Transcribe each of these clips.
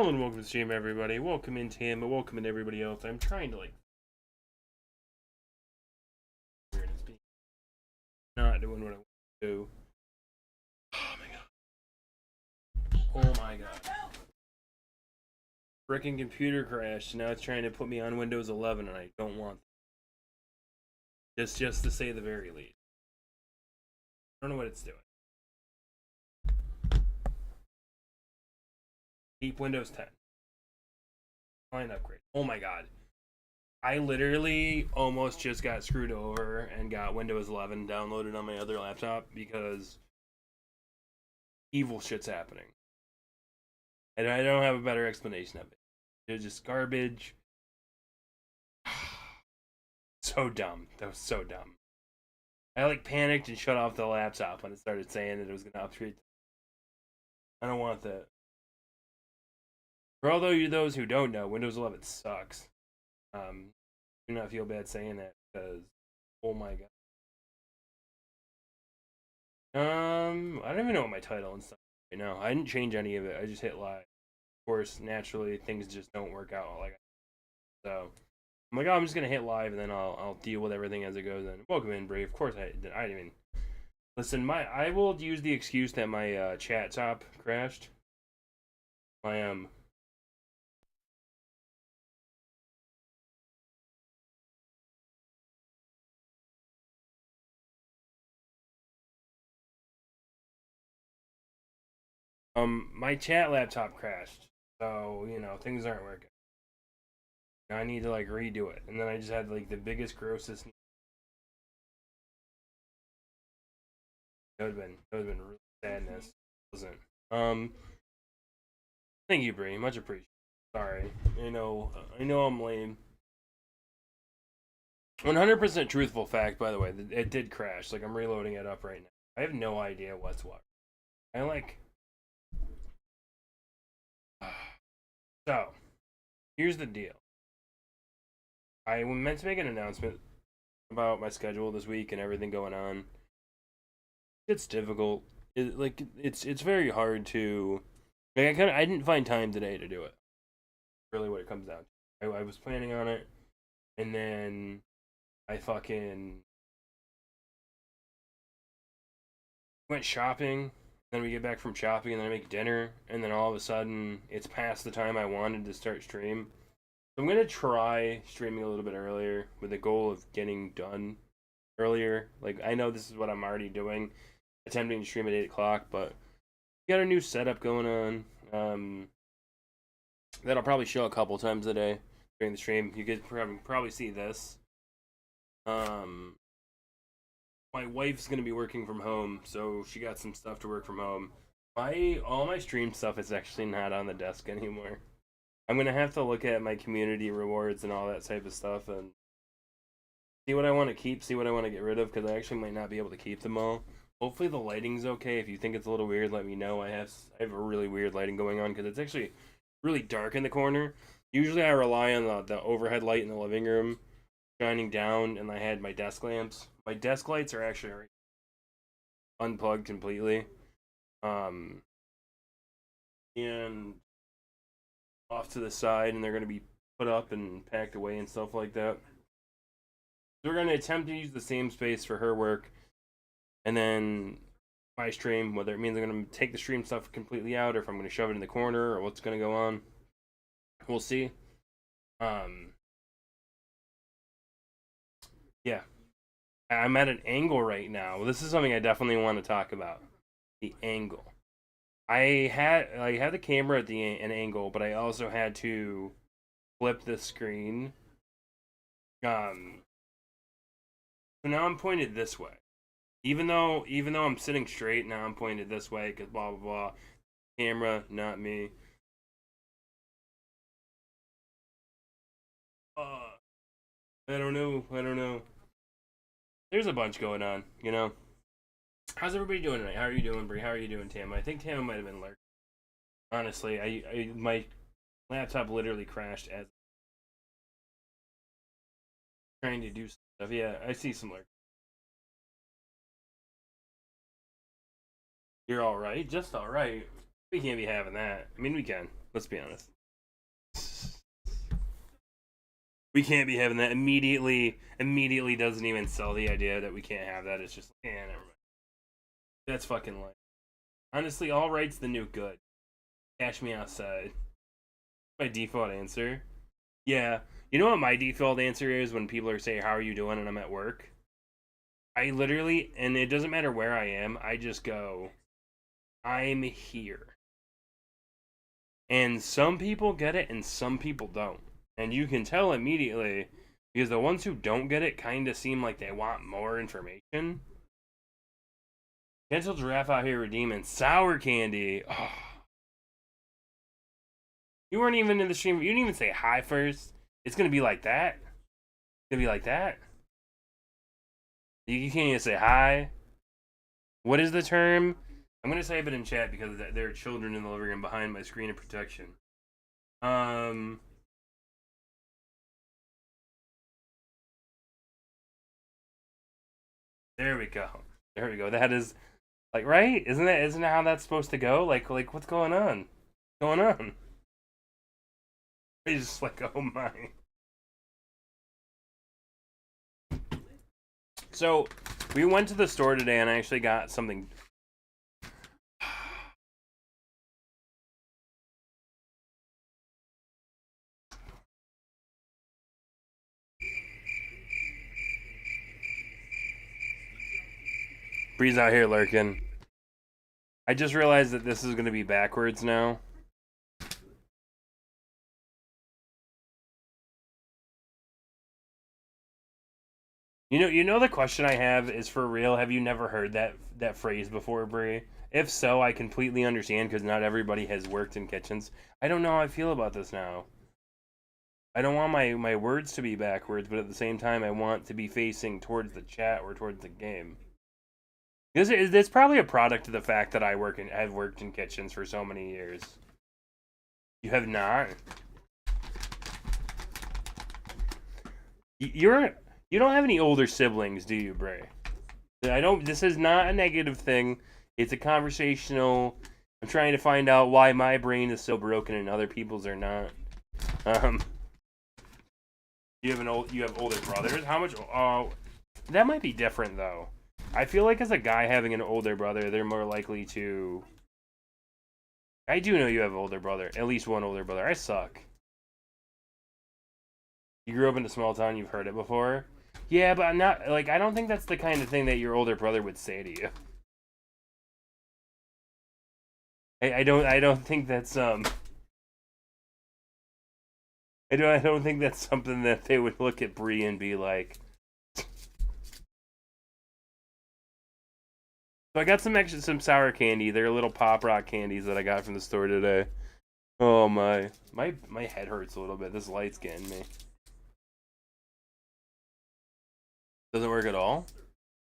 Hello and welcome to the stream, everybody. Welcome in Tim, welcome in everybody else. I'm trying to it's not doing what I want to do. Oh my god. Oh my god. Freaking computer crashed. Now it's trying to put me on Windows 11 and I don't want that. Just to say the very least. I don't know what it's doing. Keep Windows 10. Line upgrade. Oh my god. I literally almost just got screwed over and got Windows 11 downloaded on my other laptop because evil shit's happening. And I don't have a better explanation of it. It's just garbage. So dumb. That was so dumb. I panicked and shut off the laptop when it started saying that it was gonna upgrade. I don't want that. For all those who don't know, Windows 11 sucks. Do not feel bad saying that because, oh my god. I don't even know what my title and stuff right now. I didn't change any of it. I just hit live. Of course, naturally, things just don't work out so. I'm like, oh, I'm just gonna hit live and then I'll deal with everything as it goes. And welcome in, Brave. Of course, I didn't even listen. I will use the excuse that my chat top crashed. My chat laptop crashed, so things aren't working. I need to redo it, and then I just had the biggest grossest. That would have been really sadness. It wasn't. Thank you, Bree. Much appreciated. Sorry. I know I'm lame. 100% truthful fact, by the way. It did crash. I'm reloading it up right now. I have no idea what's what. So, here's the deal. I meant to make an announcement about my schedule this week and everything going on. It's difficult. It's very hard to. I didn't find time today to do it. Really, what it comes down to. I was planning on it, and then I fucking went shopping. Then we get back from shopping, and then I make dinner, and then all of a sudden it's past the time I wanted to start stream. So I'm gonna try streaming a little bit earlier with the goal of getting done earlier. I know this is what I'm already doing, attempting to stream at 8 o'clock, but we got a new setup going on. That I'll probably show a couple times a day during the stream. You guys probably see this. My wife's gonna be working from home, so she got some stuff to work from home. All my stream stuff is actually not on the desk anymore. I'm gonna have to look at my community rewards and all that type of stuff and see what I want to keep, see what I want to get rid of, because I actually might not be able to keep them all. Hopefully the lighting's okay. If you think it's a little weird, let me know. I have a really weird lighting going on because it's actually really dark in the corner. Usually I rely on the overhead light in the living room shining down, and I had my desk lamps. My desk lights are actually unplugged completely. And off to the side, and they're going to be put up and packed away and stuff like that. So we're going to attempt to use the same space for her work, and then my stream, whether it means I'm going to take the stream stuff completely out, or if I'm going to shove it in the corner, or what's going to go on. We'll see. Yeah. I'm at an angle right now. This is something I definitely want to talk about. The angle. I had the camera at an angle, but I also had to flip the screen. So now I'm pointed this way. Even though I'm sitting straight, now I'm pointed this way because blah blah blah. Camera, not me. I don't know. There's a bunch going on, How's everybody doing tonight? How are you doing, Brie? How are you doing, Tam? I think Tam might have been lurking. Honestly, my laptop literally crashed as trying to do stuff. Yeah, I see some lurk. You're all right, just all right. We can't be having that. I mean, we can. Let's be honest. We can't be having that. Immediately doesn't even sell the idea that we can't have that. It's just, never mind. That's fucking life. Honestly, all right's the new good. Cash me outside. My default answer. Yeah. You know what my default answer is when people are saying, how are you doing? And I'm at work? I literally, and it doesn't matter where I am, I just go, I'm here. And some people get it and some people don't. And you can tell immediately because the ones who don't get it kind of seem like they want more information. Gentle Giraffe out here redeeming sour candy. Oh. You weren't even in the stream. You didn't even say hi first. It's going to be like that. It's going to be like that. You can't even say hi. What is the term? I'm going to type it in chat because there are children in the living room behind my screen of protection. There we go. There we go. That is like right? Isn't that how that's supposed to go? Like what's going on? What's going on? It's just like, oh my. So we went to the store today and I actually got something. Breeze out here lurking. I just realized that this is going to be backwards now. You know the question I have is for real. Have you never heard that phrase before, Brie? If so, I completely understand because not everybody has worked in kitchens. I don't know how I feel about this now. I don't want my words to be backwards, but at the same time, I want to be facing towards the chat or towards the game. It's probably a product of the fact that I've worked in kitchens for so many years. You have not? You don't have any older siblings, do you, Bray? I don't. This is not a negative thing. It's a conversational. I'm trying to find out why my brain is so broken and other people's are not. You have older brothers. How much? That might be different though. I feel like as a guy having an older brother, they're more likely to. I do know you have an older brother, at least one older brother. I suck. You grew up in a small town. You've heard it before. Yeah, but I'm not like I don't think that's the kind of thing that your older brother would say to you. I don't think that's I don't think that's something that they would look at Bree and be like. So I got some sour candy. They're little pop rock candies that I got from the store today. Oh my head hurts a little bit. This light's getting me. Doesn't work at all?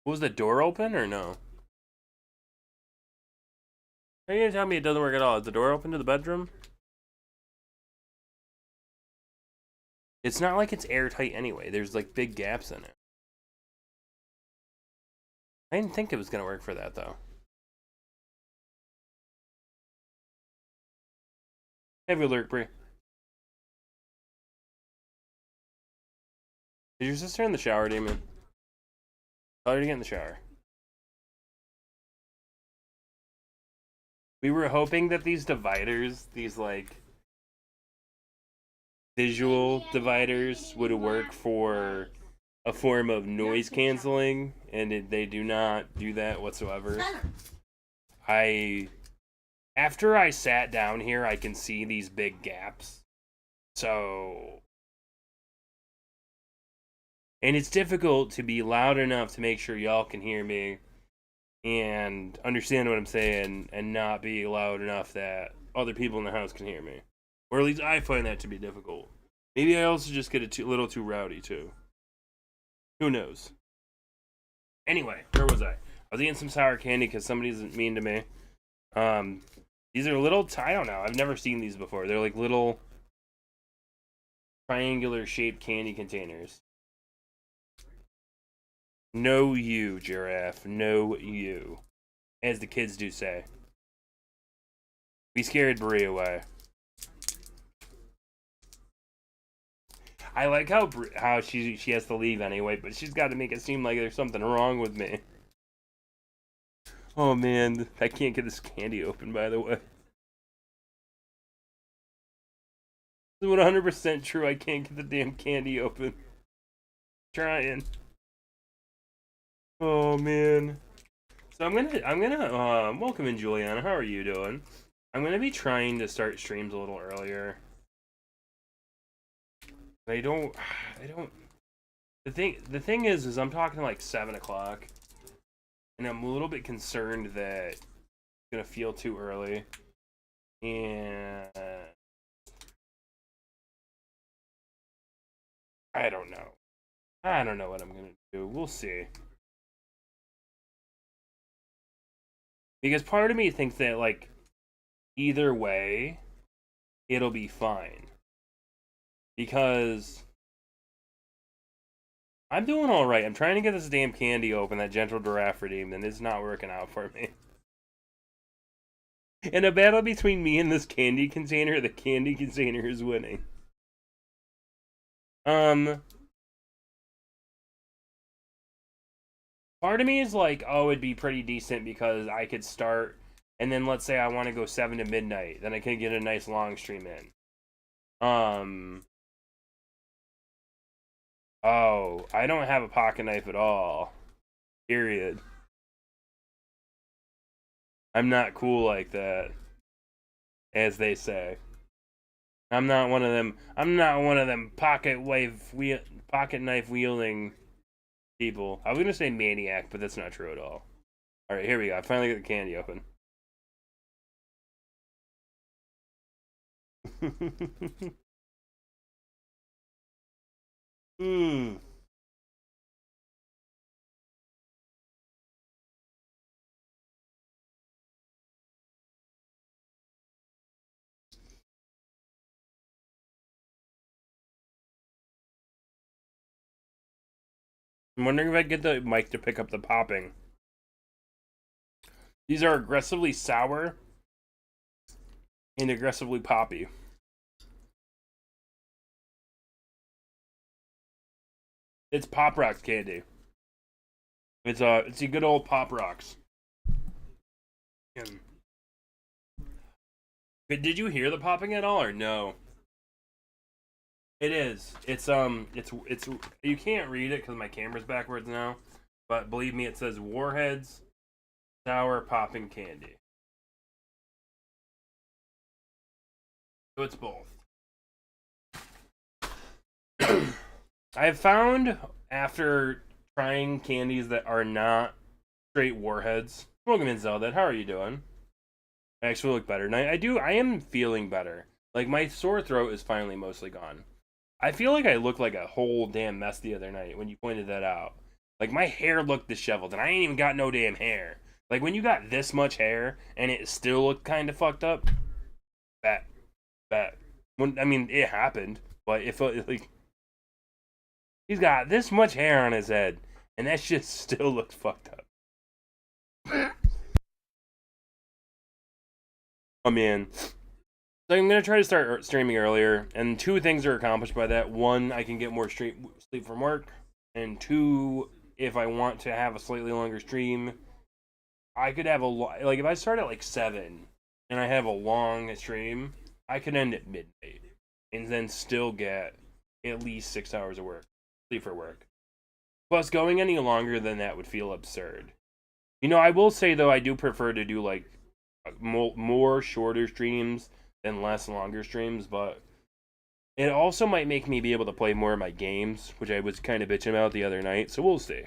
Was the door open or no? Are you gonna tell me it doesn't work at all? Is the door open to the bedroom? It's not like it's airtight anyway. There's like big gaps in it. I didn't think it was gonna work for that though. Heavy alert, Brie. Is your sister in the shower, Damon? Tell her to get in the shower. We were hoping that these dividers, these like visual dividers, would work for a form of noise canceling, and they do not do that whatsoever. After I sat down here, I can see these big gaps. So, and it's difficult to be loud enough to make sure y'all can hear me and understand what I'm saying and not be loud enough that other people in the house can hear me. Or at least I find that to be difficult. Maybe I also just get a little too rowdy too. Who knows? Anyway, where was I? I was eating some sour candy because somebody's mean to me. These are little, I don't know, I've never seen these before. They're like little triangular shaped candy containers. No you, Giraffe. No you. As the kids do say. We scared Brie away. I like how she has to leave anyway, but she's got to make it seem like there's something wrong with me. Oh man, I can't get this candy open, by the way. This is 100% true. I can't get the damn candy open. Trying. Oh man. So I'm gonna welcome in Juliana. How are you doing? I'm gonna be trying to start streams a little earlier. I don't. The thing is I'm talking like 7 o'clock, and I'm a little bit concerned that it's gonna feel too early, and I don't know. I don't know what I'm gonna do. We'll see. Because part of me thinks that like either way, it'll be fine. Because I'm doing all right. I'm trying to get this damn candy open, that Gentle Giraffe redeemed, and it's not working out for me. In a battle between me and this candy container, the candy container is winning. Part of me is like, oh, it'd be pretty decent because I could start, and then let's say I want to go 7 to midnight, then I can get a nice long stream in. Oh, I don't have a pocket knife at all. Period. I'm not cool like that, as they say. I'm not one of them. I'm not one of them pocket knife wielding people. I was gonna say maniac, but that's not true at all. All right, here we go. I finally got the candy open. Hmm. I'm wondering if I get the mic to pick up the popping. These are aggressively sour and aggressively poppy. It's Pop Rocks candy. It's a good old Pop Rocks. Did you hear the popping at all or no? It is. It's you can't read it because my camera's backwards now, but believe me, it says Warheads Sour Popping Candy. So it's both. I have found after trying candies that are not straight Warheads. Welcome in, Zelda. How are you doing? I actually look better. And I am feeling better. Like my sore throat is finally mostly gone. I feel like I looked like a whole damn mess the other night when you pointed that out. Like my hair looked disheveled and I ain't even got no damn hair. Like when you got this much hair and it still looked kind of fucked up. That. When, I mean, it happened, but it felt like he's got this much hair on his head and that shit still looks fucked up. Oh man. So I'm gonna try to start streaming earlier, and 2 things are accomplished by that. 1, I can get more sleep from work, and 2, if I want to have a slightly longer stream, I could have like if I start at like 7 and I have a long stream, I could end at midnight and then still get at least 6 hours of sleep for work. Plus, going any longer than that would feel absurd. You know, I will say though, I do prefer to do like more shorter streams than less longer streams, but it also might make me be able to play more of my games, which I was kind of bitching about the other night. So we'll see.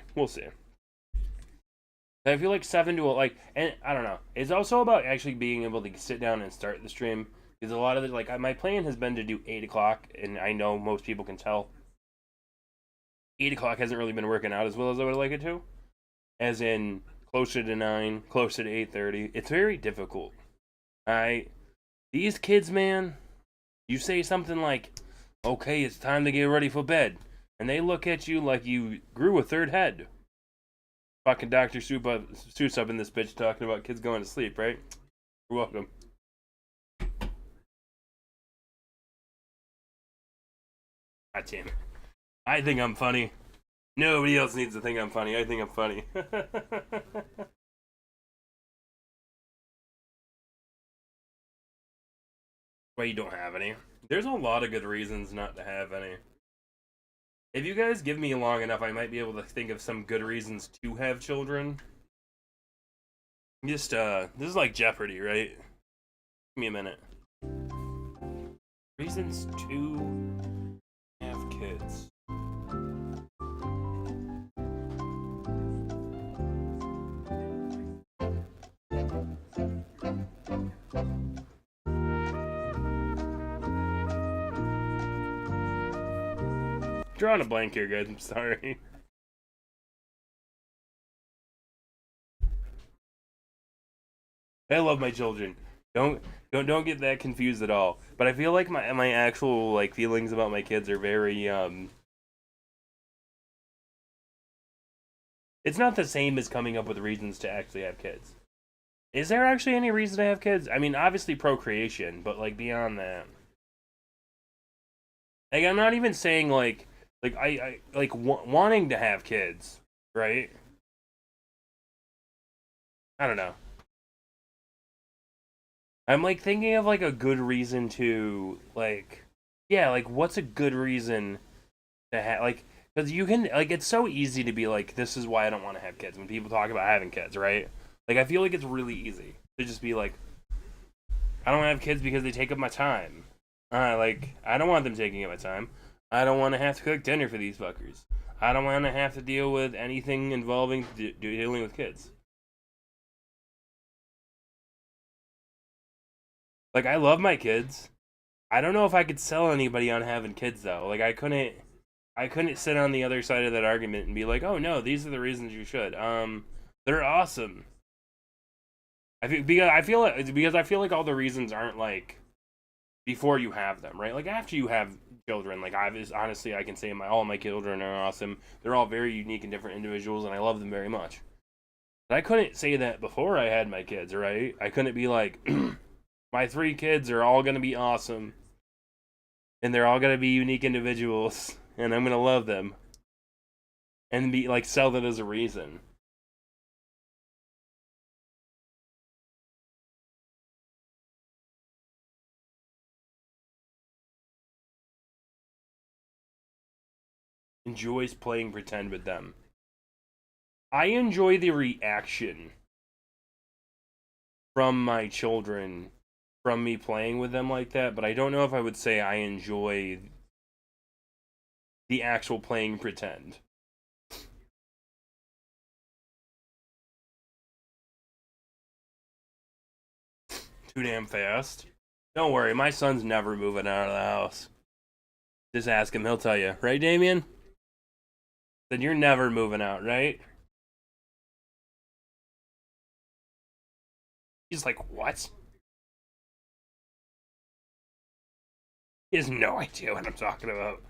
I feel like 7 to like, and I don't know. It's also about actually being able to sit down and start the stream because a lot of it, like my plan has been to do 8 o'clock, and I know most people can tell 8 o'clock hasn't really been working out as well as I would like it to. As in closer to 9, closer to 8:30. It's very difficult. These kids, man, you say something like, okay, it's time to get ready for bed. And they look at you like you grew a 3rd head. Fucking Dr. Seuss up in this bitch talking about kids going to sleep, right? You're welcome. God damn it. I think I'm funny. Nobody else needs to think I'm funny. I think I'm funny. Well, you don't have any. There's a lot of good reasons not to have any. If you guys give me long enough, I might be able to think of some good reasons to have children. Just, this is like Jeopardy, right? Give me a minute. Reasons to have kids. Drawing a blank here, guys. I'm sorry. I love my children. Don't get that confused at all. But I feel like my actual like feelings about my kids are very it's not the same as coming up with reasons to actually have kids. Is there actually any reason to have kids? I mean, obviously procreation, but like beyond that. Like I'm not even saying like I like wanting to have kids, right? I don't know. I'm like thinking of like a good reason to like yeah, like what's a good reason to have like because you can like it's so easy to be like this is why I don't want to have kids when people talk about having kids, right? Like I feel like it's really easy to just be like I don't want to have kids because they take up my time. Like I don't want them taking up my time. I don't want to have to cook dinner for these fuckers. I don't want to have to deal with anything involving dealing with kids. Like I love my kids. I don't know if I could sell anybody on having kids though. Like I couldn't sit on the other side of that argument and be like, "Oh no, these are the reasons you should." They're awesome. I feel like all the reasons aren't like before you have them, right? Like after you have children, like honestly, I can say all my children are awesome. They're all very unique and different individuals, and I love them very much. But I couldn't say that before I had my kids, right? I couldn't be like, my three kids are all gonna be awesome, and they're all gonna be unique individuals, and I'm gonna love them, and be like sell that as a reason. Enjoys playing pretend with them. I enjoy the reaction from my children from me playing with them like that, but I don't know if I would say I enjoy the actual playing pretend. Too damn fast. Don't worry, my son's never moving out of the house. Just ask him, he'll tell you. Right, Damien? Then you're never moving out, right? He's like, what? He has no idea what I'm talking about.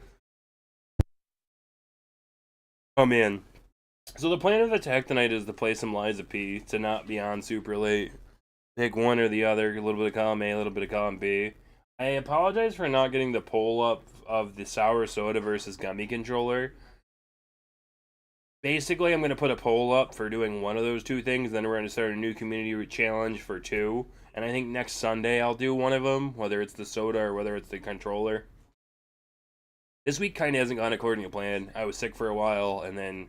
Oh man. So the plan of attack tonight is to play some Lies of P to not be on super late. Pick one or the other, a little bit of column A, a little bit of column B. I apologize for not getting the poll up of the sour soda versus gummy controller. Basically, I'm going to put a poll up for doing one of those two things. Then we're going to start a new community challenge for two. And I think next Sunday I'll do one of them, whether it's the soda or whether it's the controller. This week kind of hasn't gone according to plan. I was sick for a while, and then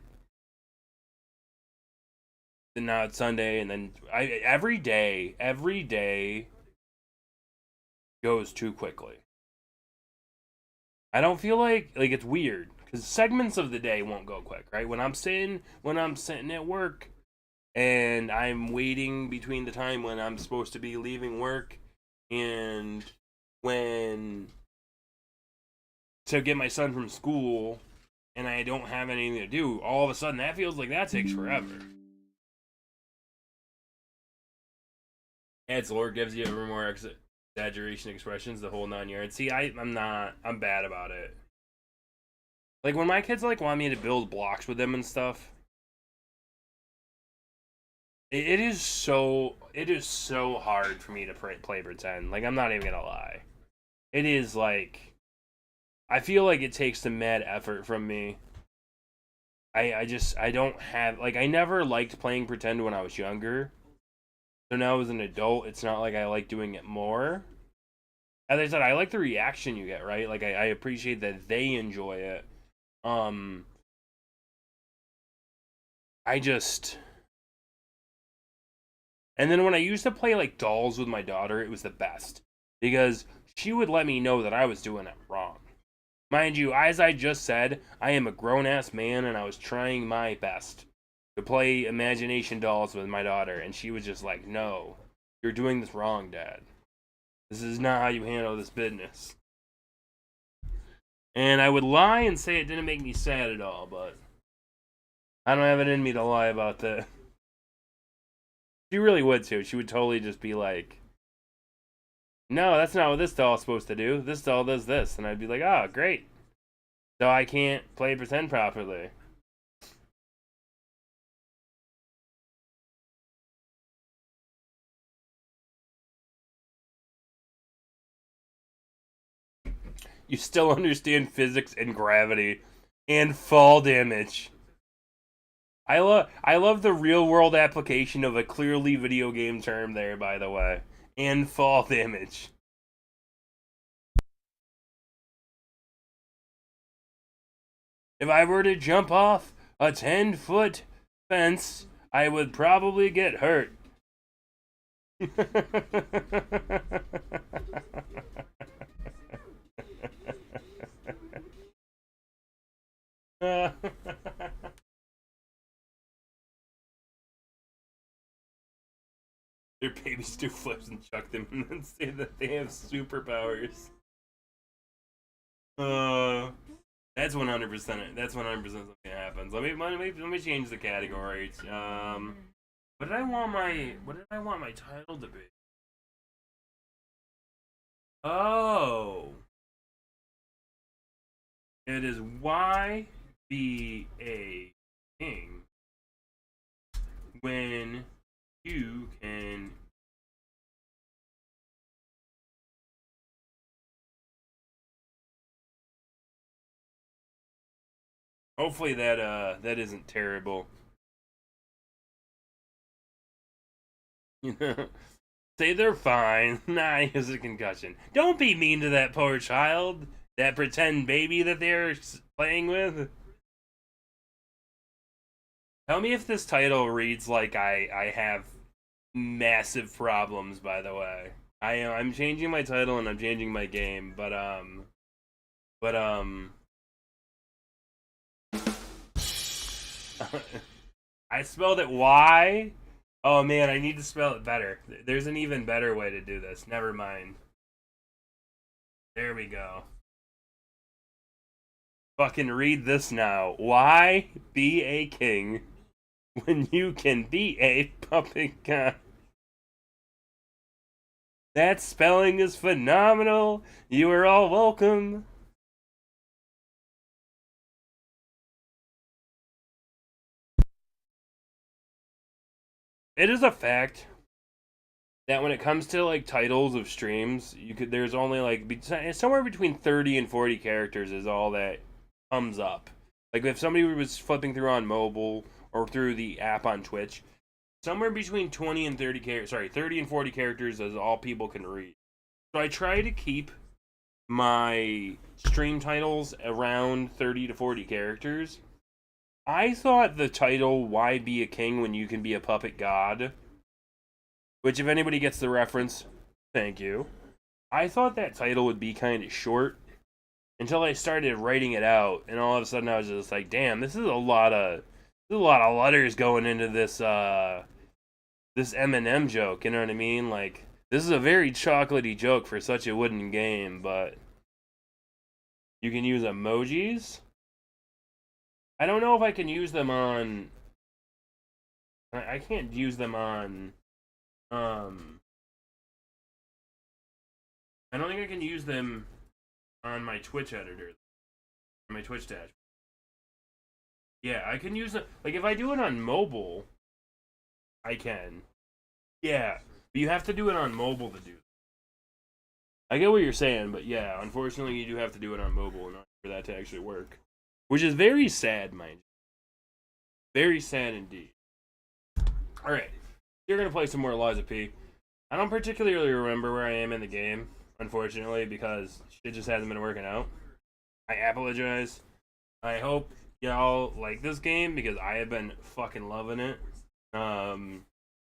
now it's Sunday, and then every day goes too quickly. I don't feel like it's weird because segments of the day won't go quick, right? When I'm sitting at work and I'm waiting between the time when I'm supposed to be leaving work and when to get my son from school and I don't have anything to do, all of a sudden that feels like that takes forever. Adds lore, gives you more exaggeration expressions, the whole 9 yards. See, I'm bad about it. Like when my kids like want me to build blocks with them and stuff, it is so hard for me to play pretend. Like I'm not even gonna lie, it is like I feel like it takes some mad effort from me. I don't have, like, I never liked playing pretend when I was younger. So now as an adult, it's not like I like doing it more. As I said, I like the reaction you get, right? Like, I appreciate that they enjoy it. Um, I just... And then when I used to play, like, dolls with my daughter, it was the best. Because she would let me know that I was doing it wrong. Mind you, as I just said, I am a grown-ass man, and I was trying my best to play imagination dolls with my daughter, and she was just like, no, you're doing this wrong, Dad. This is not how you handle this business. And I would lie and say it didn't make me sad at all, but I don't have it in me to lie about that. She really would too. She would totally just be like, no, that's not what this doll's supposed to do. This doll does this. And I'd be like, oh, great. So I can't play pretend properly. You still understand physics and gravity and fall damage. I love the real world application of a clearly video game term there, by the way. And fall damage. If I were to jump off a 10-foot fence, I would probably get hurt. Their babies do flips and chuck them and then say that they have superpowers. That's 100%. That's 100% something that happens. Let me change the categories. What did I want my title to be? Oh, it is why be a king when you can. Hopefully that isn't terrible. Say they're fine. Nah, he has a concussion. Don't be mean to that poor child. That pretend baby that they're playing with. Tell me if this title reads like I have massive problems, by the way. I'm changing my title and I'm changing my game, but I spelled it Y. Oh man, I need to spell it better. There's an even better way to do this. Never mind. There we go. Fucking read this now. Why be a king when you can be a puppet god? That spelling is phenomenal. You are all welcome. It is a fact that when it comes to like titles of streams, there's only like somewhere between 30 and 40 characters is all that comes up. Like if somebody was flipping through on mobile or through the app on Twitch, somewhere between 20 and 30 characters, sorry, 30 and 40 characters is all people can read. So I try to keep my stream titles around 30 to 40 characters. I thought the title "Why Be a King When You Can Be a Puppet God," which if anybody gets the reference, thank you. I thought that title would be kind of short until I started writing it out, and all of a sudden I was just like, "Damn, this is a lot of letters going into this this Eminem joke." You know what I mean? Like this is a very chocolatey joke for such a wooden game, but you can use emojis. I don't know if I can use them on. I can't use them on. I don't think I can use them on my Twitch editor, my Twitch dash. Yeah, I can use it. Like if I do it on mobile, I can. Yeah, but you have to do it on mobile to do. I get what you're saying, but yeah, unfortunately, you do have to do it on mobile in order for that to actually work, which is very sad, mind you. Very sad indeed. All right, you're gonna play some more Lies of P. I don't particularly remember where I am in the game, unfortunately, because shit just hasn't been working out. I apologize. I hope y'all like this game because I have been fucking loving it.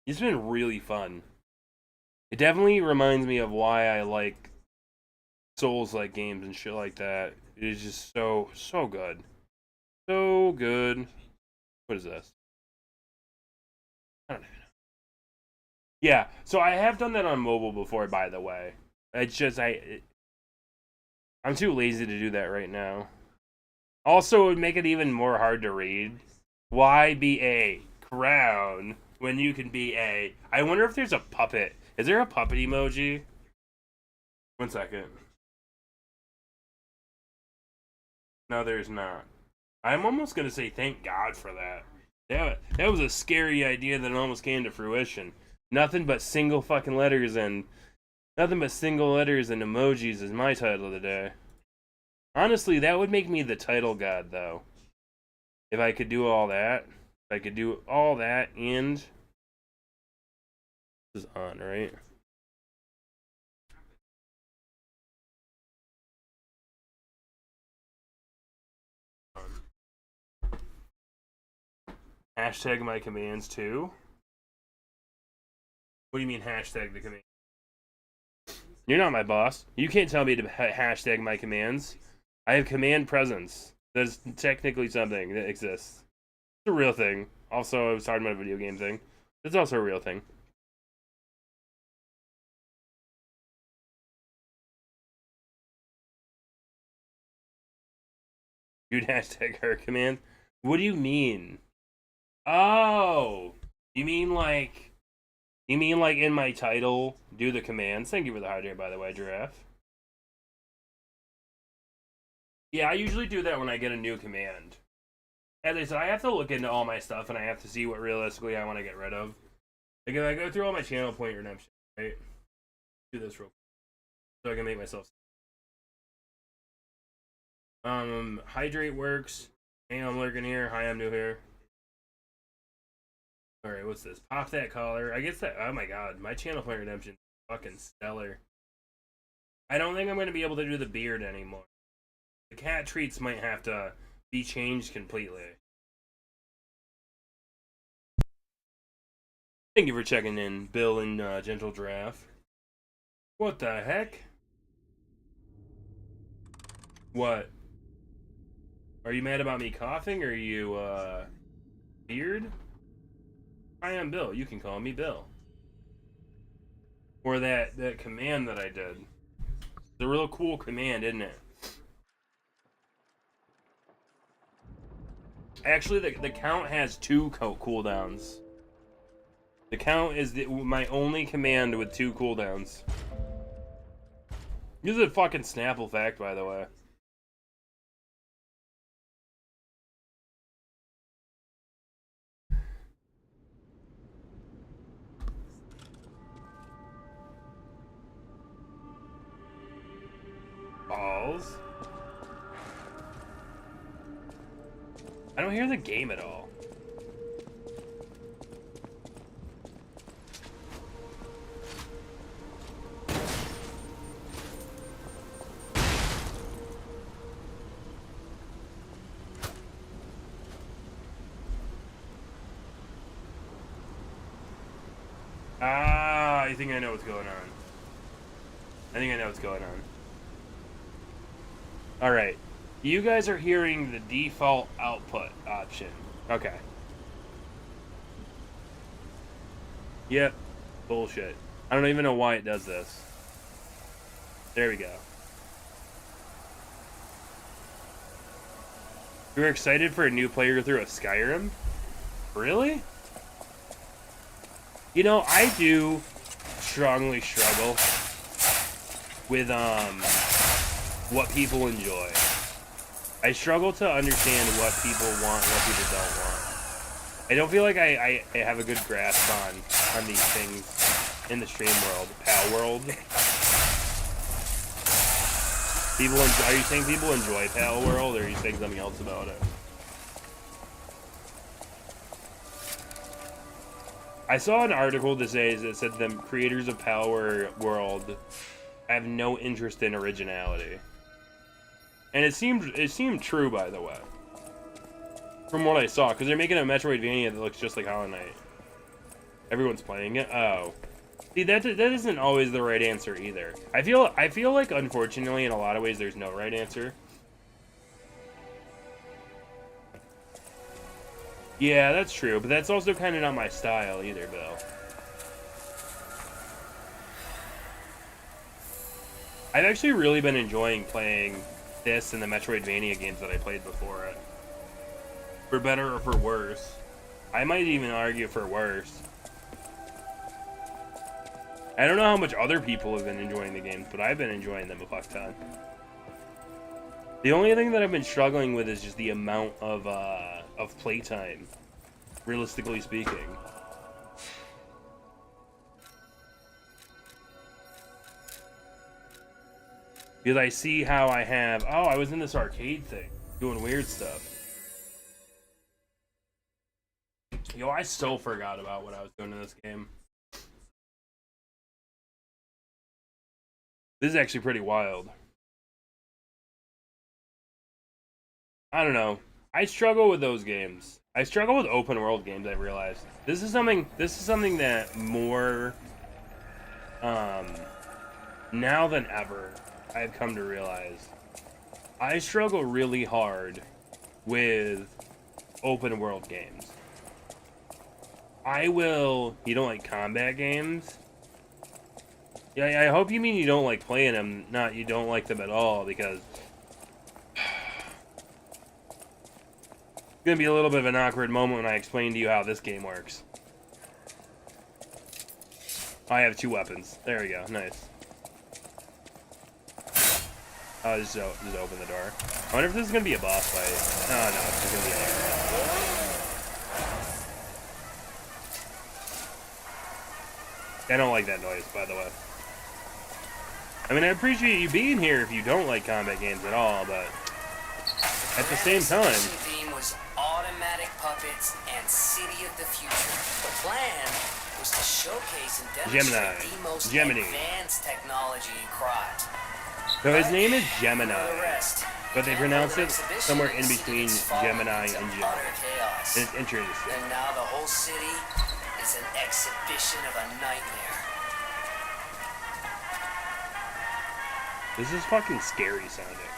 It's been really fun. It definitely reminds me of why I like Souls-like games and shit like that. It is just so good. So good. What is this? I don't know. Yeah, so I have done that on mobile before, by the way. It's just I'm too lazy to do that right now. Also, it would make it even more hard to read. Why be a crown when you can be a... I wonder if there's a puppet. Is there a puppet emoji? 1 second. No, there's not. I'm almost going to say thank God for that. That was a scary idea that almost came to fruition. Nothing but single fucking letters and... Nothing but single letters and emojis is my title of the day. Honestly, that would make me the title god, though. If I could do all that. If I could do all that and... This is on, right? Hashtag my commands, too? What do you mean, hashtag the command? You're not my boss. You can't tell me to hashtag my commands. I have command presence. That's technically something that exists. It's a real thing. Also, I was talking about a video game thing. It's also a real thing. You'd hashtag her command? What do you mean? Oh! You mean like in my title, do the commands? Thank you for the hydrate, by the way, Giraffe. Yeah, I usually do that when I get a new command. As I said, I have to look into all my stuff and I have to see what realistically I want to get rid of. Like if I go through all my channel point redemption, right? Do this real quick so I can make myself. Hydrate works. Hey, I'm lurking here. Hi, I'm new here. Alright, what's this? Pop that collar. I guess that. Oh my god, my channel point redemption is fucking stellar. I don't think I'm going to be able to do the beard anymore. The cat treats might have to be changed completely. Thank you for checking in, Bill and Gentle Giraffe. What the heck? What? Are you mad about me coughing, or are you, beard? I am Bill. You can call me Bill. Or that command that I did. It's a real cool command, isn't it? Actually, the count has 2 cooldowns. The count is my only command with 2 cooldowns. This is a fucking Snapple fact, by the way. Balls. I don't hear the game at all. I think I know what's going on. I think I know what's going on. Alright. You guys are hearing the default output option. Okay. Yep. Bullshit. I don't even know why it does this. There we go. You're excited for a new playthrough of Skyrim? Really? You know, I do strongly struggle with what people enjoy. I struggle to understand what people want and what people don't want. I don't feel like I have a good grasp on these things in the stream world, PAL world. Are you saying people enjoy Palworld, or are you saying something else about it? I saw an article today that said the creators of Palworld have no interest in originality, and it seemed true, by the way, from what I saw, because they're making a Metroidvania that looks just like Hollow Knight. Everyone's playing it. Oh, see, that isn't always the right answer either. I feel like, unfortunately, in a lot of ways, there's no right answer. Yeah, that's true, but that's also kind of not my style either, Bill. I've actually really been enjoying playing this and the Metroidvania games that I played before it. For better or for worse. I might even argue for worse. I don't know how much other people have been enjoying the games, but I've been enjoying them a fuck ton. The only thing that I've been struggling with is just the amount of playtime, realistically speaking. Because I see how I have... Oh, I was in this arcade thing, doing weird stuff. Yo, I so forgot about what I was doing in this game. This is actually pretty wild. I don't know. I struggle with those games. I struggle with open world games, I realized. This is something that more now than ever I've come to realize. I struggle really hard with open world games. You don't like combat games? Yeah, I hope you mean you don't like playing them, not you don't like them at all, because it's gonna be a little bit of an awkward moment when I explain to you how this game works. I have 2 weapons. There we go. Nice. Oh, just open the door. I wonder if this is gonna be a boss fight. Oh no, it's just gonna be like... I don't like that noise, by the way. I mean, I appreciate you being here if you don't like combat games at all, but at the same time... Automatic puppets and City of the Future. The plan was to showcase and demonstrate the most advanced technology in Krot. So his name is Gemini, but they pronounce it somewhere in between Gemini and Gemini. And it's interesting. And now the whole city is an exhibition of a nightmare. This is fucking scary sounding.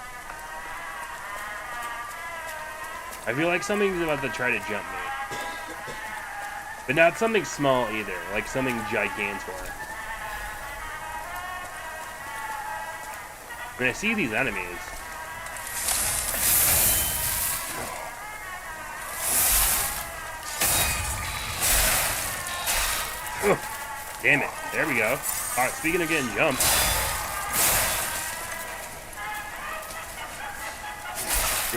I feel like something's about to try to jump me. But not something small either, like something gigantor. When I see these enemies... Ugh, damn it. There we go. Alright, speaking of getting jumped...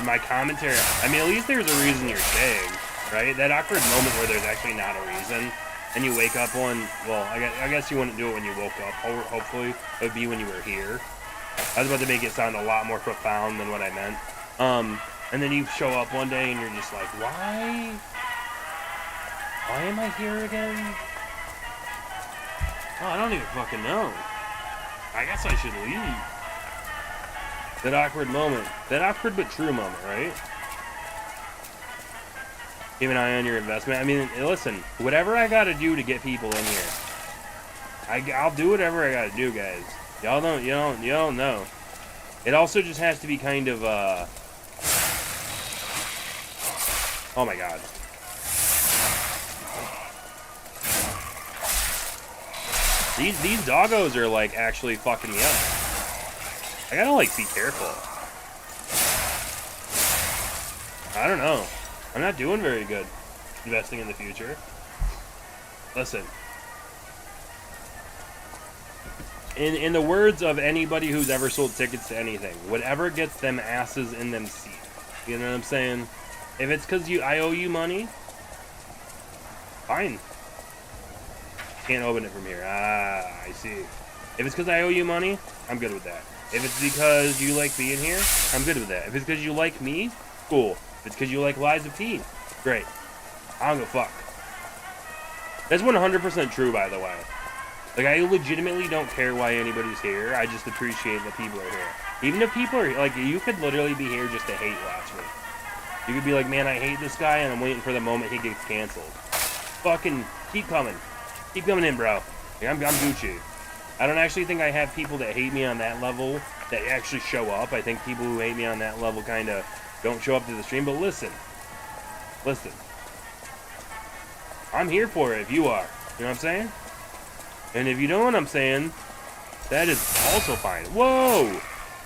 my commentary, I mean, at least there's a reason you're staying, right? That awkward moment where there's actually not a reason, and you wake up one, well, I guess you wouldn't do it when you woke up, hopefully, it would be when you were here. I was about to make it sound a lot more profound than what I meant. And then you show up one day and you're just like, why am I here again? Oh, I don't even fucking know. I guess I should leave. That awkward moment. That awkward but true moment, right? Keep an eye on your investment. I mean, listen, whatever I gotta do to get people in here, I'll do whatever I gotta do, guys. Y'all don't know. It also just has to be kind of, oh my god. These doggos are, like, actually fucking me up. I gotta, like, be careful. I don't know. I'm not doing very good investing in the future. Listen. In the words of anybody who's ever sold tickets to anything, whatever gets them asses in them seats. You know what I'm saying? If it's because I owe you money, fine. Can't open it from here. Ah, I see. If it's because I owe you money, I'm good with that. If it's because you like being here, I'm good with that. If it's because you like me, cool. If it's because you like Liza P, great. I don't give a fuck. That's 100% true, by the way. Like, I legitimately don't care why anybody's here. I just appreciate that people are here. Even if people are, like, you could literally be here just to hate watch me. You could be like, man, I hate this guy, and I'm waiting for the moment he gets canceled. Fucking keep coming. Keep coming in, bro. Like, I'm Gucci. I don't actually think I have people that hate me on that level that actually show up. I think people who hate me on that level kind of don't show up to the stream. But listen. Listen. I'm here for it if you are. You know what I'm saying? And if you know what I'm saying, that is also fine. Whoa!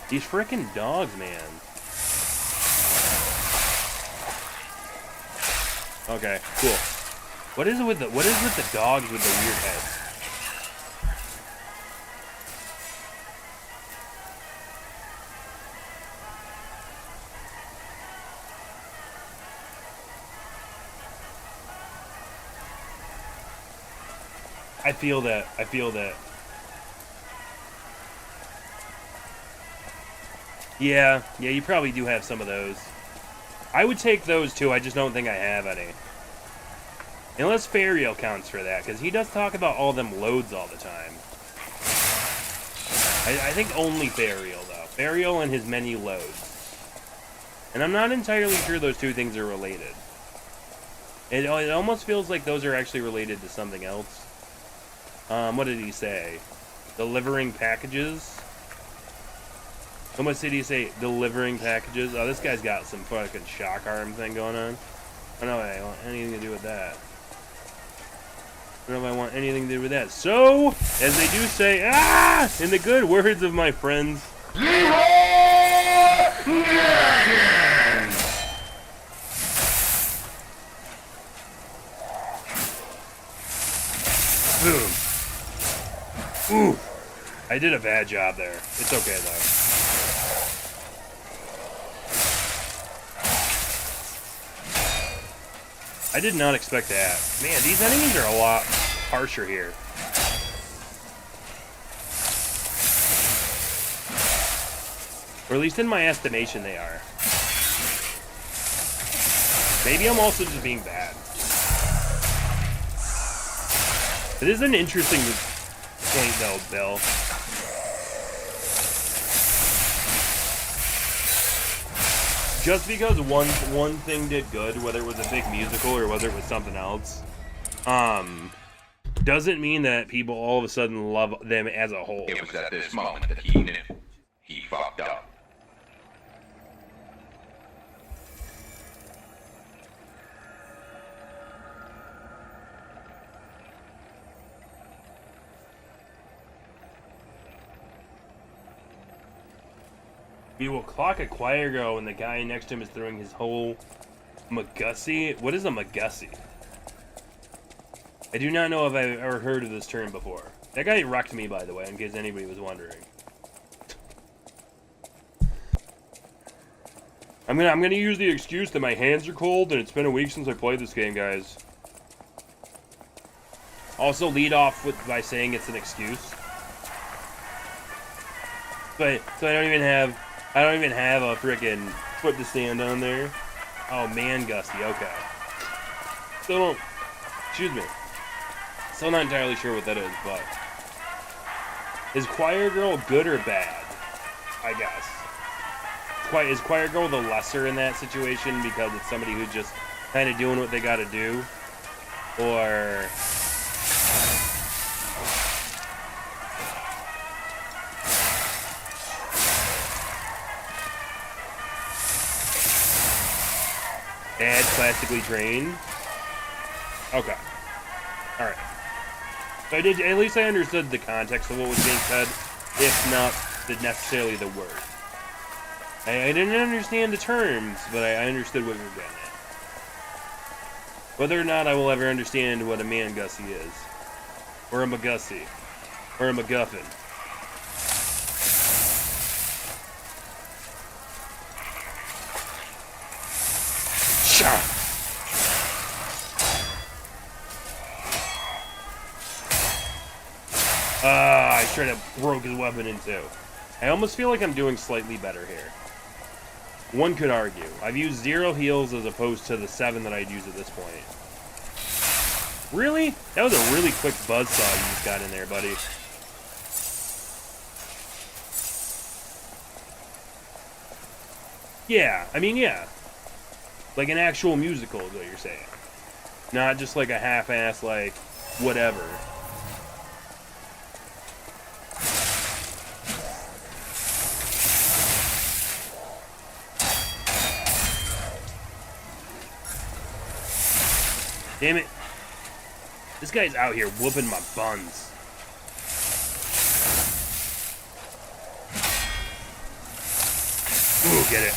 These freaking dogs, man. Okay, cool. What is with the dogs with the weird heads? I feel that. Yeah, you probably do have some of those. I would take those too, I just don't think I have any. Unless Fariel counts for that, because he does talk about all them loads all the time. I think only Fariel, though. Fariel and his many loads. And I'm not entirely sure those two things are related. It almost feels like those are actually related to something else. What did he say? Delivering packages? How much did he say? Delivering packages? Oh, this guy's got some fucking shock arm thing going on. I don't know if I want anything to do with that. I don't know if I want anything to do with that. So, as they do say, in the good words of my friends. Boom. Ooh, I did a bad job there. It's okay though. I did not expect that. Man, these enemies are a lot harsher here. Or at least in my estimation they are. Maybe I'm also just being bad. It is an interesting point though, Bill. Just because one thing did good, whether it was a big musical or whether it was something else, doesn't mean that people all of a sudden love them as a whole. It was at this moment that he knew he fucked up. We will clock a choir girl when the guy next to him is throwing his whole McGussie. What is a McGussie? I do not know if I've ever heard of this term before. That guy wrecked me, by the way, in case anybody was wondering. I'm gonna use the excuse that my hands are cold and it's been a week since I played this game, guys. Also, lead off by saying it's an excuse. But so I don't even have a frickin' foot to stand on there. Oh, man, Gusty, okay. Still don't, excuse me. Still not entirely sure what that is, but. Is Choir Girl good or bad? I guess. Is Choir Girl the lesser in that situation because it's somebody who's just kind of doing what they gotta do? Or. Dad classically trained. Okay. Alright. So at least I understood the context of what was being said, if not necessarily the word. I didn't understand the terms, but I understood what you were getting at. Whether or not I will ever understand what a man Gussie is. Or a McGussie. Or a MacGuffin. I straight up broke his weapon in two. I almost feel like I'm doing slightly better here. One could argue. I've used 0 heals as opposed to the 7 that I'd use at this point. Really? That was a really quick buzzsaw you just got in there, buddy. Yeah, I mean, yeah. Like an actual musical is what you're saying. Not just like a half-ass, like, whatever. Damn it. This guy's out here whooping my buns. Ooh, get it.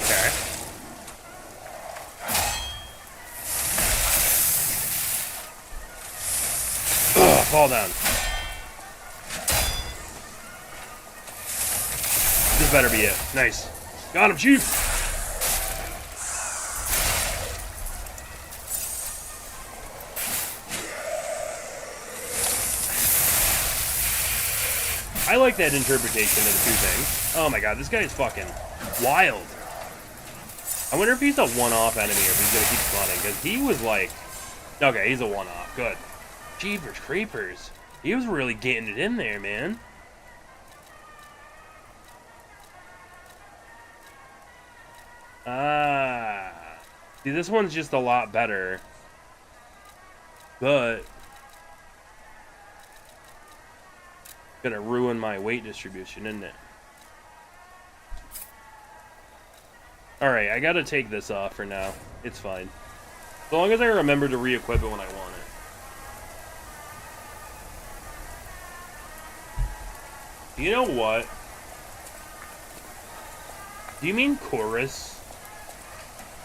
Okay. Ugh, fall down. This better be it. Nice. Got him, Chief! I like that interpretation of the two things. Oh my god, this guy is fucking wild. I wonder if he's a one-off enemy or if he's gonna keep spawning, because he was like... Okay, he's a one-off. Good. Jeepers creepers. He was really getting it in there, man. See, this one's just a lot better. But... gonna ruin my weight distribution, isn't it? Alright, I gotta take this off for now. It's fine. As long as I remember to re-equip it when I want it. You know what? Do you mean chorus?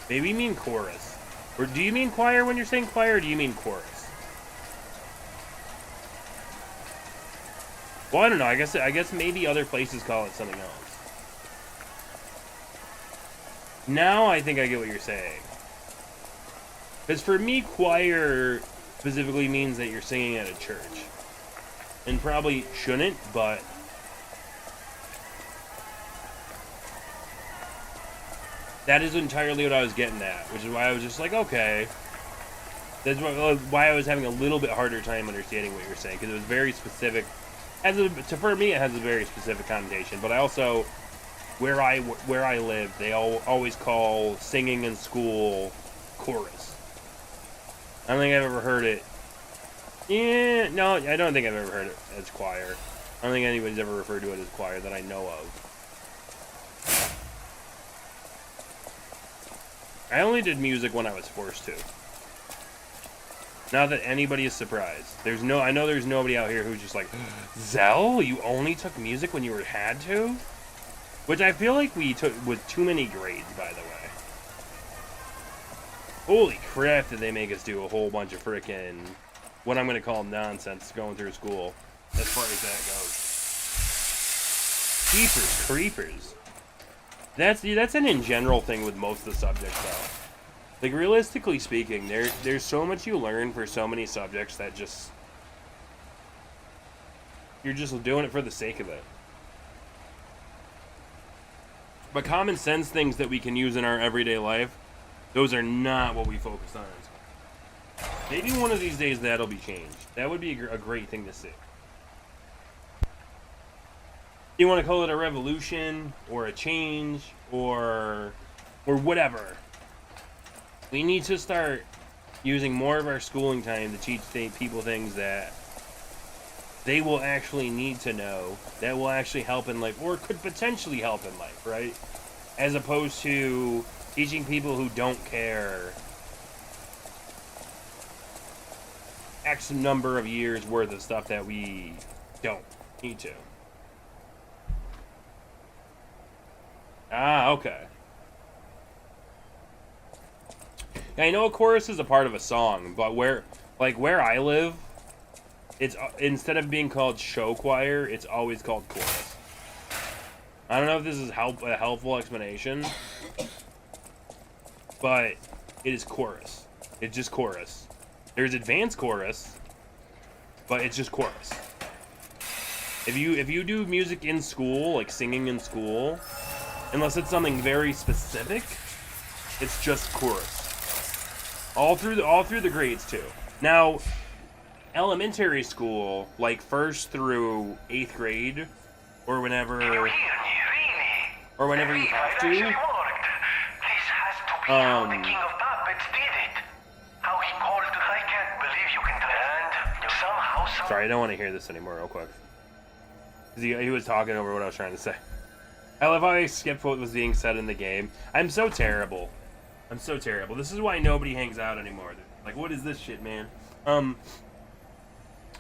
Maybe you mean chorus. Or do you mean choir when you're saying choir, or do you mean chorus? Well, I don't know. I guess maybe other places call it something else. Now I think I get what you're saying. Because for me, choir specifically means that you're singing at a church. And probably shouldn't, but... that is entirely what I was getting at, which is why I was just like, okay. That's why I was having a little bit harder time understanding what you were saying, because it was very specific. For me, it has a very specific connotation, but I also, where I live, they always call singing in school chorus. I don't think I've ever heard it. Yeah, no, I don't think I've ever heard it as choir. I don't think anybody's ever referred to it as choir that I know of. I only did music when I was forced to. Not that anybody is surprised. I know there's nobody out here who's just like, Zell, you only took music when you had to? Which I feel like we took with too many grades, by the way. Holy crap, did they make us do a whole bunch of frickin', what I'm gonna call nonsense going through school, as far as that goes. Jeepers creepers. That's an in general thing with most of the subjects, though. Like, realistically speaking, there's so much you learn for so many subjects that just... you're just doing it for the sake of it. But common sense things that we can use in our everyday life, those are not what we focus on in school. Maybe one of these days that'll be changed. That would be a great thing to see. You want to call it a revolution, or a change, or whatever. We need to start using more of our schooling time to teach people things that they will actually need to know, that will actually help in life, or could potentially help in life, right? As opposed to teaching people who don't care X number of years worth of stuff that we don't need to. Ah, okay. I know a chorus is a part of a song, but where I live, it's instead of being called show choir, it's always called chorus. I don't know if this is a helpful explanation, but it is chorus. It's just chorus. There's advanced chorus, but it's just chorus. If you do music in school, like singing in school, unless it's something very specific, it's just chorus. All through the grades too. Now, elementary school, like 1st through 8th grade, or whenever you have to. This has to be how the King of Puppets did it. How he called, I can't believe you can and somehow. Sorry, I don't want to hear this anymore. Real quick. He was talking over what I was trying to say. I love how I skipped what was being said in the game. I'm so terrible. I'm so terrible. This is why nobody hangs out anymore. Like, what is this shit, man?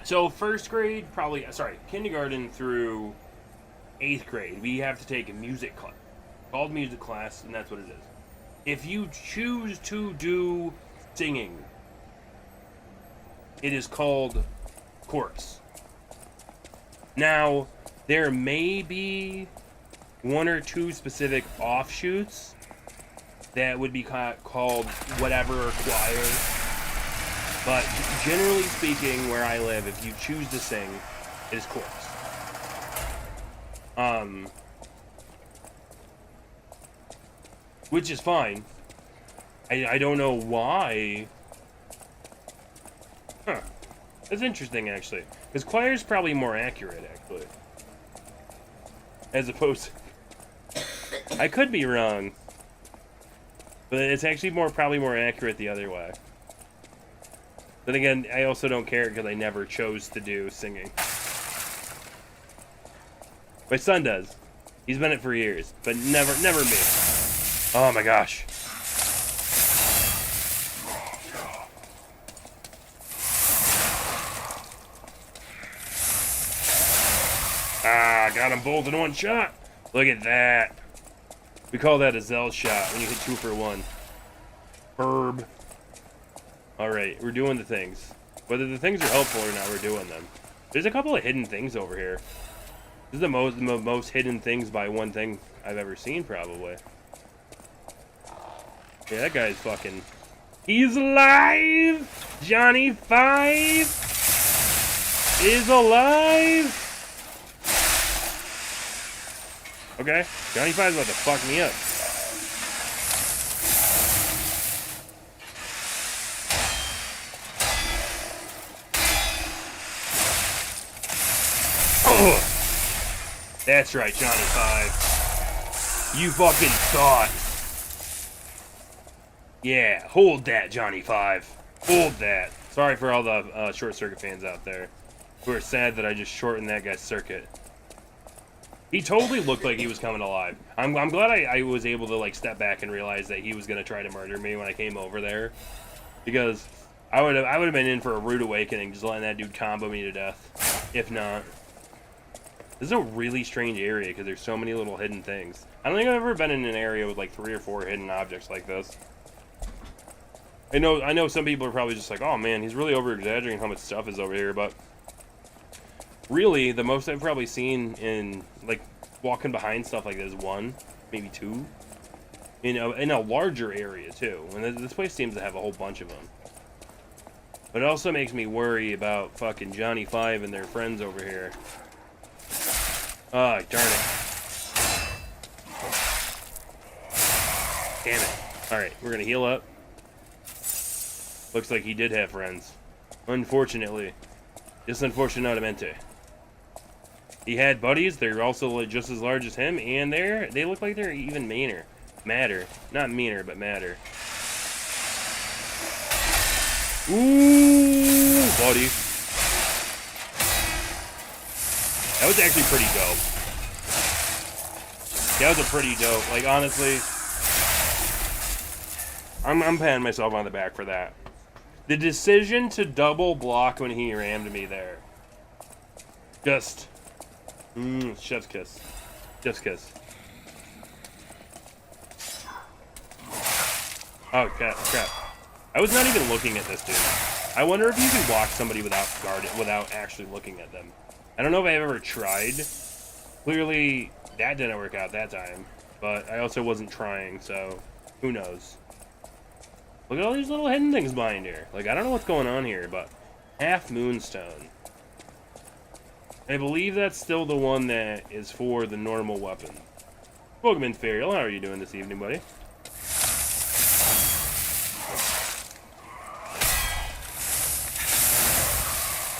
So 1st grade, kindergarten through 8th grade, we have to take a music class. Called music class, and that's what it is. If you choose to do singing, it is called chorus. Now, there may be 1 or 2 specific offshoots that would be called whatever choir. But generally speaking, where I live, if you choose to sing, it is chorus. Which is fine. I don't know why. Huh. That's interesting, actually. Because choir is probably more accurate, actually. As opposed to... I could be wrong. But it's actually probably more accurate the other way. Then again, I also don't care because I never chose to do singing. My son does. He's been it for years, but never me. Oh my gosh. Ah, got them both in one shot. Look at that. We call that a Zell shot when you hit 2 for 1. Herb. Alright, we're doing the things. Whether the things are helpful or not, we're doing them. There's a couple of hidden things over here. This is the most hidden things by one thing I've ever seen, probably. Yeah, that guy's fucking... He's alive! Johnny 5 is alive! Okay, Johnny 5's about to fuck me up. Oh, that's right, Johnny 5. You fucking thought. Yeah, hold that, Johnny 5. Hold that. Sorry for all the Short Circuit fans out there who are sad that I just shortened that guy's circuit. He totally looked like he was coming alive. I'm glad I was able to like step back and realize that he was gonna try to murder me when I came over there, because I would have been in for a rude awakening just letting that dude combo me to death. If not, this is a really strange area because there's so many little hidden things. I don't think I've ever been in an area with like 3 or 4 hidden objects like this. I know some people are probably just like, oh man, he's really over exaggerating how much stuff is over here, but really, the most I've probably seen in, like, walking behind stuff like this is 1, maybe 2. In a larger area, too. And this place seems to have a whole bunch of them. But it also makes me worry about fucking Johnny 5 and their friends over here. Ah, darn it. Damn it. Alright, we're gonna heal up. Looks like he did have friends. Unfortunately. Just unfortunatamente. He had buddies, they're also just as large as him, and they look like they're even meaner. Madder. Not meaner, but madder. Ooh, buddy. That was actually pretty dope. That was a pretty dope. Like, honestly, I'm patting myself on the back for that. The decision to double block when he rammed me there. Just... chef's kiss. Chef's kiss. Oh, crap. I was not even looking at this dude. I wonder if you can block somebody without actually looking at them. I don't know if I've ever tried. Clearly, that didn't work out that time. But I also wasn't trying, so who knows. Look at all these little hidden things behind here. Like, I don't know what's going on here, but Half Moonstone. I believe that's still the one that is for the normal weapon. Pokemon Ferial, how are you doing this evening, buddy?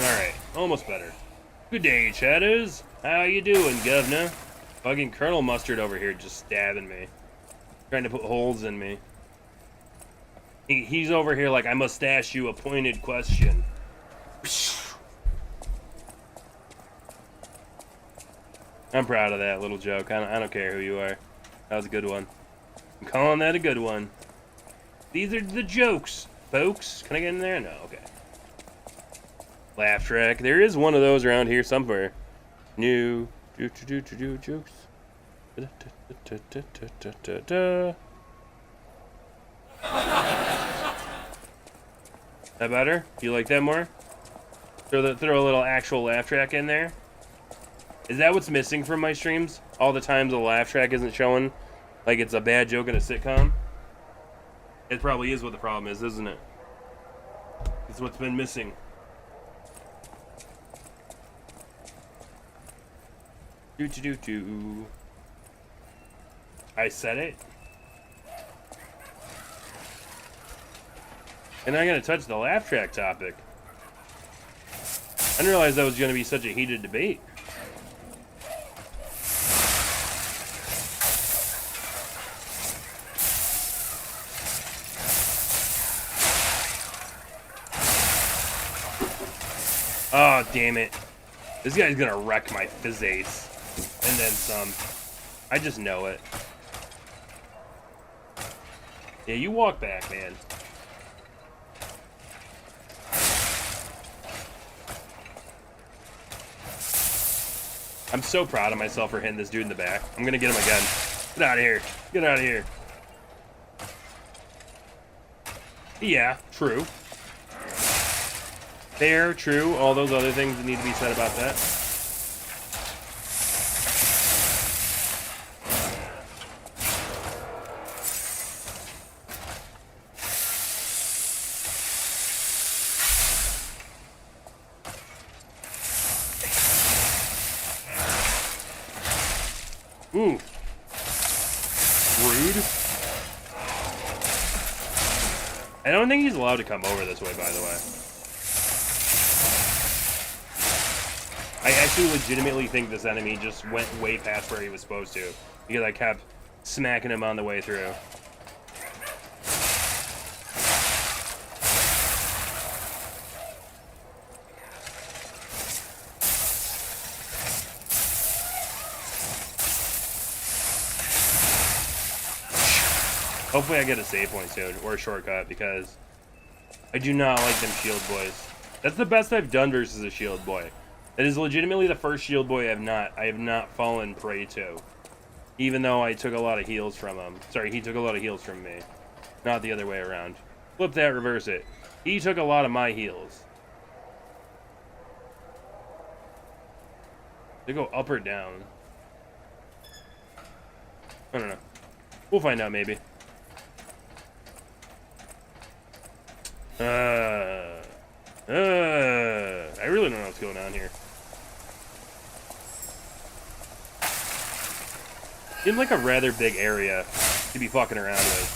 Alright, almost better. Good day, chatters. How you doing, governor? Fucking Colonel Mustard over here just stabbing me. Trying to put holes in me. He's over here like, I must ask you a pointed question. I'm proud of that little joke. I don't care who you are. That was a good one. I'm calling that a good one. These are the jokes, folks. Can I get in there? No, okay. Laugh track. There is one of those around here somewhere. New jokes. That better? You like that more? Throw a little actual laugh track in there. Is that what's missing from my streams? All the times the laugh track isn't showing, like it's a bad joke in a sitcom. It probably is what the problem is, isn't it? It's what's been missing. I said it. And I'm gonna touch the laugh track topic. I didn't realize that was gonna be such a heated debate. Oh, damn it. This guy's gonna wreck my Fizzace. And then some. I just know it. Yeah, you walk back, man. I'm so proud of myself for hitting this dude in the back. I'm gonna get him again. Get out of here. Get out of here. Yeah, true. Fair, true. All those other things that need to be said about that. Ooh. Rude. I don't think he's allowed to come over this way, by the way. I actually legitimately think this enemy just went way past where he was supposed to, because I kept smacking him on the way through. Hopefully I get a save point soon, or a shortcut, because I do not like them shield boys. That's the best I've done versus a shield boy. That is legitimately the first shield boy I have not fallen prey to. Even though I took a lot of heals from him. Sorry, he took a lot of heals from me. Not the other way around. Flip that, reverse it. He took a lot of my heals. They go up or down? I don't know. We'll find out, maybe. I really don't know what's going on here. Seems like a rather big area to be fucking around with.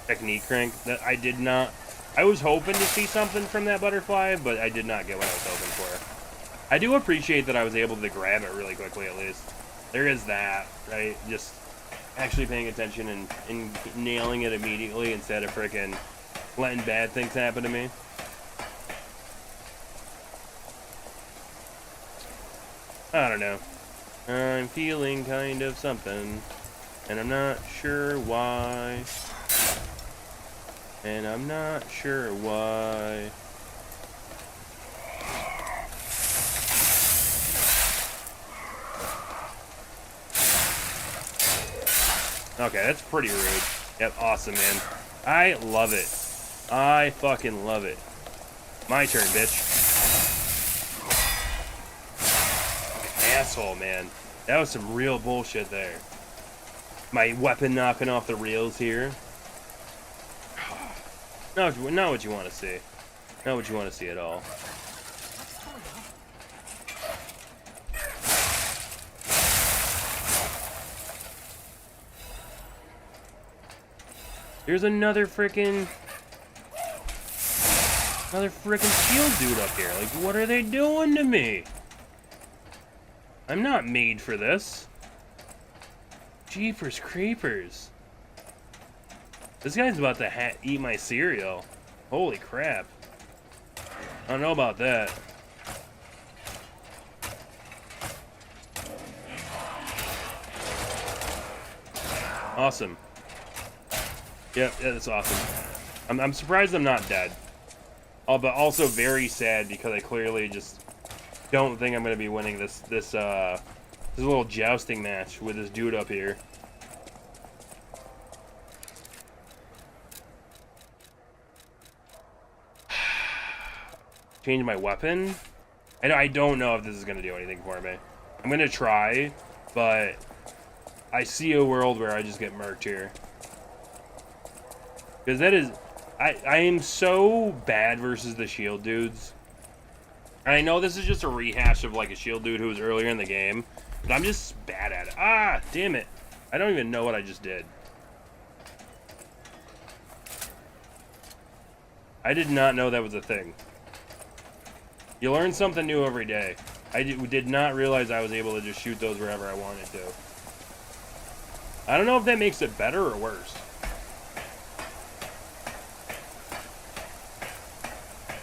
Technique crank. That I did not. I was hoping to see something from that butterfly, but I did not get what I was hoping for. I do appreciate that I was able to grab it really quickly, at least. There is that, right? Just actually paying attention and nailing it immediately instead of frickin' letting bad things happen to me. I don't know. I'm feeling kind of something, and I'm not sure why. And I'm not sure why. Okay, that's pretty rude. Yep, awesome, man. I love it. I fucking love it. My turn, bitch. Asshole, man. That was some real bullshit there. My weapon knocking off the rails here. Not what you want to see. Not what you want to see at all. There's another freaking shield dude up here. Like, what are they doing to me? I'm not made for this. Jeepers creepers. This guy's about to eat my cereal. Holy crap. I don't know about that. Awesome. Yep, yeah, that's awesome. I'm surprised I'm not dead. Oh, but also very sad because I clearly just don't think I'm gonna be winning this little jousting match with this dude up here. Change my weapon. I don't know if this is gonna do anything for me. I'm gonna try, but I see a world where I just get murked here. Because that is... I am so bad versus the shield dudes. And I know this is just a rehash of like a shield dude who was earlier in the game, but I'm just bad at it. Ah, damn it. I don't even know what I just did. I did not know that was a thing. You learn something new every day. I did not realize I was able to just shoot those wherever I wanted to. I don't know if that makes it better or worse.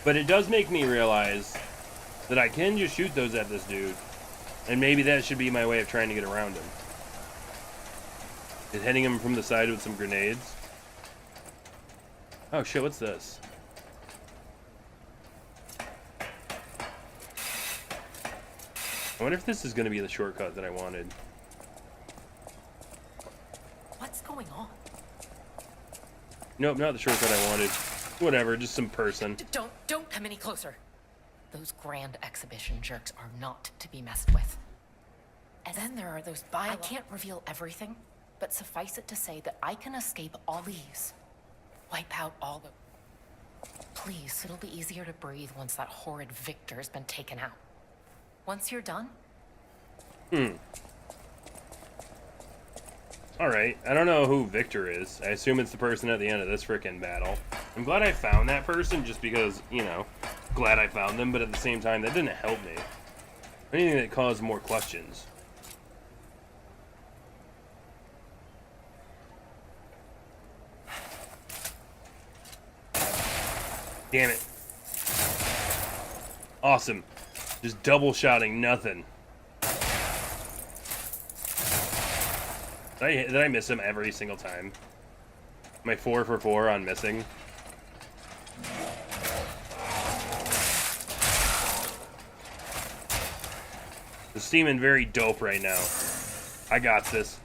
But it does make me realize that I can just shoot those at this dude. And maybe that should be my way of trying to get around him. Is hitting him from the side with some grenades. Oh shit, what's this? I wonder if this is going to be the shortcut that I wanted. What's going on? Nope, not the shortcut I wanted. Whatever, just some person. Don't come any closer. Those grand exhibition jerks are not to be messed with. And then there are those I can't reveal everything, but suffice it to say that I can escape all these. Wipe out all the... Please, it'll be easier to breathe once that horrid Victor's been taken out. Once you're done... Alright, I don't know who Victor is. I assume it's the person at the end of this frickin' battle. I'm glad I found that person just because, you know, glad I found them, but at the same time, that didn't help me. Anything that caused more questions. Damn it. Awesome. Just double shotting nothing. Did I miss him every single time? Am I 4 for 4 on missing? The steaming very dope right now. I got this.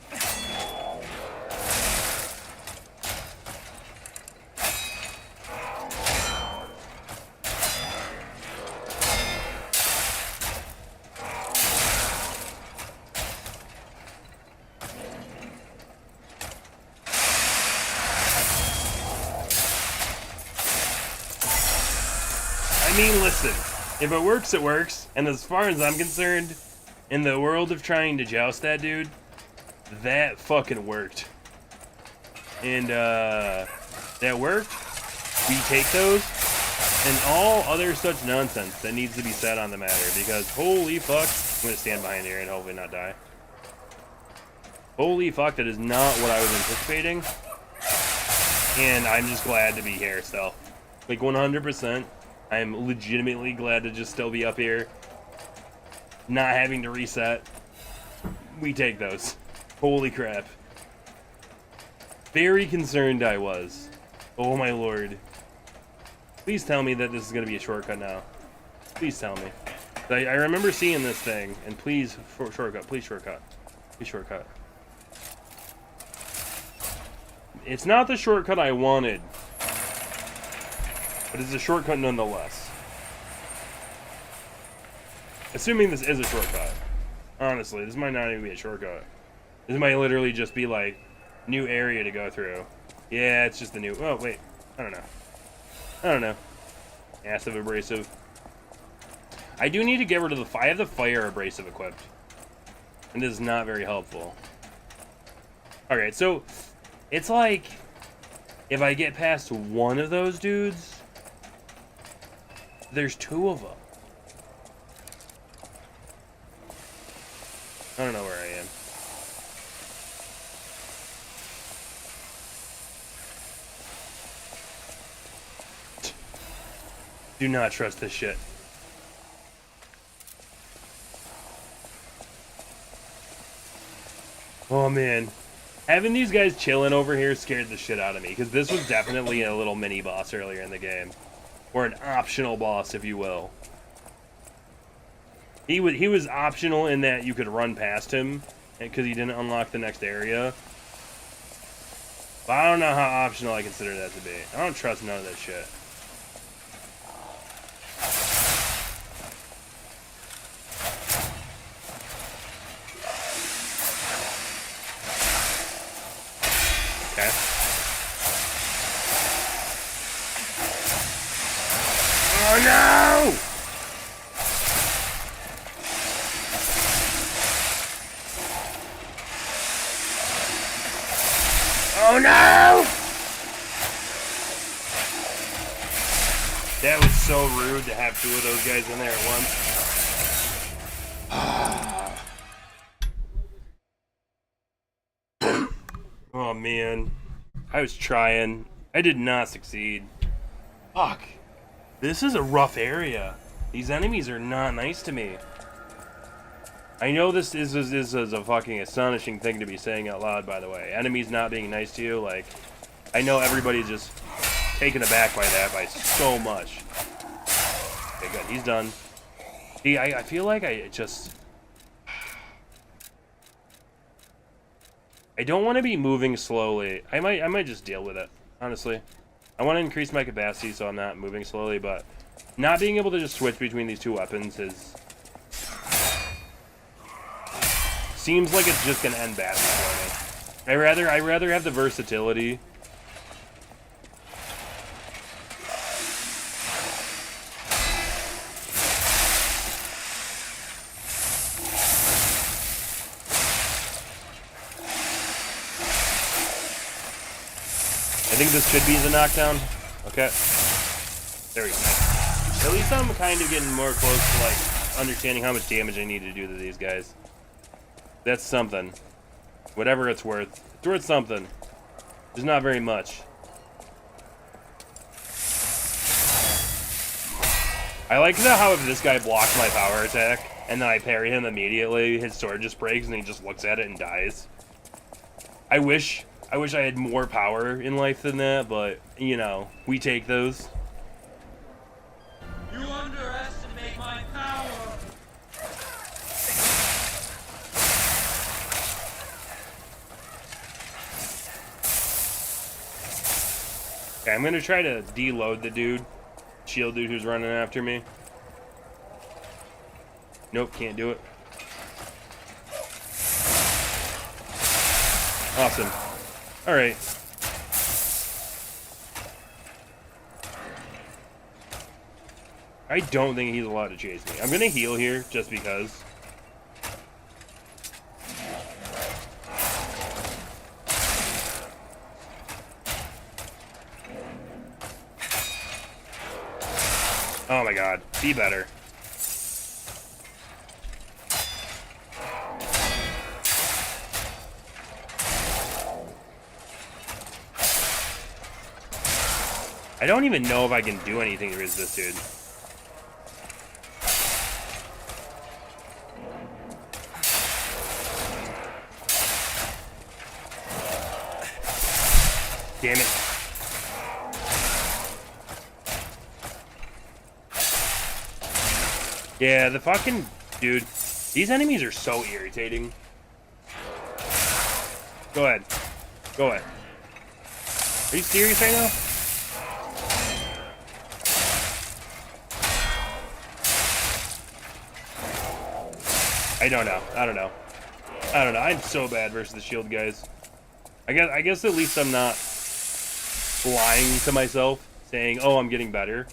I mean, listen, if it works, it works. And as far as I'm concerned, in the world of trying to joust that dude, that fucking worked. And, that worked. We take those. And all other such nonsense that needs to be said on the matter. Because, holy fuck. I'm gonna stand behind here and hopefully not die. Holy fuck, that is not what I was anticipating. And I'm just glad to be here still. Like, 100%. I'm legitimately glad to just still be up here. Not having to reset. We take those. Holy crap. Very concerned I was. Oh my lord. Please tell me that this is going to be a shortcut now. Please tell me. I remember seeing this thing. And please, shortcut. Please shortcut. Please shortcut. It's not the shortcut I wanted. But it's a shortcut nonetheless. Assuming this is a shortcut. Honestly, this might not even be a shortcut. This might literally just be like, new area to go through. Yeah, it's just a new... Oh, wait. I don't know. I don't know. Acid abrasive. I do need to get rid of the... I have the fire abrasive equipped. And this is not very helpful. Alright, so... It's like... If I get past one of those dudes, there's two of them. I don't know where I am. Do not trust this shit. Oh man. Having these guys chilling over here scared the shit out of me, because this was definitely a little mini boss earlier in the game. Or an optional boss, if you will. He was optional in that you could run past him, because he didn't unlock the next area. But I don't know how optional I consider that to be. I don't trust none of this shit. Okay. Oh no! Oh no! That was so rude to have two of those guys in there at once. Oh man. I was trying. I did not succeed. Fuck. This is a rough area. These enemies are not nice to me. I know this is a fucking astonishing thing to be saying out loud, by the way. Enemies not being nice to you, like, I know everybody's just taken aback by that by so much. Okay, good. He's done. See, I feel like I don't want to be moving slowly. I might just deal with it, honestly. I want to increase my capacity so I'm not moving slowly, but not being able to just switch between these two weapons seems like it's just gonna end badly for me. I rather have the versatility. I think this should be the knockdown. Okay. There we go. At least I'm kind of getting more close to, like, understanding how much damage I need to do to these guys. That's something. Whatever it's worth. It's worth something. There's not very much. I like how if this guy blocks my power attack, and then I parry him immediately, his sword just breaks, and he just looks at it and dies. I wish I had more power in life than that, but, you know, we take those. You underestimate my power! Okay, I'm gonna try to deload the shield dude who's running after me. Nope, can't do it. Awesome. Alright. I don't think he's allowed to chase me. I'm gonna heal here, just because. Oh my god, be better. I don't even know if I can do anything to resist this dude. Damn it. Yeah, the fucking... Dude, these enemies are so irritating. Go ahead. Go ahead. Are you serious right now? I don't know. I don't know. I'm so bad versus the shield guys. I guess at least I'm not lying to myself, saying, oh, I'm getting better.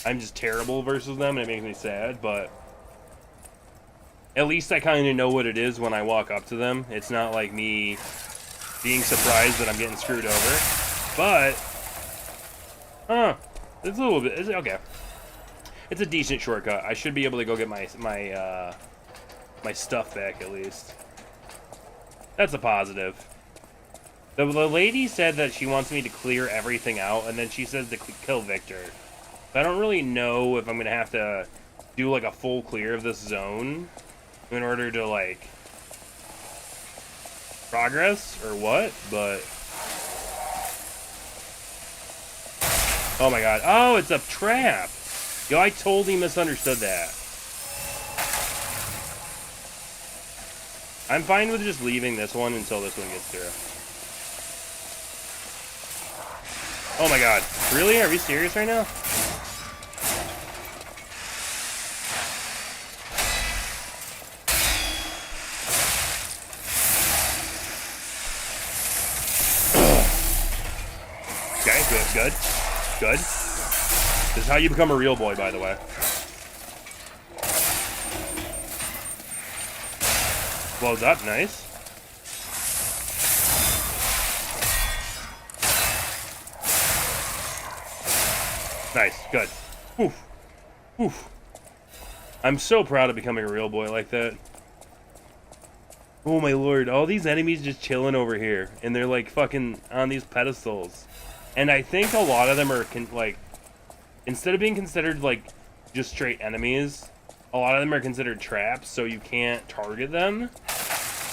I'm just terrible versus them, and it makes me sad, but at least I kind of know what it is when I walk up to them. It's not like me being surprised that I'm getting screwed over. But It's a little bit. It's okay. It's a decent shortcut. I should be able to go get my stuff back at least. That's a positive. The lady said that she wants me to clear everything out, and then she says to kill Victor. I don't really know if I'm gonna have to do like a full clear of this zone in order to like progress or what, but oh my god. Oh, it's a trap. Yo, I totally misunderstood that. I'm fine with just leaving this one until this one gets through. Oh my god. Really? Are we serious right now? Okay, good. Good. This is how you become a real boy, by the way. Blows up, nice. Nice, good. Oof. Oof. I'm so proud of becoming a real boy like that. Oh my lord, all these enemies just chilling over here. And they're like fucking on these pedestals. And I think a lot of them are like, instead of being considered like just straight enemies, a lot of them are considered traps, so you can't target them.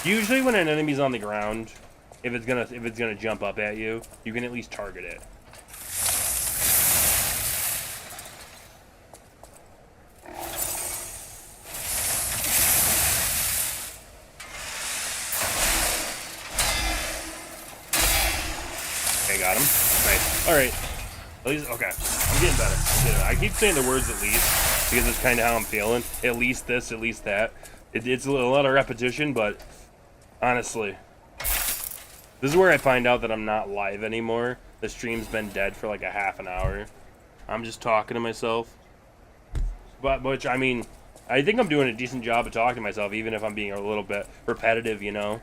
Usually when an enemy's on the ground, if it's gonna jump up at you, you can at least target it. Okay, got him. Nice. Alright. At least, okay. I'm getting better. I keep saying the words at least, because it's kind of how I'm feeling. At least this, at least that. It's a lot of repetition, but honestly, this is where I find out that I'm not live anymore. The stream's been dead for like a half an hour. I'm just talking to myself. But, which, I mean, I think I'm doing a decent job of talking to myself, even if I'm being a little bit repetitive, you know?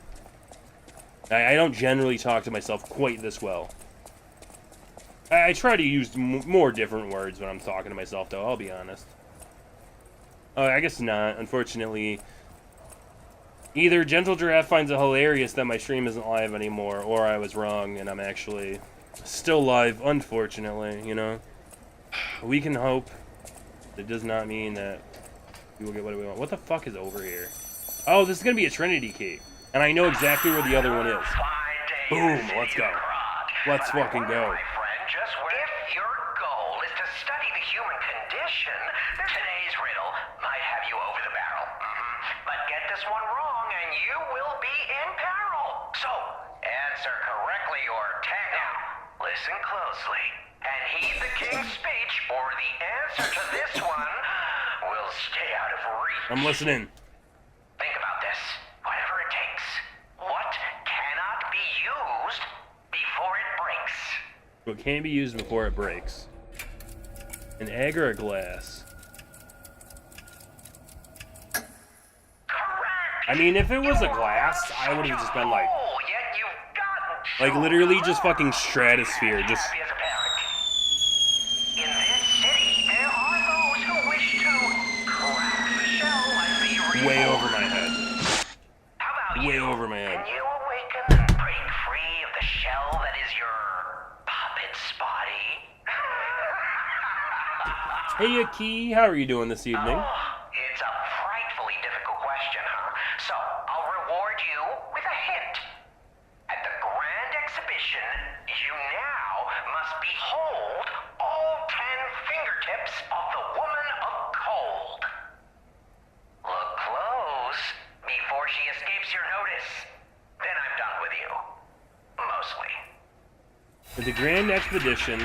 I don't generally talk to myself quite this well. I try to use more different words when I'm talking to myself, though, I'll be honest. I guess not, unfortunately. Either Gentle Giraffe finds it hilarious that my stream isn't live anymore, or I was wrong and I'm actually still live, unfortunately, you know? We can hope. It does not mean that we will get what we want. What the fuck is over here? Oh, this is gonna be a Trinity key. And I know exactly where the other one is. Boom, let's go. Let's fucking go. If your goal is to study the human condition, today's riddle might have you over the barrel. But get this one wrong and you will be in peril. So, answer correctly or tag out. Listen closely and heed the king's speech, or the answer to this one will stay out of reach. I'm listening. Think about this. Whatever it takes. What cannot be used before it breaks? What can't be used before it breaks? An egg or a glass? Correct. I mean, if it was a glass, I would have just been like, Oh, yet you've gotten like literally just fucking stratosphere, just happy as a parent. In this city, there are those who wish to crack the shell and be way reborn. over my head. How about Way you? over my head. Can you awaken and break free of the shell that is your puppet's body? Hey, Aki, how are you doing this evening? It's a frightfully difficult question, huh? So, I'll reward you with a hint. At the Grand Exhibition, you now must behold all 10 fingertips of the Woman of Cold. Look close before she escapes your notice. Then I'm done with you. Mostly. With the Grand Expedition,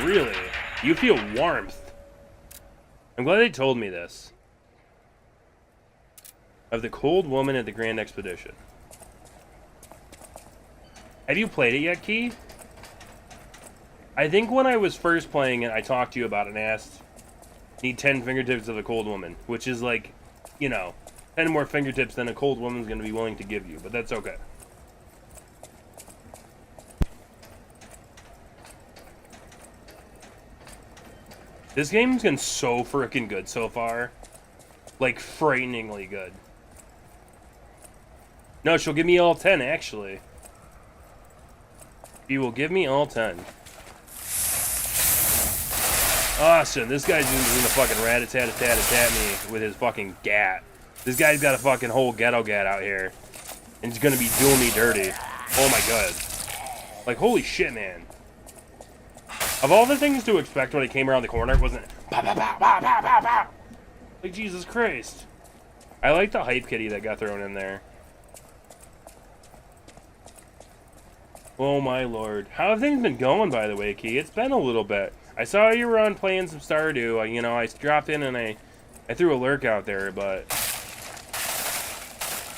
really? You feel warmth. I'm glad they told me this. Of the Cold Woman at the Grand Expedition. Have you played it yet, Key? I think when I was first playing it, I talked to you about it and asked, need 10 fingertips of the Cold Woman, which is like, you know, 10 more fingertips than a Cold Woman's going to be willing to give you, but that's okay. This game's been so freaking good so far. Like, frighteningly good. No, she'll give me all 10, actually. She will give me all 10. Awesome. This guy's gonna fucking rat-a-tat-a-tat-a-tat me with his fucking gat. This guy's got a fucking whole ghetto gat out here. And he's gonna be doing me dirty. Oh my god. Like, holy shit, man. Of all the things to expect when I came around the corner, it wasn't pow, pow, pow, pow, pow, pow, pow. Like, Jesus Christ. I like the hype kitty that got thrown in there. Oh my lord. How have things been going, by the way, Key? It's been a little bit. I saw you were on playing some Stardew. You know, I dropped in and I threw a lurk out there, but...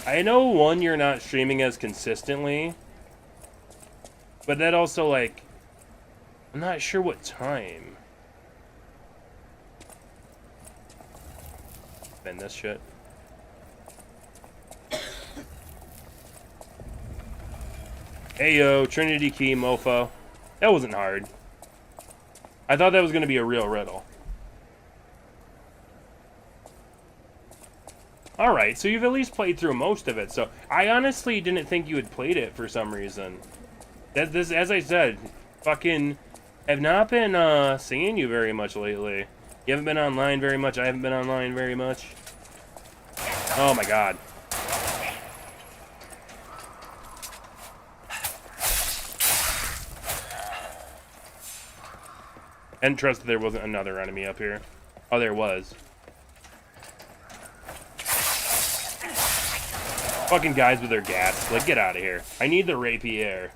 I know, one, you're not streaming as consistently. But that also, like... I'm not sure what time. Bend this shit. Hey yo, Trinity Key, mofo. That wasn't hard. I thought that was gonna be a real riddle. Alright, so you've at least played through most of it, so I honestly didn't think you had played it for some reason. This, as I said, fucking have not been seeing you very much lately. You haven't been online very much, I haven't been online very much. Oh my god. I didn't trust that there wasn't another enemy up here. Oh, there was. Fucking guys with their gas. Like, get out of here. I need the rapier.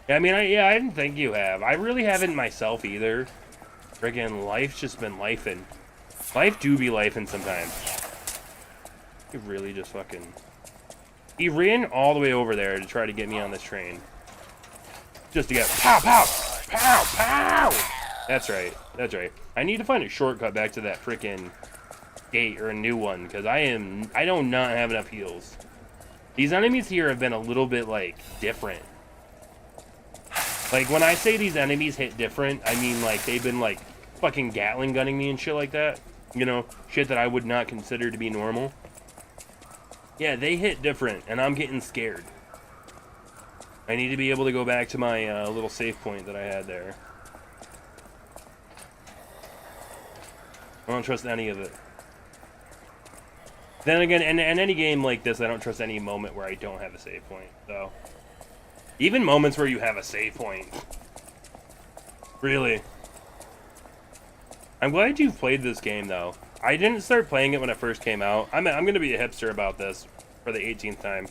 Yeah, I mean, I didn't think you have. I really haven't myself either. Friggin' life's just been lifing. Life do be lifing sometimes. He really just fucking... He ran all the way over there to try to get me on this train. Just to get pow, pow, pow, pow! That's right, that's right. I need to find a shortcut back to that frickin' gate, or a new one, because I do not have enough heals. These enemies here have been a little bit, like, different. Like, when I say these enemies hit different, I mean, like, they've been, like, fucking Gatling gunning me and shit like that. You know, shit that I would not consider to be normal. Yeah, they hit different, and I'm getting scared. I need to be able to go back to my little save point that I had there. I don't trust any of it. Then again, in any game like this, I don't trust any moment where I don't have a save point, so... Even moments where you have a save point. Really. I'm glad you've played this game, though. I didn't start playing it when it first came out. I'm going to be a hipster about this for the 18th time.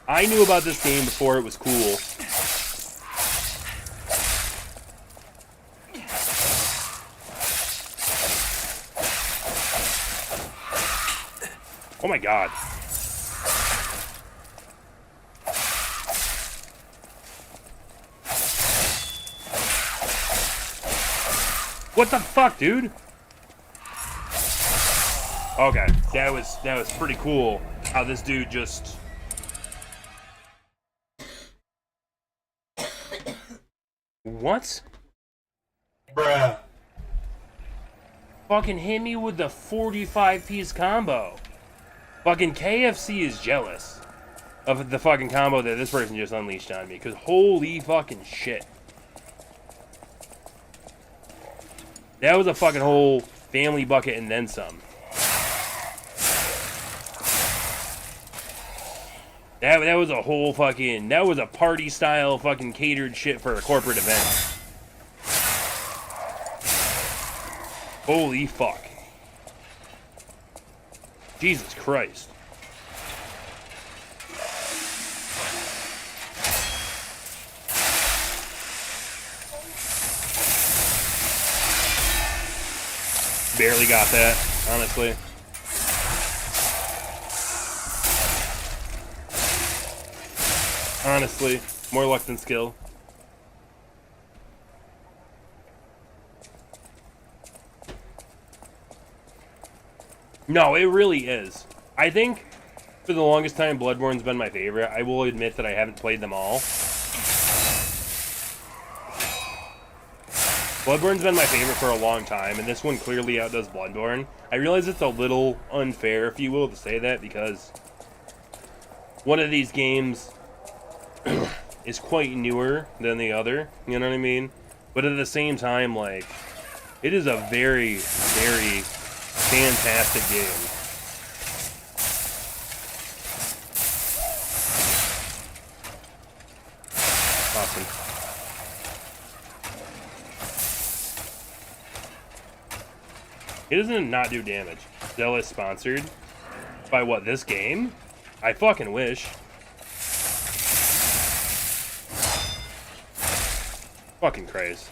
I knew about this game before it was cool. Oh my god. What the fuck, dude? Okay, that was pretty cool how this dude just... What? Bruh. Fucking hit me with the 45-piece combo. Fucking KFC is jealous of the fucking combo that this person just unleashed on me, because holy fucking shit. That was a fucking whole family bucket and then some. That was a whole fucking... That was a party-style fucking catered shit for a corporate event. Holy fuck. Jesus Christ. Barely got that, honestly. Honestly, more luck than skill. No, it really is. I think for the longest time, Bloodborne's been my favorite. I will admit that I haven't played them all. Bloodborne's been my favorite for a long time, and this one clearly outdoes Bloodborne. I realize it's a little unfair, if you will, to say that, because one of these games is quite newer than the other, you know what I mean? But at the same time, like, it is a very, very fantastic game. Awesome. It doesn't not do damage. Zelda is sponsored by what, this game? I fucking wish. Fucking craze.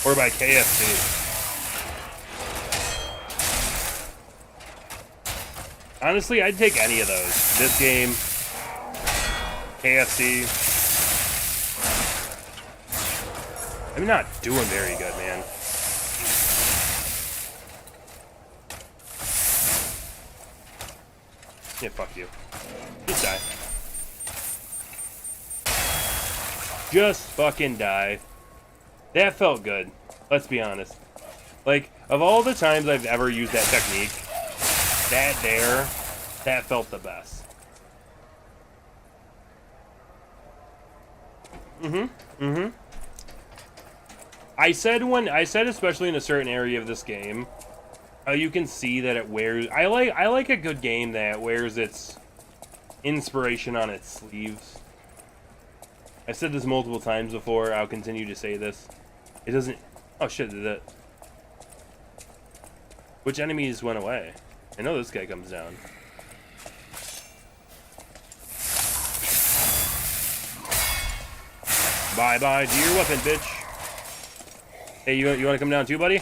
Or by KFC. Honestly, I'd take any of those. This game, KFC. I'm not doing very good, man. Yeah, fuck you. Just die. Just fucking die. That felt good. Let's be honest. Like, of all the times I've ever used that technique, that felt the best. I said especially in a certain area of this game, you can see that it wears. I like a good game that wears its inspiration on its sleeves. I've said this multiple times before. I'll continue to say this. It doesn't. Oh shit! Did that? Which enemies went away? I know this guy comes down. Bye bye to your weapon, bitch. Hey, you want to come down too, buddy?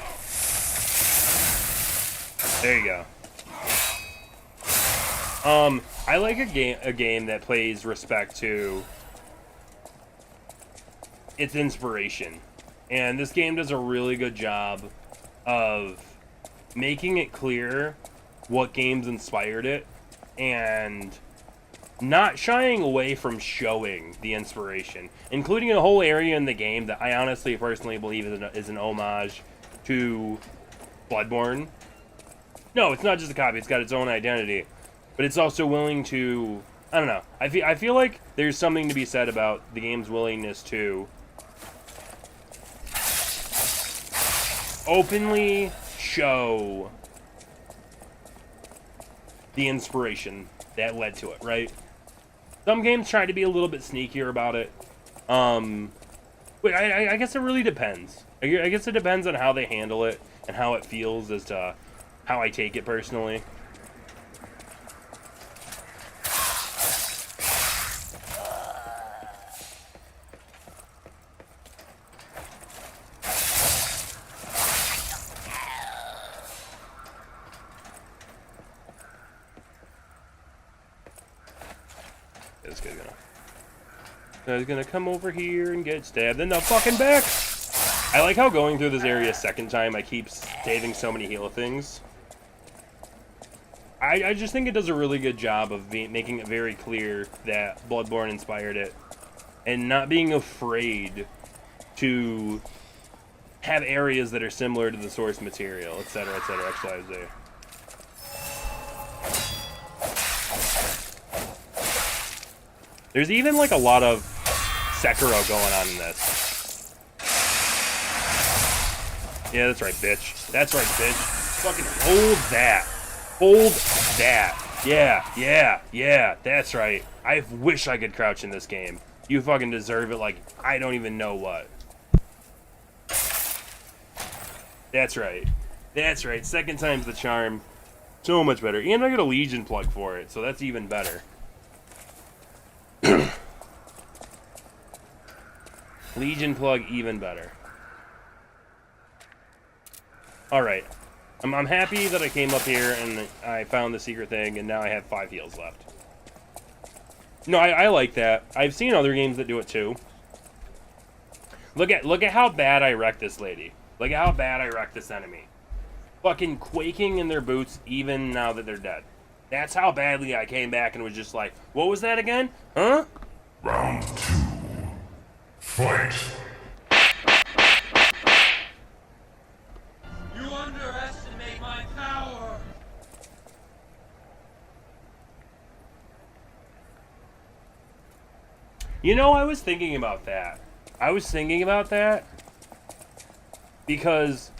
There you go. I like a game that plays respect to its inspiration, and this game does a really good job of making it clear what games inspired it, and not shying away from showing the inspiration, including a whole area in the game that I honestly personally believe is an homage to Bloodborne. No, it's not just a copy, it's got its own identity, but it's also willing to, I don't know, I feel like there's something to be said about the game's willingness to openly show the inspiration that led to it, right? Some games try to be a little bit sneakier about it. Wait, I guess it really depends. I guess it depends on how they handle it and how it feels as to how I take it personally. He's gonna come over here and get stabbed in the fucking back. I like how going through this area a second time, I keep saving so many heal things. I just think it does a really good job of making it very clear that Bloodborne inspired it, and not being afraid to have areas that are similar to the source material, etc., etc., XYZ. There's even like a lot of Sekiro going on in this. Yeah, that's right, bitch. That's right, bitch. Fucking hold that. Hold that. Yeah, that's right. I wish I could crouch in this game. You fucking deserve it like I don't even know what. That's right. That's right. Second time's the charm. So much better. And I got a Legion plug for it, so that's even better. Legion plug, even better. Alright. I'm happy that I came up here and I found the secret thing, and now I have 5 heals left. No, I like that. I've seen other games that do it too. Look at how bad I wrecked this lady. Look at how bad I wrecked this enemy. Fucking quaking in their boots even now that they're dead. That's how badly I came back and was just like, what was that again? Huh? Round 2. Fight. You know, I was thinking about that. Because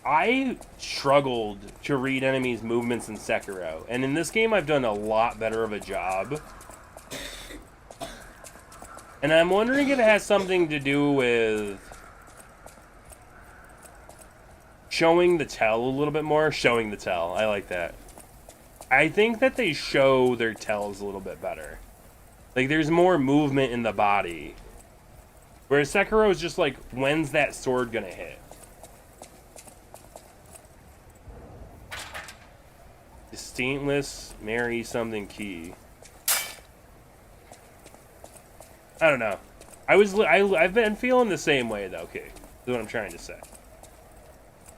I struggled to read enemies' movements in Sekiro. And in this game, I've done a lot better of a job. And I'm wondering if it has something to do with showing the tell a little bit more. Showing the tell. I like that. I think that they show their tells a little bit better. Like, there's more movement in the body. Whereas Sekiro is just like, when's that sword gonna hit? Distinctless, marry something key. I don't know. I've been feeling the same way though, okay? Is what I'm trying to say.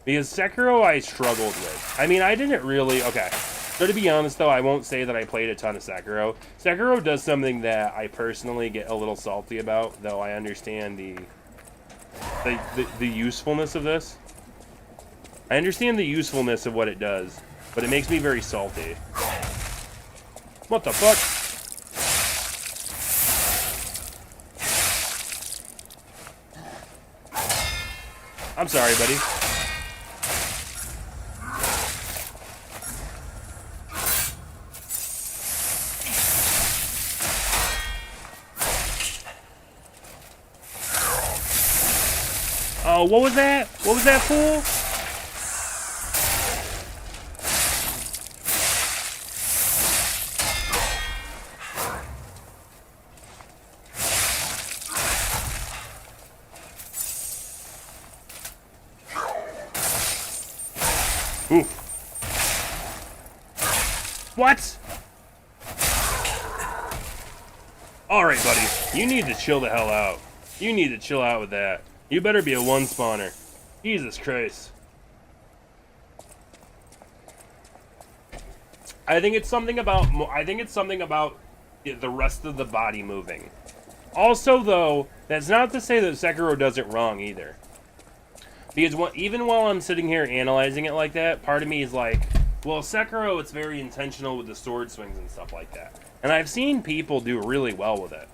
Because Sekiro I struggled with. I mean, I didn't really... Okay. So to be honest though, I won't say that I played a ton of Sekiro. Sekiro does something that I personally get a little salty about, though I understand the usefulness of this. I understand the usefulness of what it does, but it makes me very salty. What the fuck? I'm sorry, buddy. Oh, what was that? What was that, fool? Ooh. What? Alright, buddy. You need to chill the hell out. You need to chill out with that. You better be a one spawner. Jesus Christ. I think it's something about the rest of the body moving. Also, though, that's not to say that Sekiro does it wrong either. Because even while I'm sitting here analyzing it like that, part of me is like, well, Sekiro, it's very intentional with the sword swings and stuff like that. And I've seen people do really well with it.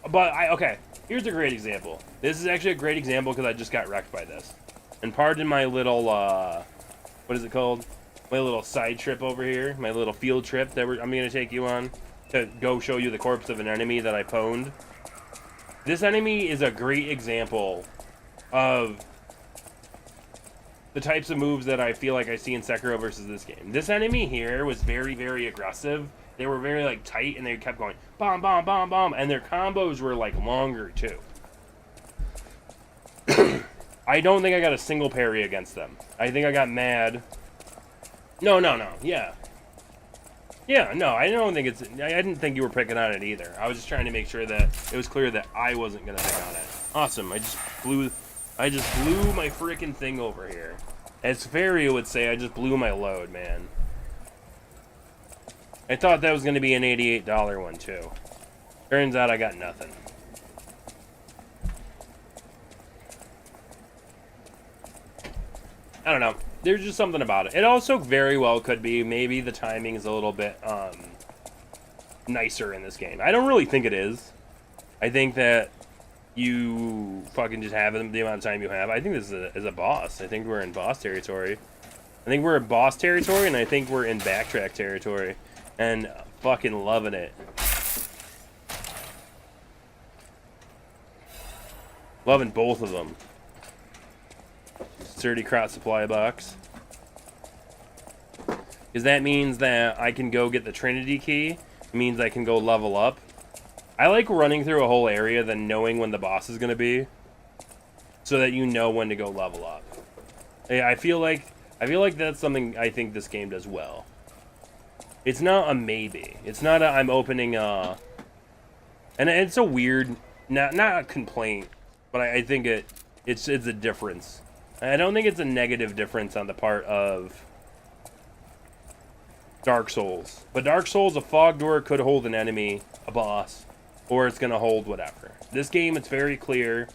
But, okay, here's a great example. This is actually a great example because I just got wrecked by this. And pardon my little, what is it called? My little side trip over here. My little field trip that I'm going to take you on to go show you the corpse of an enemy that I pwned. This enemy is a great example of the types of moves that I feel like I see in Sekiro versus this game. This enemy here was very, very aggressive. They were very, like, tight, and they kept going, bomb, bomb, bomb, bomb, and their combos were, like, longer, too. I don't think I got a single parry against them. I think I got mad. No, yeah. Yeah, no, I don't think it's... I didn't think you were picking on it, either. I was just trying to make sure that it was clear that I wasn't going to pick on it. Awesome, I just blew my freaking thing over here. As Fario would say, I just blew my load, man. I thought that was going to be an $88 one, too. Turns out I got nothing. I don't know. There's just something about it. It also very well could be maybe the timing is a little bit nicer in this game. I don't really think it is. I think that you fucking just have the amount of time you have. I think this is a boss. I think we're in boss territory. I think we're in boss territory, and I think we're in backtrack territory. And fucking loving it. Loving both of them. Sturdy crot supply box. Because that means that I can go get the Trinity key. It means I can go level up. I like running through a whole area then knowing when the boss is going to be. So that you know when to go level up. I feel like that's something I think this game does well. It's not a maybe. It's not a I'm opening a... And it's a weird... Not a complaint. But I think it's a difference. I don't think it's a negative difference on the part of Dark Souls. But Dark Souls, a fog door could hold an enemy, a boss, or it's going to hold whatever. This game, it's very clear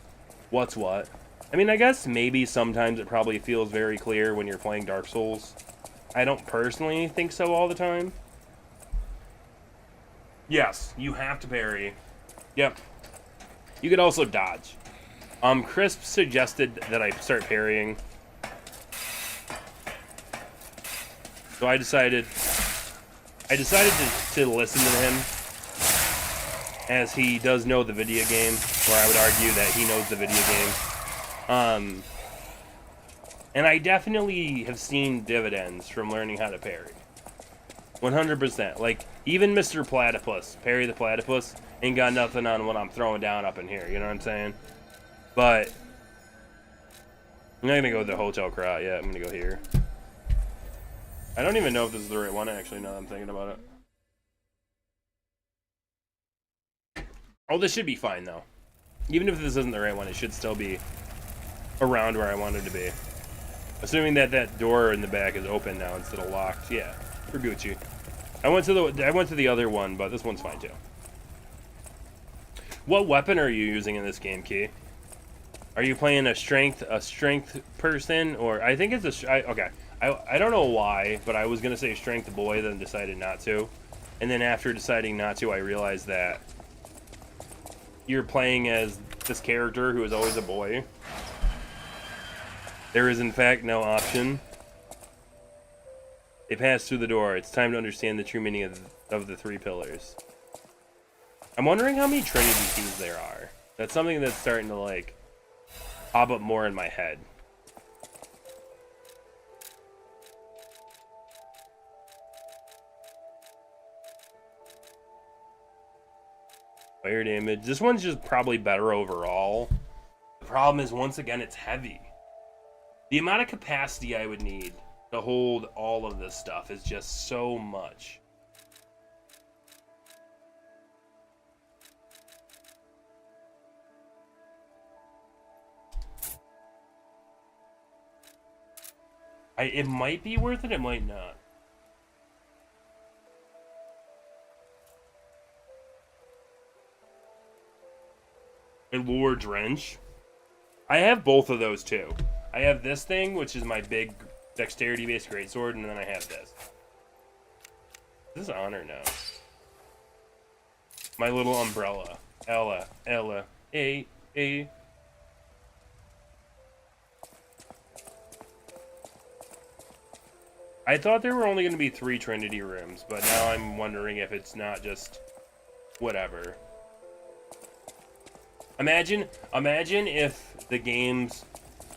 what's what. I mean, I guess maybe sometimes it probably feels very clear when you're playing Dark Souls. I don't personally think so all the time. Yes, you have to parry. Yep. You could also dodge. Crisp suggested that I start parrying. So I decided to listen to him, as he does know the video game, or I would argue that he knows the video game. And I definitely have seen dividends from learning how to parry. 100%. Like, even Mr. Platypus, Parry the Platypus, ain't got nothing on what I'm throwing down up in here, you know what I'm saying? But I'm not gonna go with the Hotel Krat yet. I'm gonna go here. I don't even know if this is the right one, actually, now that I'm thinking about it. Oh, this should be fine, though. Even if this isn't the right one, it should still be around where I wanted to be. Assuming that that door in the back is open now instead of locked. Yeah, we're Gucci. I went to the other one, but this one's fine, too. What weapon are you using in this game, Key? Are you playing a strength person, or I think it's a okay. I don't know why, but I was gonna say strength boy, then decided not to, and then after deciding not to, I realized that you're playing as this character who is always a boy. There is in fact no option. They pass through the door. It's time to understand the true meaning of the three pillars. I'm wondering how many Trinity keys there are. That's something that's starting to like pop up more in my head. Fire damage. This one's just probably better overall. The problem is, once again, it's heavy. The amount of capacity I would need to hold all of this stuff is just so much. It might be worth it, it might not. A Lure Drench. I have both of those too. I have this thing, which is my big dexterity-based greatsword, and then I have this. This is honor now. My little umbrella. Ella, A. I thought there were only going to be 3 Trinity rooms, but now I'm wondering if it's not just whatever. Imagine if the game's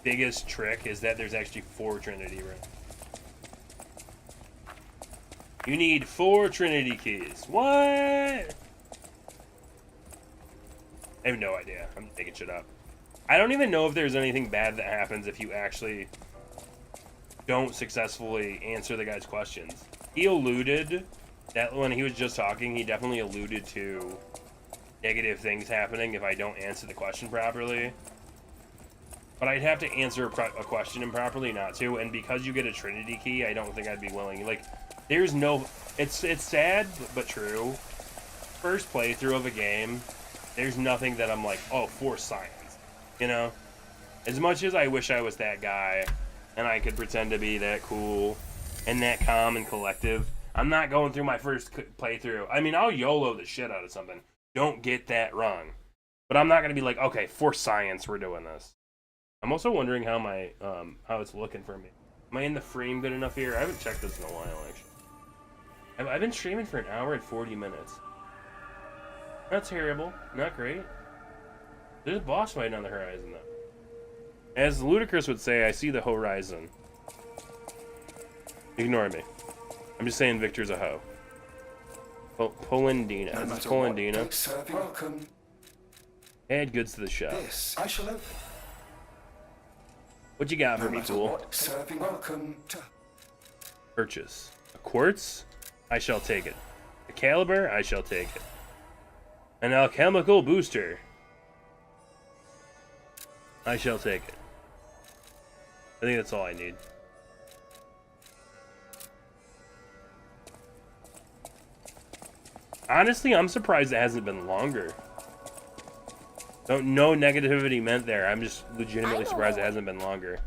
biggest trick is that there's actually 4 Trinity rooms. You need 4 Trinity keys. What? I have no idea. I'm making shit up. I don't even know if there's anything bad that happens if you actually don't successfully answer the guy's questions. He alluded that when he was just talking, he definitely alluded to negative things happening if I don't answer the question properly. But I'd have to answer a question improperly not to, and because you get a Trinity key, I don't think I'd be willing. Like, there's no... It's sad, but true. First playthrough of a game, there's nothing that I'm like, oh, for science. You know? As much as I wish I was that guy, and I could pretend to be that cool, and that calm and collective, I'm not going through my first playthrough. I mean, I'll YOLO the shit out of something. Don't get that wrong. But I'm not going to be like, okay, for science, we're doing this. I'm also wondering how my how it's looking for me. Am I in the frame good enough here? I haven't checked this in a while, actually. I've been streaming for 1 hour and 40 minutes. Not terrible. Not great. There's a boss fight on the horizon, though. As Ludacris would say, I see the horizon. Ignore me. I'm just saying Victor's a hoe. Polendina. No This is matter Polendina. what, serving. Welcome. Add goods to the shop. This I shall open. What you got for No me, matter fool? what, serving. Welcome to. Purchase. A quartz? I shall take it. A caliber? I shall take it. An alchemical booster? I shall take it. I think that's all I need. Honestly, I'm surprised it hasn't been longer. No negativity meant there. I'm just legitimately surprised it hasn't been longer.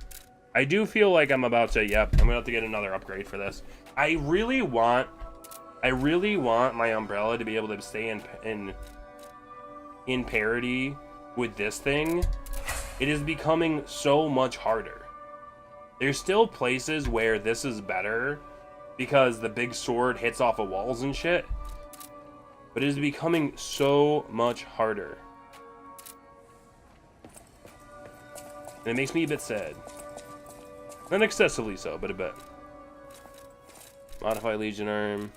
I do feel like I'm about to, yep, I'm gonna have to get another upgrade for this. I really want my umbrella to be able to stay in parity with this thing, it is becoming so much harder. There's still places where this is better because the big sword hits off of walls and shit, but it is becoming so much harder. And it makes me a bit sad. Not excessively so, but a bit. Modify Legion Arm.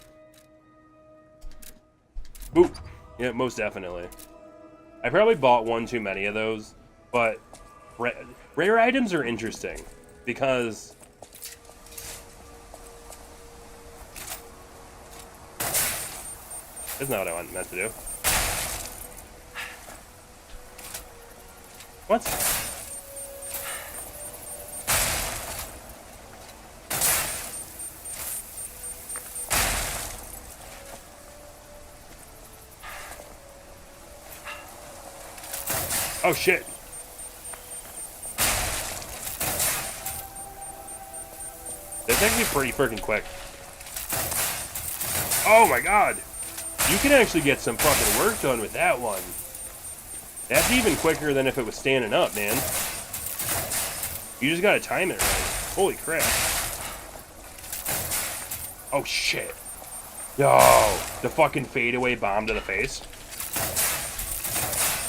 Boop. Yeah, most definitely. I probably bought one too many of those, but rare items are interesting because that's not what I meant to do. What? Oh shit. That's actually pretty freaking quick. Oh my god. You can actually get some fucking work done with that one. That's even quicker than if it was standing up, man. You just gotta time it right. Holy crap. Oh shit. Yo, the fucking fadeaway bomb to the face.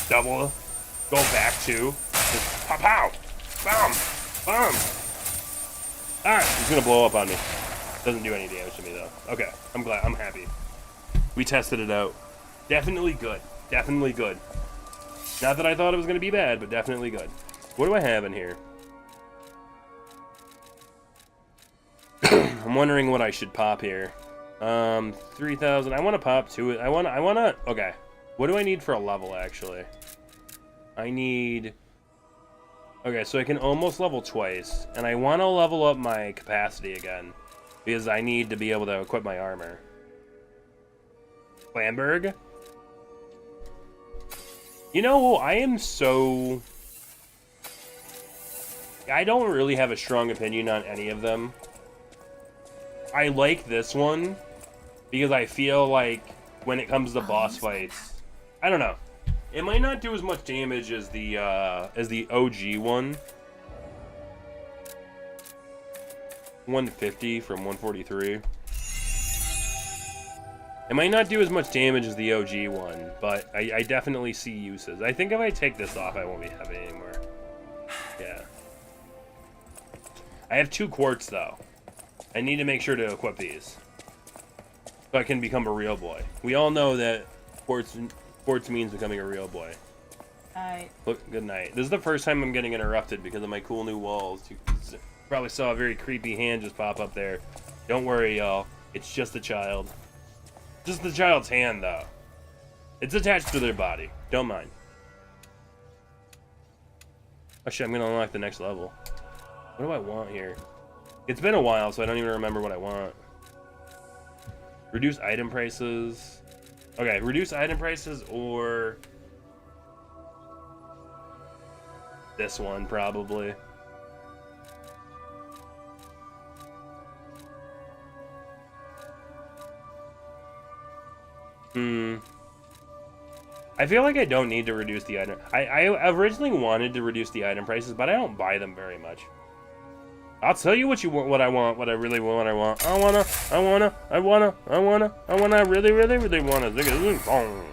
Double. Go back to. Just pow pow. Bomb. Bomb. Alright, he's gonna blow up on me. Doesn't do any damage to me though. Okay, I'm glad. I'm happy. We tested it out. Definitely good. Definitely good. Not that I thought it was gonna be bad, but definitely good. What do I have in here? I'm wondering what I should pop here. 3,000. I want to pop to it. I want to. Okay. What do I need for a level actually? I need. Okay, so I can almost level twice, and I want to level up my capacity again because I need to be able to equip my armor. Flamberg? You know, I am so... I don't really have a strong opinion on any of them. I like this one because I feel like when it comes to boss fights, I don't know. It might not do as much damage as the OG one. 150 from 143. It might not do as much damage as the OG one, but I definitely see uses. I think if I take this off, I won't be heavy anymore. Yeah. I have 2 quartz, though. I need to make sure to equip these, so I can become a real boy. We all know that quartz means becoming a real boy. Night. Look, good night. This is the first time I'm getting interrupted because of my cool new walls. You probably saw a very creepy hand just pop up there. Don't worry, y'all. It's just a child. Just the child's hand, though. It's attached to their body. Don't mind. Oh shit, I'm gonna unlock the next level. What do I want here? It's been a while, so I don't even remember what I want. Reduce item prices. Okay, reduce item prices or... this one, probably. I feel like I don't need to reduce the item. I originally wanted to reduce the item prices, but I don't buy them very much. I'll tell you what you want, what I want, what I really want. I really want to.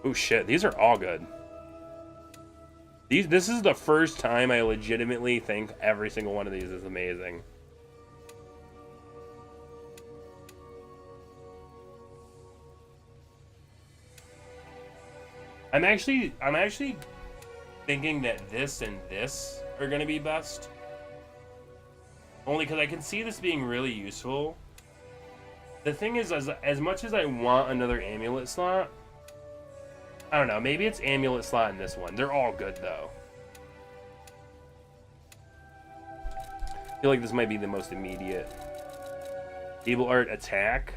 Oh shit, these are all good. This is the first time I legitimately think every single one of these is amazing. I'm actually thinking that this and this are gonna be best. Only because I can see this being really useful. The thing is, as much as I want another amulet slot, I don't know, maybe it's amulet slot in this one. They're all good though. I feel like this might be the most immediate. Evil Art Attack.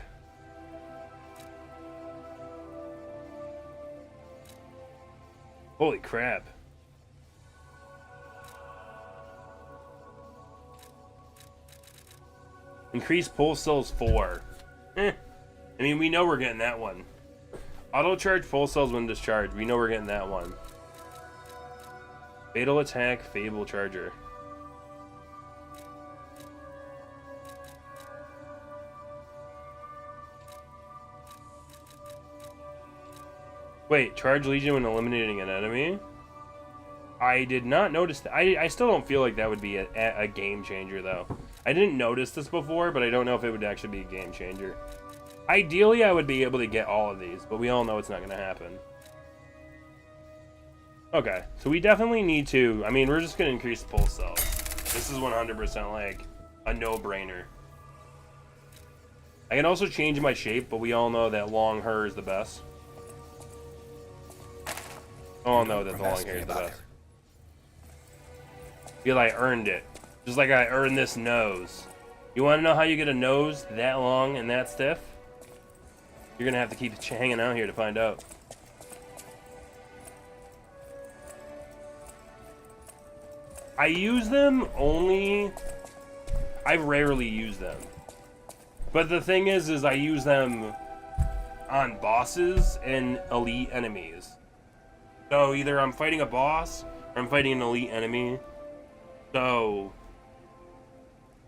Holy crap. Increase pull cells 4. I mean, we know we're getting that one. Auto charge full cells when discharged. We know we're getting that one. Fatal attack, Fable Charger. Wait, charge Legion when eliminating an enemy? I did not notice that. I still don't feel like that would be a game changer, though. I didn't notice this before, but I don't know if it would actually be a game changer. Ideally, I would be able to get all of these, but we all know it's not going to happen. Okay, so we definitely need to... I mean, we're just going to increase the pulse cells. This is 100% like a no-brainer. I can also change my shape, but we all know that long hair is the best. We all know that the long hair is the best. Feel I earned it. Just like I earned this nose. You want to know how you get a nose that long and that stiff? You're going to have to keep hanging out here to find out. I use them only... I rarely use them. But the thing is I use them on bosses and elite enemies. So either I'm fighting a boss or I'm fighting an elite enemy. So...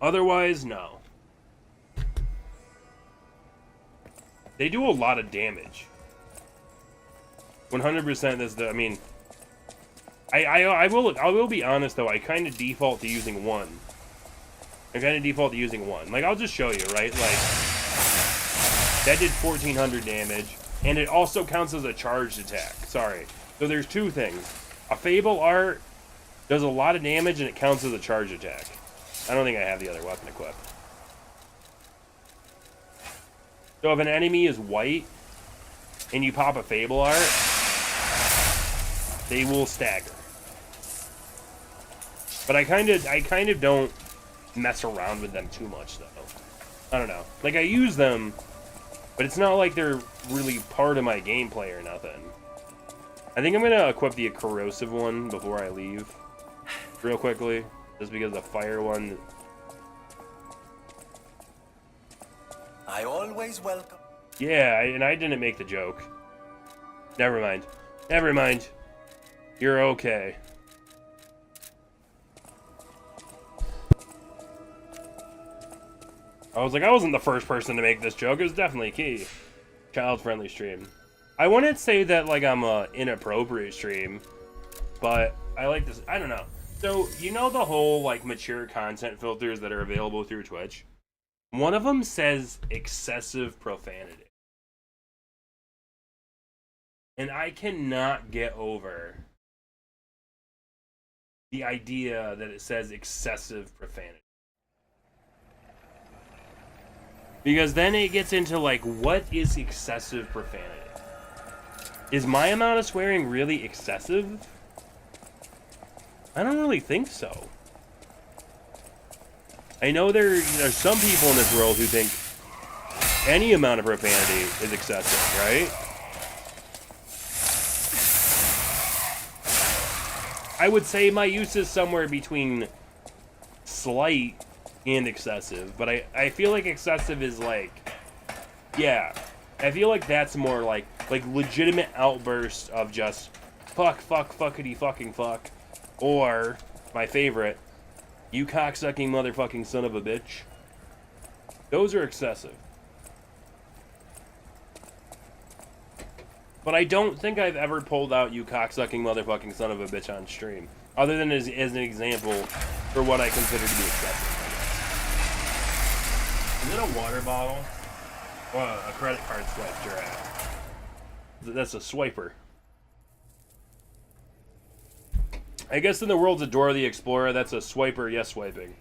otherwise, no. They do a lot of damage. 100% is the... I mean... I will be honest, though. I kind of default to using one. Like, I'll just show you, right? Like... that did 1,400 damage. And it also counts as a charged attack. Sorry. So there's two things. A Fable Art does a lot of damage, and it counts as a charge attack. I don't think I have the other weapon equipped. So if an enemy is white, and you pop a Fable Art, they will stagger. But I kind of don't mess around with them too much, though. I don't know. Like, I use them, but it's not like they're really part of my gameplay or nothing. I think I'm going to equip the corrosive one before I leave. Real quickly. Just because the fire one... I always welcome. Yeah, and I didn't make the joke. Never mind. Never mind. You're okay. I was like, I wasn't the first person to make this joke. It was definitely Key. Child-friendly stream. I wouldn't say that, like, I'm a inappropriate stream, but I like this. I don't know. So, you know the whole, like, mature content filters that are available through Twitch? One of them says excessive profanity. And I cannot get over the idea that it says excessive profanity. Because then it gets into, like, what is excessive profanity? Is my amount of swearing really excessive? I don't really think so. I know there's some people in this world who think any amount of profanity is excessive, right? I would say my use is somewhere between slight and excessive, but I feel like excessive is like, yeah, I feel like that's more like legitimate outbursts of just fuck, fuckity fucking fuck, or my favorite, you cocksucking motherfucking son of a bitch. Those are excessive. But I don't think I've ever pulled out you cocksucking motherfucking son of a bitch on stream, other than as an example for what I consider to be excessive. Is it a water bottle? Or a credit card swipe, giraffe? That's a swiper. I guess in the worlds of Dora the Explorer, that's a swiper, yes swiping.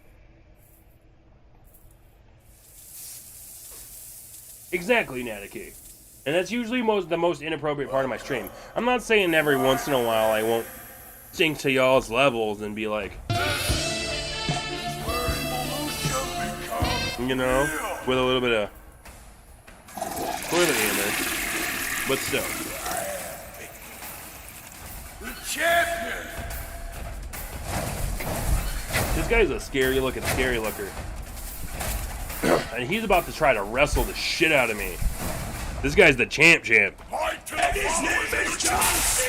Exactly, Natiki. And that's usually the most inappropriate part of my stream. I'm not saying every once in a while I won't sink to y'all's levels and be like, you know, with a little bit of toilet humor, but still. The champion! This guy's a scary looker. And he's about to try to wrestle the shit out of me. This guy's the champ. And his name is John C.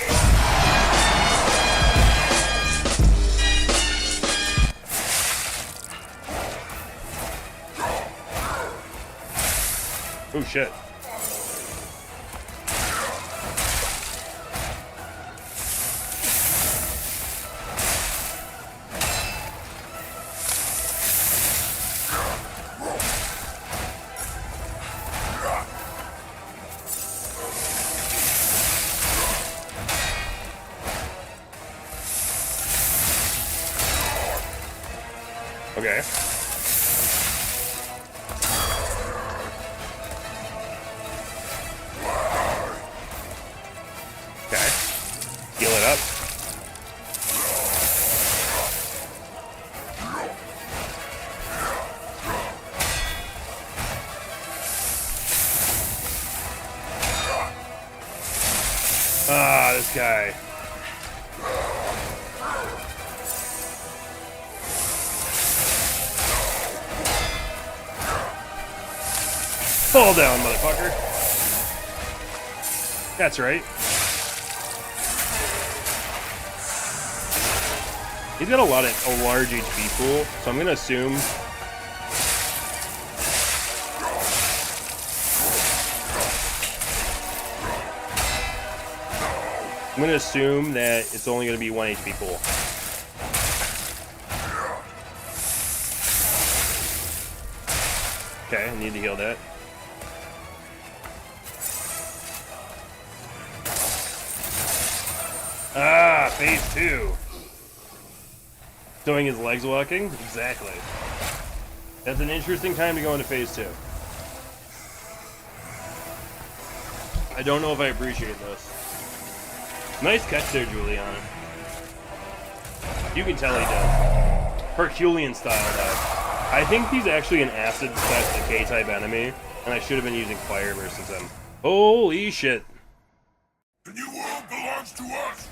Oh shit. Okay. Okay. Heal it up. Ah, this guy. Fall down, motherfucker. That's right. He's got a large HP pool, so I'm gonna assume. I'm gonna assume that it's only gonna be 1 HP pool. Okay, I need to heal that. Ah, phase 2. Showing his legs walking? Exactly. That's an interesting time to go into phase 2. I don't know if I appreciate this. Nice catch there, Juliana. You can tell he does. Herculean style, though. I think he's actually an acid slash decay type enemy, and I should have been using fire versus him. Holy shit. The new world belongs to us.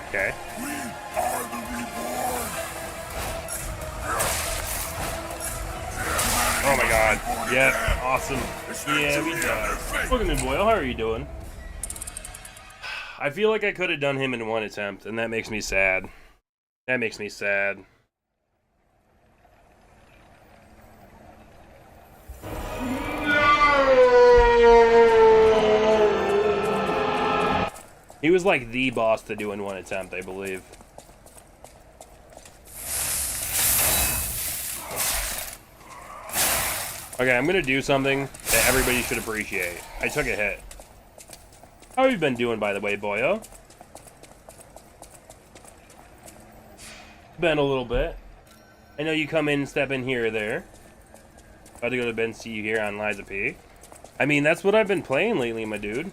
Okay. We are the reborn. Oh my god. Yeah, awesome. Yeah, we died. Welcome in, Boyle. How are you doing? I feel like I could have done him in one attempt, and that makes me sad. That makes me sad. He was like the boss to do in one attempt, I believe. Okay, I'm gonna do something that everybody should appreciate. I took a hit. How have you been doing, by the way, boyo? Been a little bit. I know you come in and step in here or there. About to go to bed and see you here on Liza P. I mean, that's what I've been playing lately, my dude.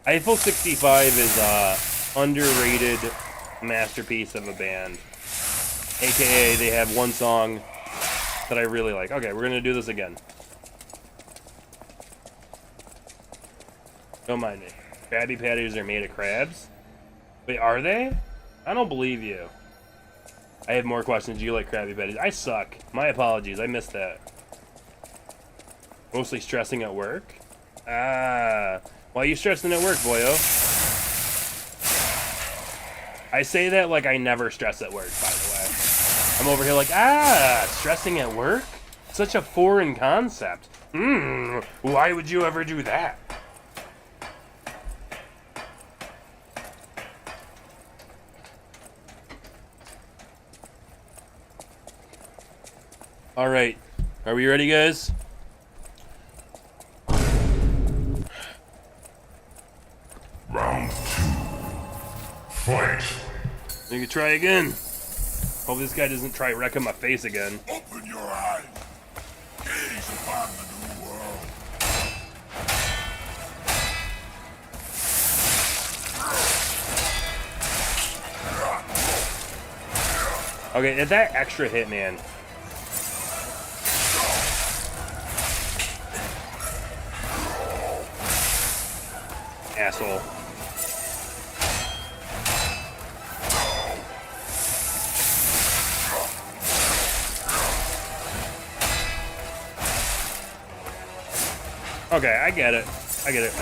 Eiffel 65 is a underrated masterpiece of a band. AKA, they have one song that I really like. Okay, we're gonna do this again. Don't mind me. Krabby Patties are made of crabs? Wait, are they? I don't believe you. I have more questions. Do you like Krabby Patties? I suck. My apologies. I missed that. Mostly stressing at work? Ah. Why are you stressing at work, boyo? I say that like I never stress at work, by the way. I'm over here like, stressing at work? Such a foreign concept. Why would you ever do that? All right, are we ready, guys? Round 2. Fight. You can try again. Hope this guy doesn't try wrecking my face again. Open your eyes. Gaze upon the new world. Okay, and that extra hit, man. Asshole. Okay, I get it. I get it.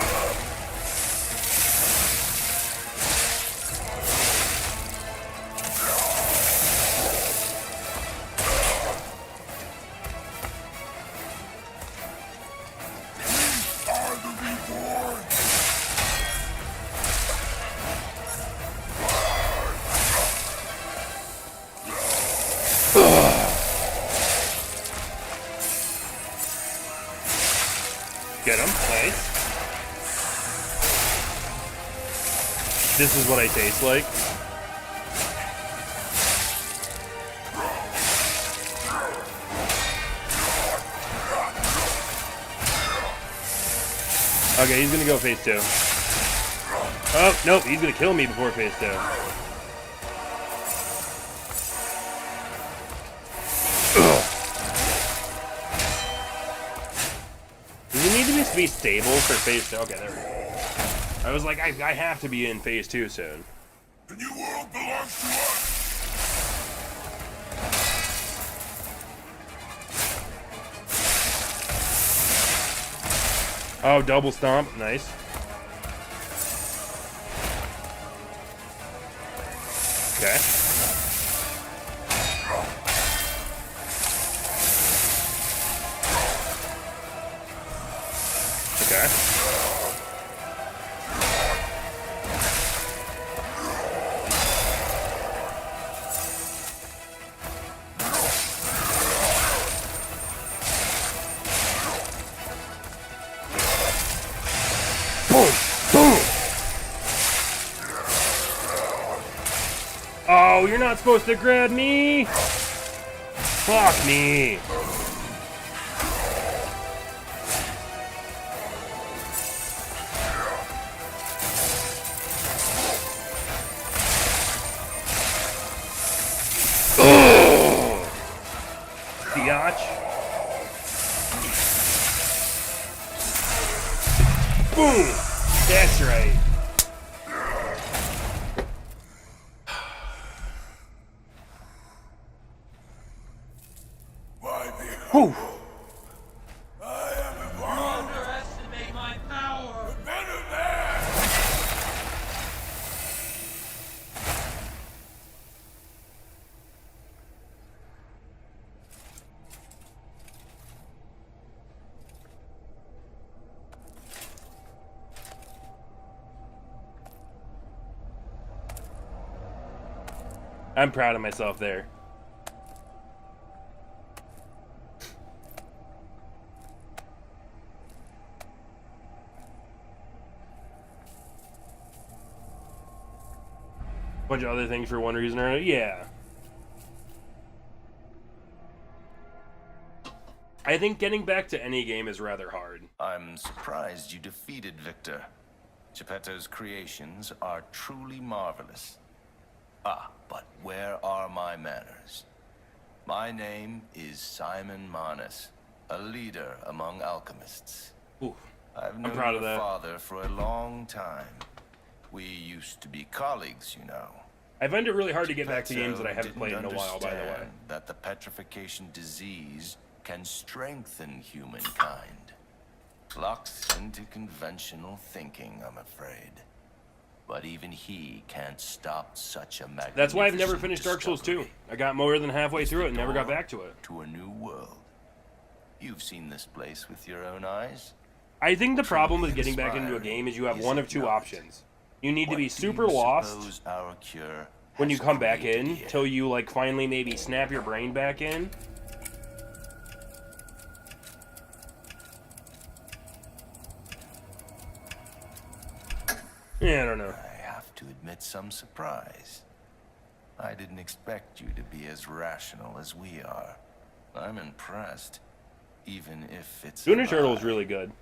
Get him. Nice. This is what I taste like. Okay, he's gonna go phase 2. Oh, nope, he's gonna kill me before phase 2. Does he need to be stable for phase 2? Okay, there we go. I was like, I have to be in phase 2 soon. The new world belongs to us. Oh, double stomp. Nice. Okay. Okay. Boom! Boom! Oh, you're not supposed to grab me! Fuck me! Biatch. Boom! That's right. Why the Whew. I am involved. Underestimate my power. Better than. I'm proud of myself there. Bunch of other things for one reason or another. Yeah. I think getting back to any game is rather hard. I'm surprised you defeated Victor. Geppetto's creations are truly marvelous. Ah, but where are my manners? My name is Simon Manus, a leader among alchemists. Ooh, I've known proud of your that. father for a long time. We used to be colleagues, you know. I find it really hard to get back to Geppetto games that I haven't didn't played in a while, by the way. understand that the petrification disease can strengthen humankind. Locks into conventional thinking, I'm afraid. But even he can't stop such a magnificent That's why I've never finished Dark Souls 2. discovery. I got more than halfway through it and The never got door back to it. to a new world. You've seen this place with your own eyes. I think the problem with Truly getting back into a inspiring, game is you have is one it of two not? options. You need to What be do super you lost suppose our cure when you has come back created in here? till you like finally maybe snap your brain back in. Yeah, I don't know. I have to admit some surprise. I didn't expect you to be as rational as we are. I'm impressed, even if it's a Lunar Turtle is lie. really good.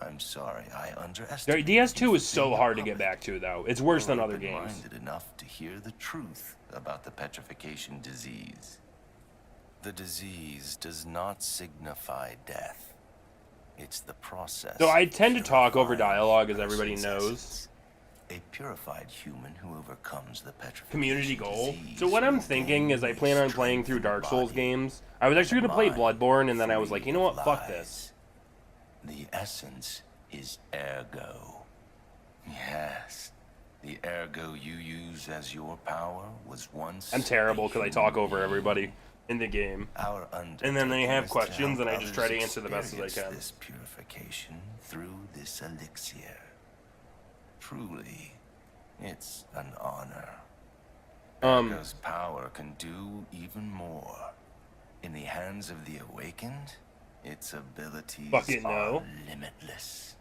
I'm sorry, I underestimated. DS2 is so hard to get back to, though. It's worse than other games. Minded enough to hear the truth about the petrification disease. The disease does not signify death. It's the process. So I tend to talk over dialogue, as everybody knows. A purified human who overcomes the petrification Community goal. disease. So what I'm thinking is I plan on playing through Dark Souls games. I was actually going to play Bloodborne, and then I was like, you know what, fuck this. The essence is ergo. Yes. The ergo you use as your power was once... I'm terrible because I talk over everybody in the game. Our And then they have undertaking is to questions, and I help just try to others answer the best as I experience can. This purification through this elixir. Truly, it's an honor. Ergo's power can do even more. In the hands of the awakened, its abilities Fucking are no. limitless.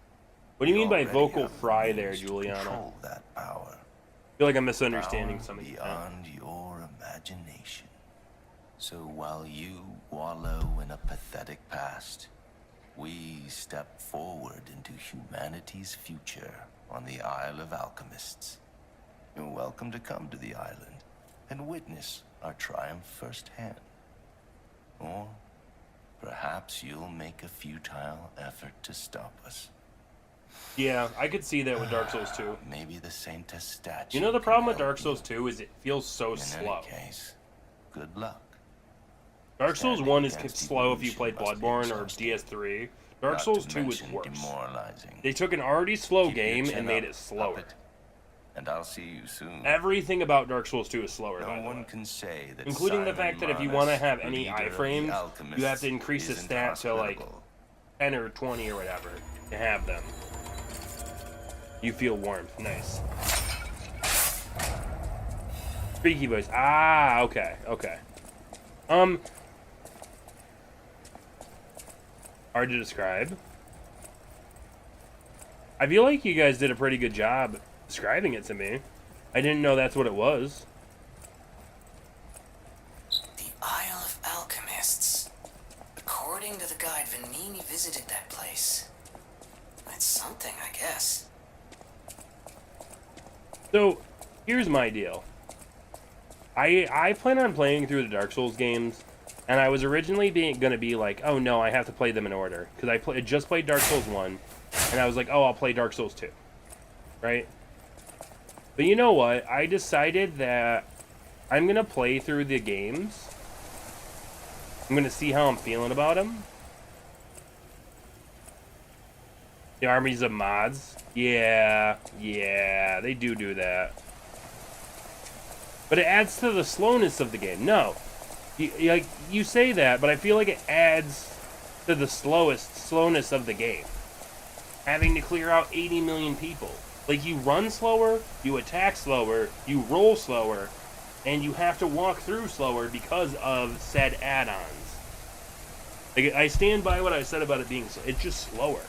What do you mean by already vocal have the fry there, means to Juliana? control that power. I feel like I'm misunderstanding Power something. beyond your imagination. So while you wallow in a pathetic past, we step forward into humanity's future on the Isle of Alchemists. You're welcome to come to the island and witness our triumph firsthand. Or perhaps you'll make a futile effort to stop us. Yeah, I could see that with Dark Souls 2. Maybe the Saintess statue. You know the can problem with help Dark you. Souls 2 is it feels so In slow. any case, good luck. Dark Souls Standing 1 is against slow if you evolution played must be Bloodborne or exhausting. DS3. Dark Not Souls to 2 is mention worse. demoralizing. They took an already slow Keep your game chin and made up, it slower. puppet, and I'll see you soon. Everything about Dark Souls 2 is slower, by No the one way. can say that Including the Simon fact that if you Marnus, want to have the any leader of the iframes, you have to increase the Alchemists, stat to like isn't 10 or 20 or whatever to have them. You feel warmth. Nice. Freaky voice. Ah, okay, okay. Hard to describe. I feel like you guys did a pretty good job describing it to me. I didn't know that's what it was. The Isle of Alchemists. According to the guide, Vanini visited that place. That's something, I guess. So, here's my deal. I plan on playing through the Dark Souls games, and I was originally gonna be like, oh no, I have to play them in order, because I just played Dark Souls 1, and I was like, oh, I'll play Dark Souls 2, right? But you know what? I decided that I'm gonna play through the games. I'm gonna see how I'm feeling about them. The armies of mods. Yeah, they do that. But it adds to the slowness of the game. No. You say that, but I feel like it adds to the slowness of the game. Having to clear out 80 million people. Like, you run slower, you attack slower, you roll slower, and you have to walk through slower because of said add-ons. Like, I stand by what I said about it being slow. It's just slower.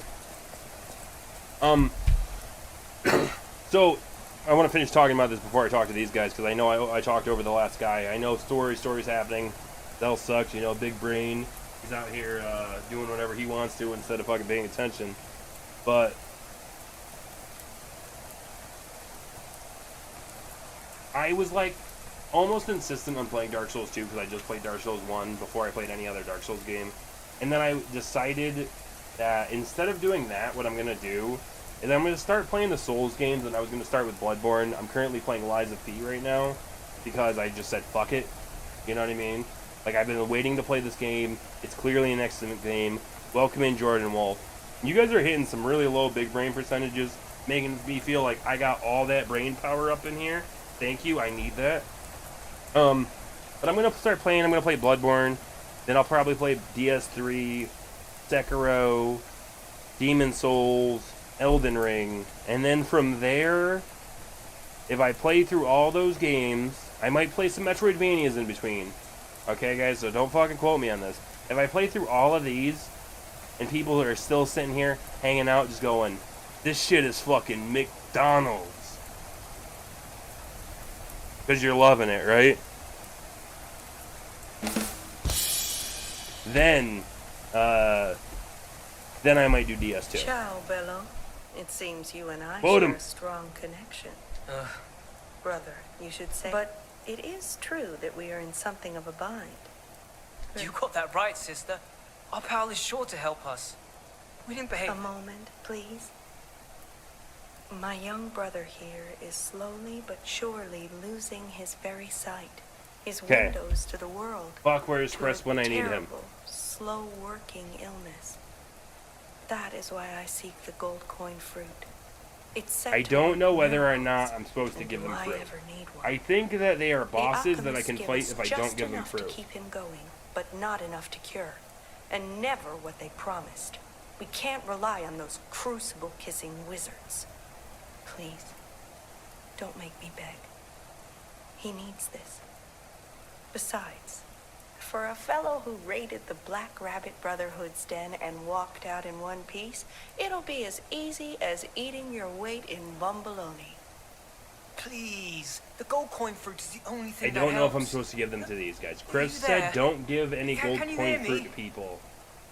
So, I want to finish talking about this before I talk to these guys, because I know I talked over the last guy. I know stories happening. Zell sucks, you know, big brain. He's out here doing whatever he wants to instead of fucking paying attention. But I was like almost insistent on playing Dark Souls 2 because I just played Dark Souls 1 before I played any other Dark Souls game. And then I decided that instead of doing that, what I'm going to do is I'm going to start playing the Souls games, and I was going to start with Bloodborne. I'm currently playing Lies of P right now because I just said fuck it. You know what I mean? Like, I've been waiting to play this game. It's clearly an excellent game. Welcome in, Jordan Wolf. You guys are hitting some really low big brain percentages, making me feel like I got all that brain power up in here. Thank you, I need that. But I'm going to start playing. I'm going to play Bloodborne. Then I'll probably play DS3, Sekiro, Demon Souls, Elden Ring. And then from there, if I play through all those games, I might play some Metroidvanias in between. Okay, guys, so don't fucking quote me on this. If I play through all of these, and people are still sitting here, hanging out, just going, this shit is fucking McDonald's. Because you're loving it, right? Then, then I might do DS2. Ciao, Bello. It seems you and I Vote share him. a strong connection. Brother, you should say. But it is true that we are in something of a bind. You got that right, sister. Our pal is sure to help us. We didn't behave. A moment, please. My young brother here is slowly but surely losing his very sight. His windows to the world. Fuck, where's to Chris a when I need him? terrible, slow-working illness. That is why I seek the gold coin fruit. It's said I to don't work know whether or miracles, not I'm supposed to and give do them I fruit. ever need one? I think that they are The bosses that I alchemists can give fight us if I just don't give them enough to fruit. keep him going, but not enough to cure, and never what they promised. We can't rely on those crucible-kissing wizards. Please, don't make me beg. He needs this. Besides, for a fellow who raided the Black Rabbit Brotherhood's den and walked out in one piece, it'll be as easy as eating your weight in bumbaloni. Please. The gold coin fruit is the only I thing don't that know if I'm helps. supposed to give them to these guys. Are Chris you said there? don't give any gold Can you coin hear fruit me? to people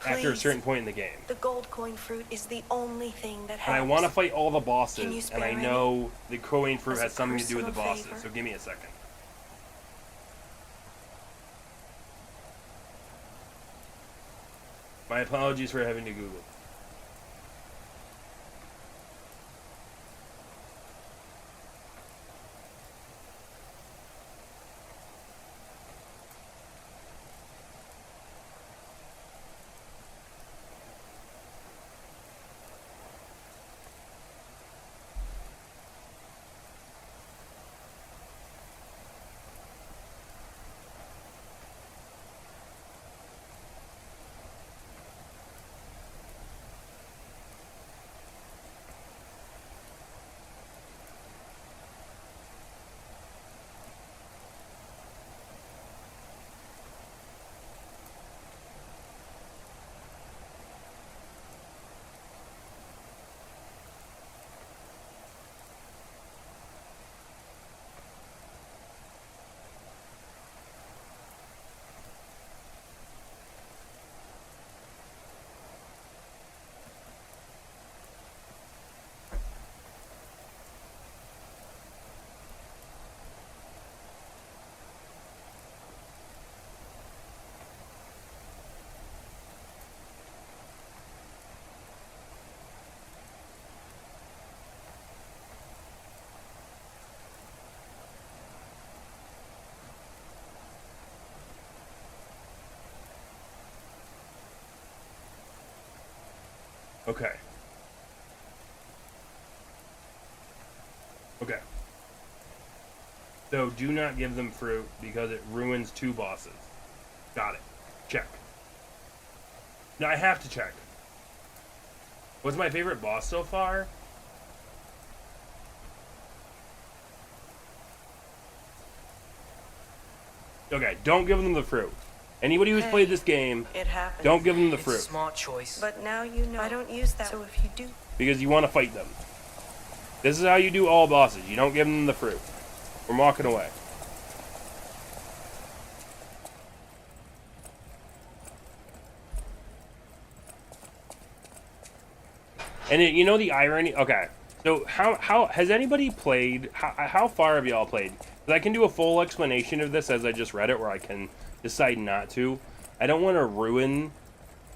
after a Please. certain point in the game. The gold coin fruit is the only thing that helps. And I want to fight all the Can you bosses, and spare I any? know the coin fruit As a has something to do with the personal bosses, favor? so give me a second. My apologies for having to Google. Okay. Okay. So do not give them fruit because it ruins two bosses. Got it. Check. No, I have to check. What's my favorite boss so far? Okay, don't give them the fruit. Anybody who's played this game, It happens. don't give them the It's a fruit. smart choice. But now you know. I don't use that. So if you do, Because you want to fight them. This is how you do all bosses. You don't give them the fruit. We're walking away. And you know the irony? Okay. So how has anybody played? How far have y'all played? Because I can do a full explanation of this as I just read it, or I can decide not to. I don't want to ruin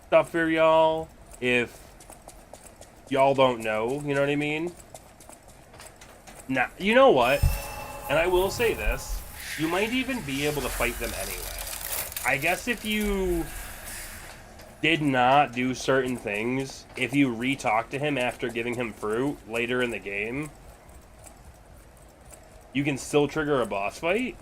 stuff for y'all if y'all don't know. You know what I mean? Nah. You know what? And I will say this: you might even be able to fight them anyway. I guess if you did not do certain things, if you re-talk to him after giving him fruit later in the game, you can still trigger a boss fight.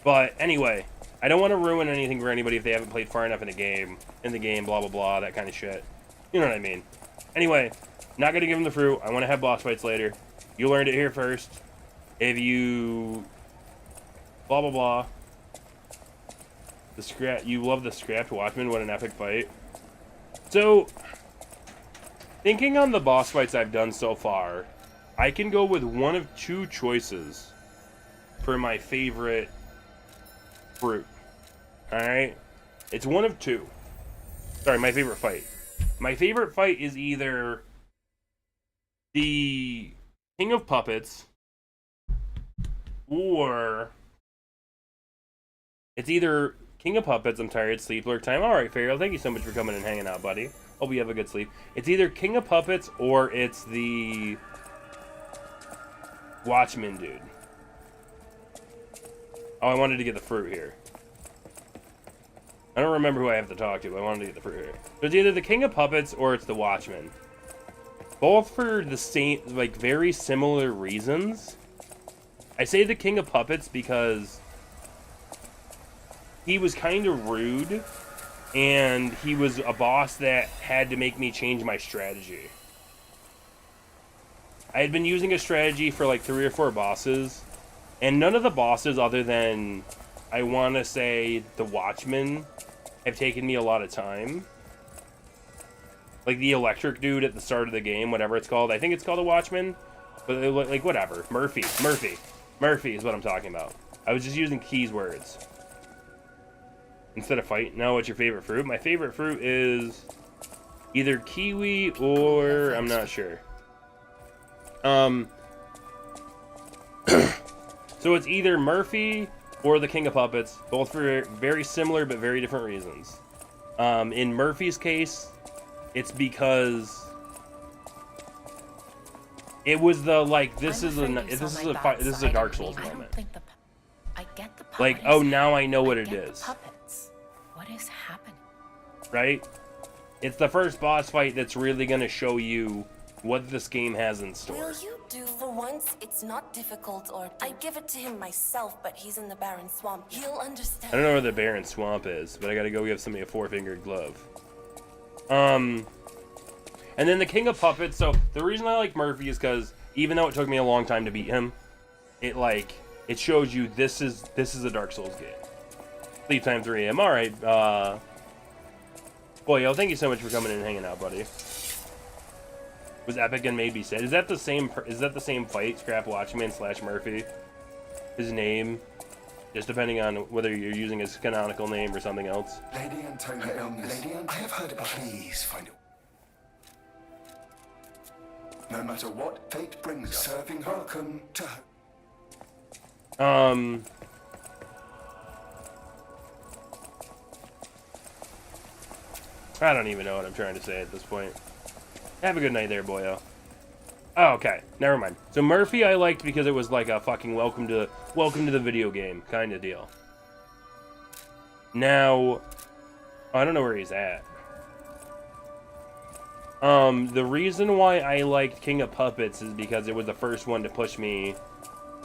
But anyway, I don't want to ruin anything for anybody if they haven't played far enough in the game, blah blah blah, that kind of shit. You know what I mean? Anyway, not gonna give him the fruit. I want to have boss fights later. You learned it here first. If you blah blah blah. You love the Scrapped Watchman. What an epic fight. So, thinking on the boss fights I've done so far, I can go with one of two choices for my favorite fruit. Alright? It's one of two. Sorry, my favorite fight. My favorite fight is either the King of Puppets, or it's either King of Puppets. I'm tired. Sleep lurk time. All right, Fariel. Thank you so much for coming and hanging out, buddy. Hope you have a good sleep. It's either King of Puppets or it's the Watchman dude. Oh, I wanted to get the fruit here. I don't remember who I have to talk to, but I wanted to get the fruit here. So it's either the King of Puppets or it's the Watchman. Both for the same, like, very similar reasons. I say the King of Puppets because he was kind of rude, and he was a boss that had to make me change my strategy. I had been using a strategy for like 3 or 4 bosses, and none of the bosses other than, I want to say, the Watchman, have taken me a lot of time. Like the electric dude at the start of the game, whatever it's called. I think it's called a Watchman, but like whatever. Murphy is what I'm talking about. I was just using keys words instead of fight. Now, what's your favorite fruit? My favorite fruit is either kiwi or I'm not sure. So it's either Murphy or the King of Puppets, both for very similar but very different reasons. In Murphy's case, it's because it was the like this is a Dark Souls moment. I get the like, oh, now I know what it is. Puppets. What is happening? Right? It's the first boss fight that's really gonna show you what this game has in store. Will you do? For once, it's not difficult, or I give it to him myself, but he's in the Barren Swamp. He'll understand. I don't know where the Barren Swamp is, but I gotta go give somebody a 4-fingered glove. And then the King of Puppets. So the reason I like Murphy is because even though it took me a long time to beat him, it shows you this is a Dark Souls game. Sleep time 3 AM. All right. Boy, yo, thank you so much for coming in and hanging out, buddy. Was epic and made me sad. Is that the same fight? Scrap Watchman / Murphy. His name, just depending on whether you're using his canonical name or something else. Lady Antonia illness. Lady Antonia, I have heard about. Please find it. No matter what fate brings, serving her. Welcome to her. I don't even know what I'm trying to say at this point. Have a good night there, boyo. Oh, okay. Never mind. So Murphy I liked because it was like a fucking welcome to the video game kind of deal. Now, I don't know where he's at. The reason why I liked King of Puppets is because it was the first one to push me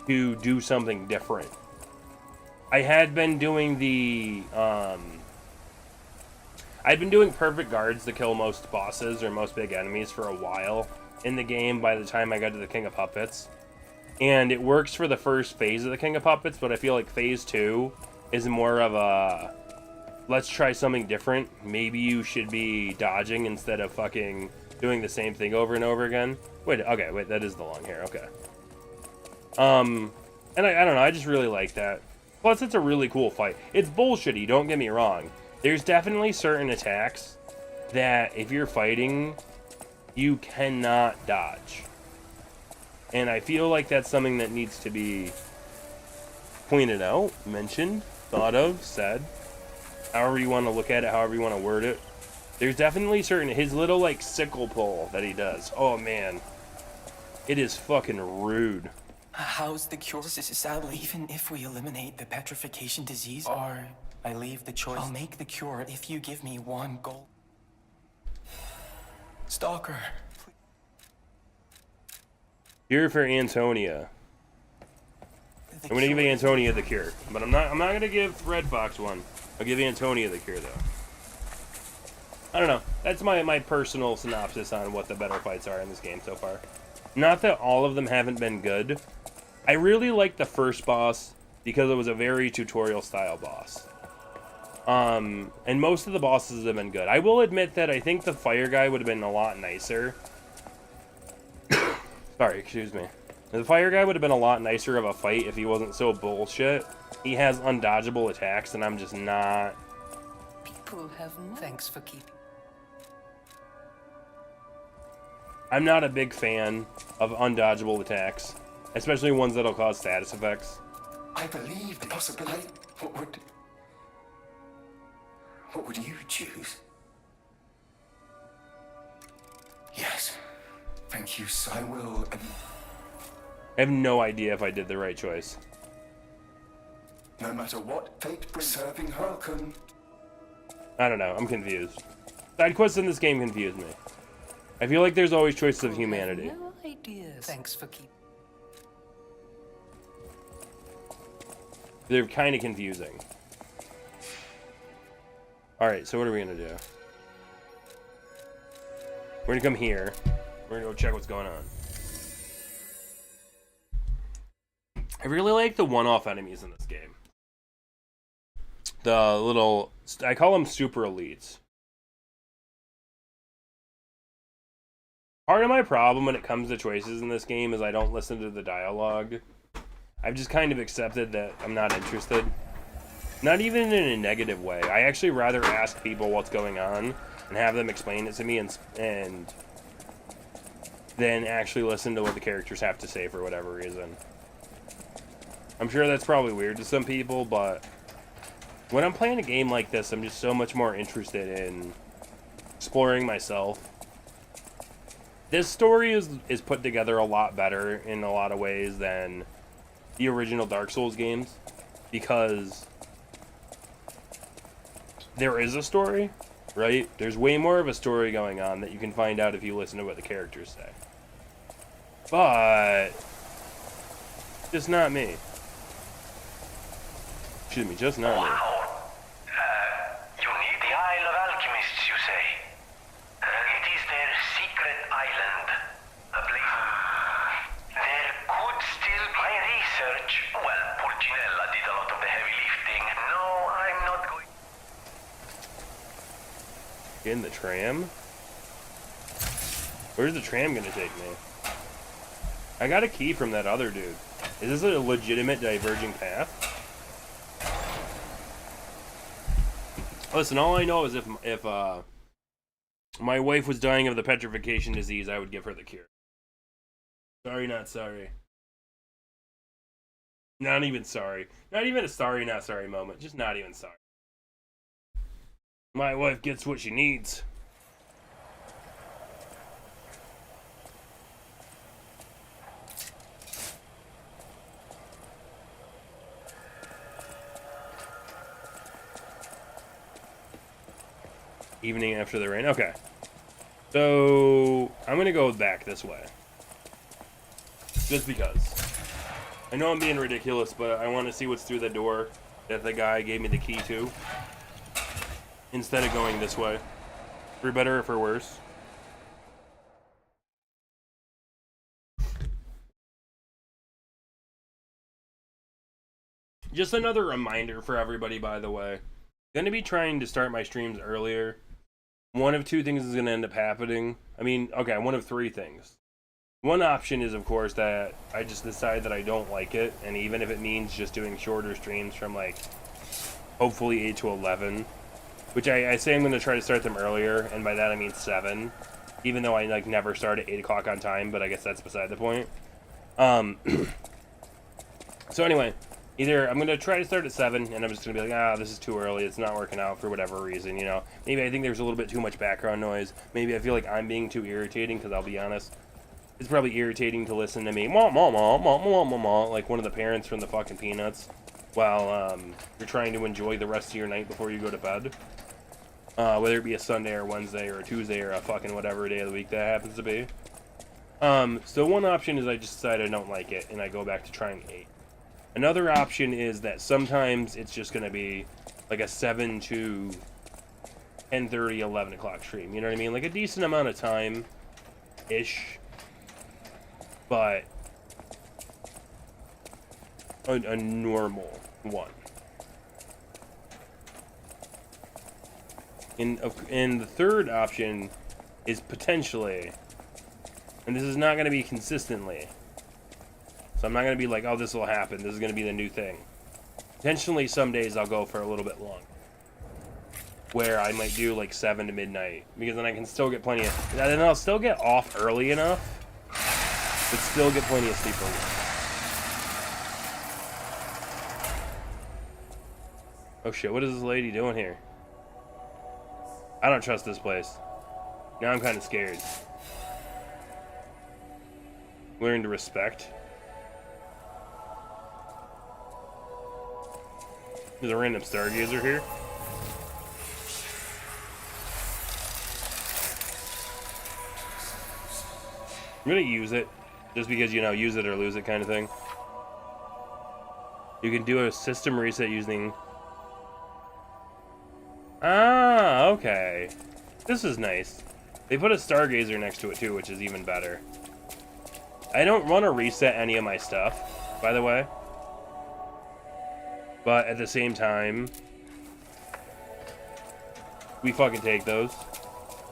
to do something different. I had been doing the, I'd been doing perfect guards to kill most bosses or most big enemies for a while in the game by the time I got to the King of Puppets. And it works for the first phase of the King of Puppets, but I feel like phase 2 is more of a, let's try something different. Maybe you should be dodging instead of fucking doing the same thing over and over again. Wait, that is the long hair, okay. And I don't know, I just really like that. Plus, it's a really cool fight. It's bullshitty, don't get me wrong. There's definitely certain attacks that if you're fighting, you cannot dodge. And I feel like that's something that needs to be pointed out, mentioned, thought of, said. However you want to look at it, however you want to word it. There's definitely his little, like, sickle pull that he does. Oh, man. It is fucking rude. How's the cure? Sadly, even if we eliminate the petrification disease, or I leave the choice, I'll make the cure if you give me 1 gold. Stalker. Cure for Antonia. I'm gonna give Antonia the cure, but I'm not gonna give Red Fox one. I'll give Antonia the cure though. I don't know. That's my personal synopsis on what the better fights are in this game so far. Not that all of them haven't been good. I really liked the first boss because it was a very tutorial style boss. And most of the bosses have been good. I will admit that I think the fire guy would have been a lot nicer. Sorry, excuse me. The fire guy would have been a lot nicer of a fight if he wasn't so bullshit. He has undodgeable attacks, and I'm just not. People have. Thanks for keeping. I'm not a big fan of undodgeable attacks, especially ones that'll cause status effects. I believe the possibility. What would you choose? Yes. Thank you, so I will. I have no idea if I did the right choice. No matter what fate brings, serving her can. I don't know. I'm confused. Side quests in this game confuse me. I feel like there's always choices of humanity. No idea. Thanks for keeping. They're kind of confusing. Alright, so what are we going to do? We're going to come here. We're going to go check what's going on. I really like the one-off enemies in this game. The little... I call them super elites. Part of my problem when it comes to choices in this game is I don't listen to the dialogue. I've just kind of accepted that I'm not interested. Not even in a negative way. I actually rather ask people what's going on and have them explain it to me and then actually listen to what the characters have to say for whatever reason. I'm sure that's probably weird to some people, but when I'm playing a game like this, I'm just so much more interested in exploring myself. This story is put together a lot better in a lot of ways than the original Dark Souls games, because there is a story, right? There's way more of a story going on that you can find out if you listen to what the characters say. But just not me. Excuse me, just not me. You need the Isle of Alchemists, you say? It is their secret island. A place... There could still be research. Well, Pulcinella did a lot of the heavy lifting. No, I'm not going... In the tram? Where's the tram gonna take me? I got a key from that other dude. Is this a legitimate diverging path? Listen, all I know is if my wife was dying of the petrification disease, I would give her the cure. Sorry, not sorry. Not even sorry. Not even a sorry, not sorry moment. Just not even sorry. My wife gets what she needs. Evening after the rain. Okay. So, I'm going to go back this way. Just because. I know I'm being ridiculous, but I want to see what's through the door that the guy gave me the key to. Instead of going this way. For better or for worse. Just another reminder for everybody, by the way. I'm going to be trying to start my streams earlier. One of two things is going to end up happening. I mean, okay, one of three things. One option is, of course, that I just decide that I don't like it, and even if it means just doing shorter streams from, like, hopefully 8 to 11, which I say I'm going to try to start them earlier, and by that I mean 7, even though I, like, never start at 8 o'clock on time, but I guess that's beside the point. So anyway, either I'm going to try to start at 7, and I'm just going to be like, this is too early, it's not working out for whatever reason, you know. Maybe I think there's a little bit too much background noise. Maybe I feel like I'm being too irritating, because I'll be honest, it's probably irritating to listen to me, like one of the parents from the fucking Peanuts, while you're trying to enjoy the rest of your night before you go to bed. Whether it be a Sunday or Wednesday or a Tuesday or a fucking whatever day of the week that happens to be. So one option is I just decide I don't like it, and I go back to trying 8. Another option is that sometimes it's just going to be like a 7 to 10:30, 11 o'clock stream. You know what I mean? Like a decent amount of time-ish. But a normal one. And the third option is potentially, and this is not going to be consistently, so I'm not going to be like, oh, this will happen, this is going to be the new thing. Potentially some days I'll go for a little bit long. where I might do like 7 to midnight, because then I can still get plenty of, and then I'll still get off early enough, but still get plenty of sleep early. Oh shit, what is this lady doing here? I don't trust this place. Now I'm kind of scared. Learn to respect. There's a random stargazer here. I'm gonna use it, just because, you know, use it or lose it kind of thing. You can do a system reset using... Ah, okay. This is nice. They put a stargazer next to it too, which is even better. I don't want to reset any of my stuff, by the way. But at the same time, we fucking take those.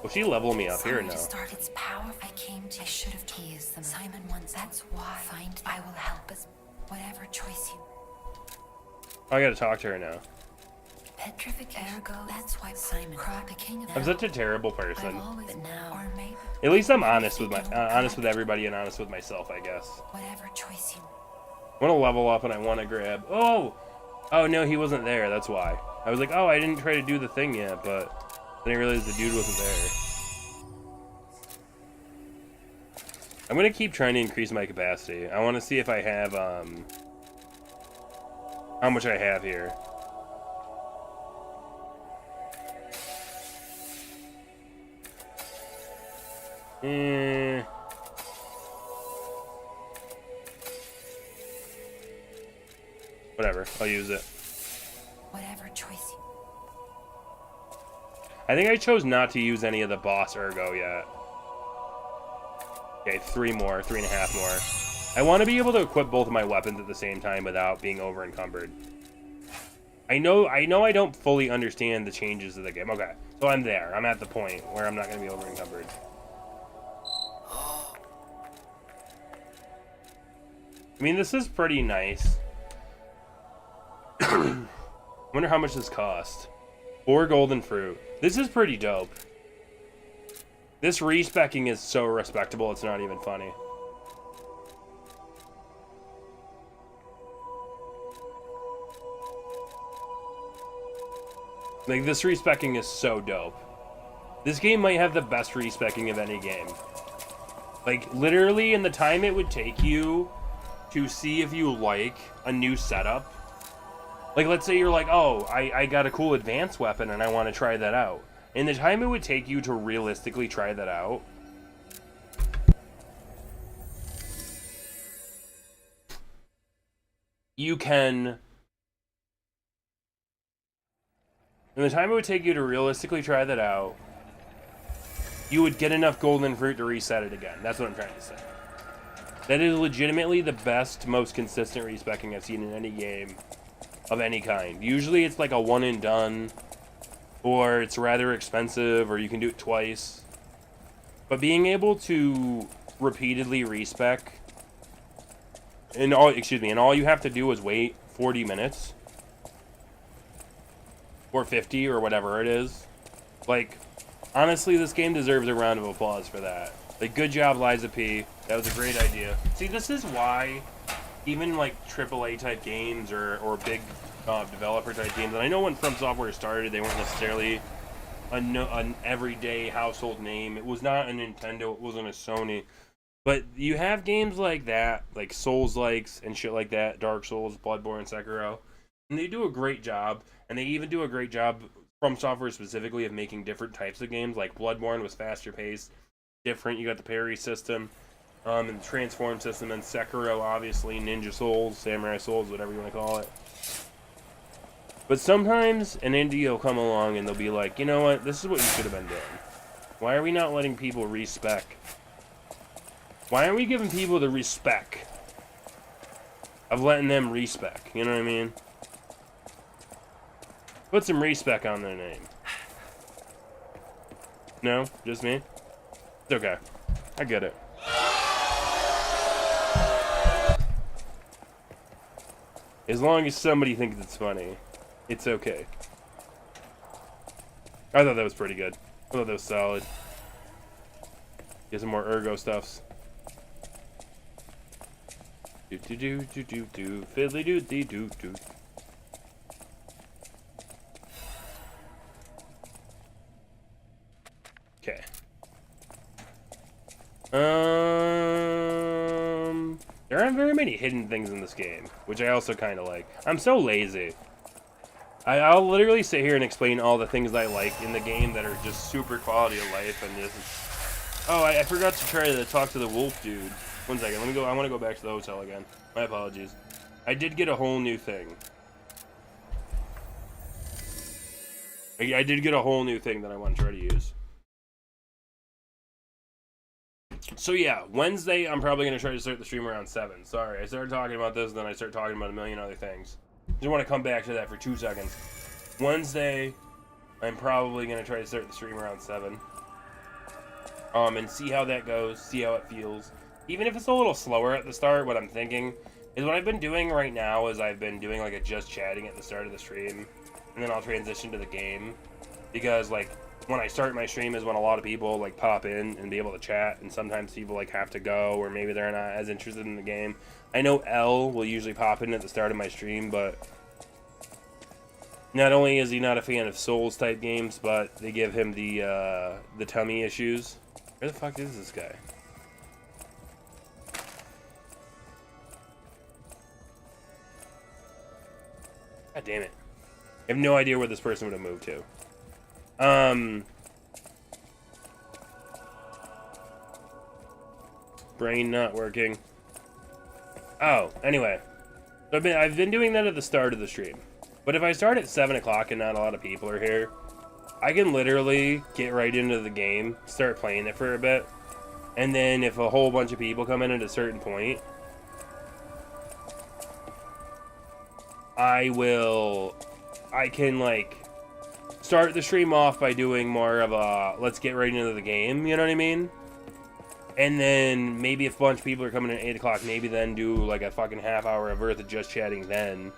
Will she level me up here? No. Start its power. I came to. I should have teased them. Simon wants. That's why. Find. I will help us. Whatever choice you. I gotta talk to her now. Petrification. Ergo. That's why Simon. The king of. I'm such a terrible person. Always now. Or maybe. At least I'm honest with my, honest with everybody and honest with myself, I guess. Whatever choice you. I want to level up and I want to grab. Oh, oh no, he wasn't there. That's why. I was like, oh, I didn't try to do the thing yet, but. Then I realized the dude wasn't there. I'm gonna keep trying to increase my capacity. I want to see if I have, how much I have here. Whatever, I'll use it. Whatever choice you. I think I chose not to use any of the boss ergo yet. Okay, 3 more, 3.5 more. I want to be able to equip both of my weapons at the same time without being over encumbered. I know I don't fully understand the changes of the game. Okay, so I'm there. I'm at the point where I'm not going to be over encumbered. I mean, this is pretty nice. Wonder how much this cost. 4 golden fruit. This is pretty dope. This respecking is so respectable, it's not even funny. Like, this respecking is so dope. This game might have the best respecking of any game. Like, literally, in the time it would take you to see if you like a new setup. Like, let's say you're like, oh, I got a cool advanced weapon and I want to try that out. In the time it would take you to realistically try that out, you can... In the time it would take you to realistically try that out, you would get enough golden fruit to reset it again. That's what I'm trying to say. That is legitimately the best, most consistent respecking I've seen in any game of any kind. Usually it's like a one and done, or it's rather expensive, or you can do it twice. But being able to repeatedly respec, and all you have to do is wait 40 minutes or 50 or whatever it is. Like, honestly, this game deserves a round of applause for that. Like, good job, Liza P. That was a great idea. See, this is why even like AAA type games or big developer type games, and I know when From Software started, they weren't necessarily an everyday household name. It was not a Nintendo, it wasn't a Sony. But you have games like that, like Souls-likes and shit like that, Dark Souls, Bloodborne, Sekiro, and they do a great job, and they even do a great job, From Software specifically, of making different types of games. Like Bloodborne was faster paced, different, you got the parry system, and the transform system, and Sekiro, obviously, Ninja Souls, Samurai Souls, whatever you want to call it. But sometimes an indie will come along and they'll be like, you know what, this is what you should have been doing. Why are we not letting people respec? Why aren't we giving people the respec of letting them respec? You know what I mean? Put some respec on their name. No? Just me? It's okay. I get it. As long as somebody thinks it's funny, it's okay. I thought that was pretty good. I thought that was solid. Get some more ergo stuffs. Do do do do do do fiddly doo dee doo doo. Okay. There aren't very many hidden things in this game, which I also kind of like. I'm so lazy. I'll literally sit here and explain all the things I like in the game that are just super quality of life, and this is... Oh, I forgot to try to talk to the wolf dude. One second, let me go. I want to go back to the hotel again. My apologies. I did get a whole new thing. I did get a whole new thing that I want to try to use. So yeah, Wednesday I'm probably going to try to start the stream around 7. Sorry, I started talking about this, and then I started talking about a million other things. Just want to come back to that for 2 seconds. Wednesday, I'm probably going to try to start the stream around 7. And see how that goes, see how it feels. Even if it's a little slower at the start, what I'm thinking is what I've been doing right now is I've been doing like a just chatting at the start of the stream, and then I'll transition to the game. Because like when I start my stream is when a lot of people like pop in and be able to chat, and sometimes people like have to go, or maybe they're not as interested in the game. I know L will usually pop in at the start of my stream, but not only is he not a fan of Souls type games, but they give him the tummy issues. Where the fuck is this guy? God damn it. I have no idea where this person would have moved to. Brain not working. Oh, anyway. So I've been doing that at the start of the stream. But if I start at 7 o'clock and not a lot of people are here, I can literally get right into the game, start playing it for a bit, and then if a whole bunch of people come in at a certain point, I can like start the stream off by doing more of a let's get right into the game, you know what I mean? And then maybe if a bunch of people are coming in at 8 o'clock, maybe then do like a fucking half hour of worth of just chatting then.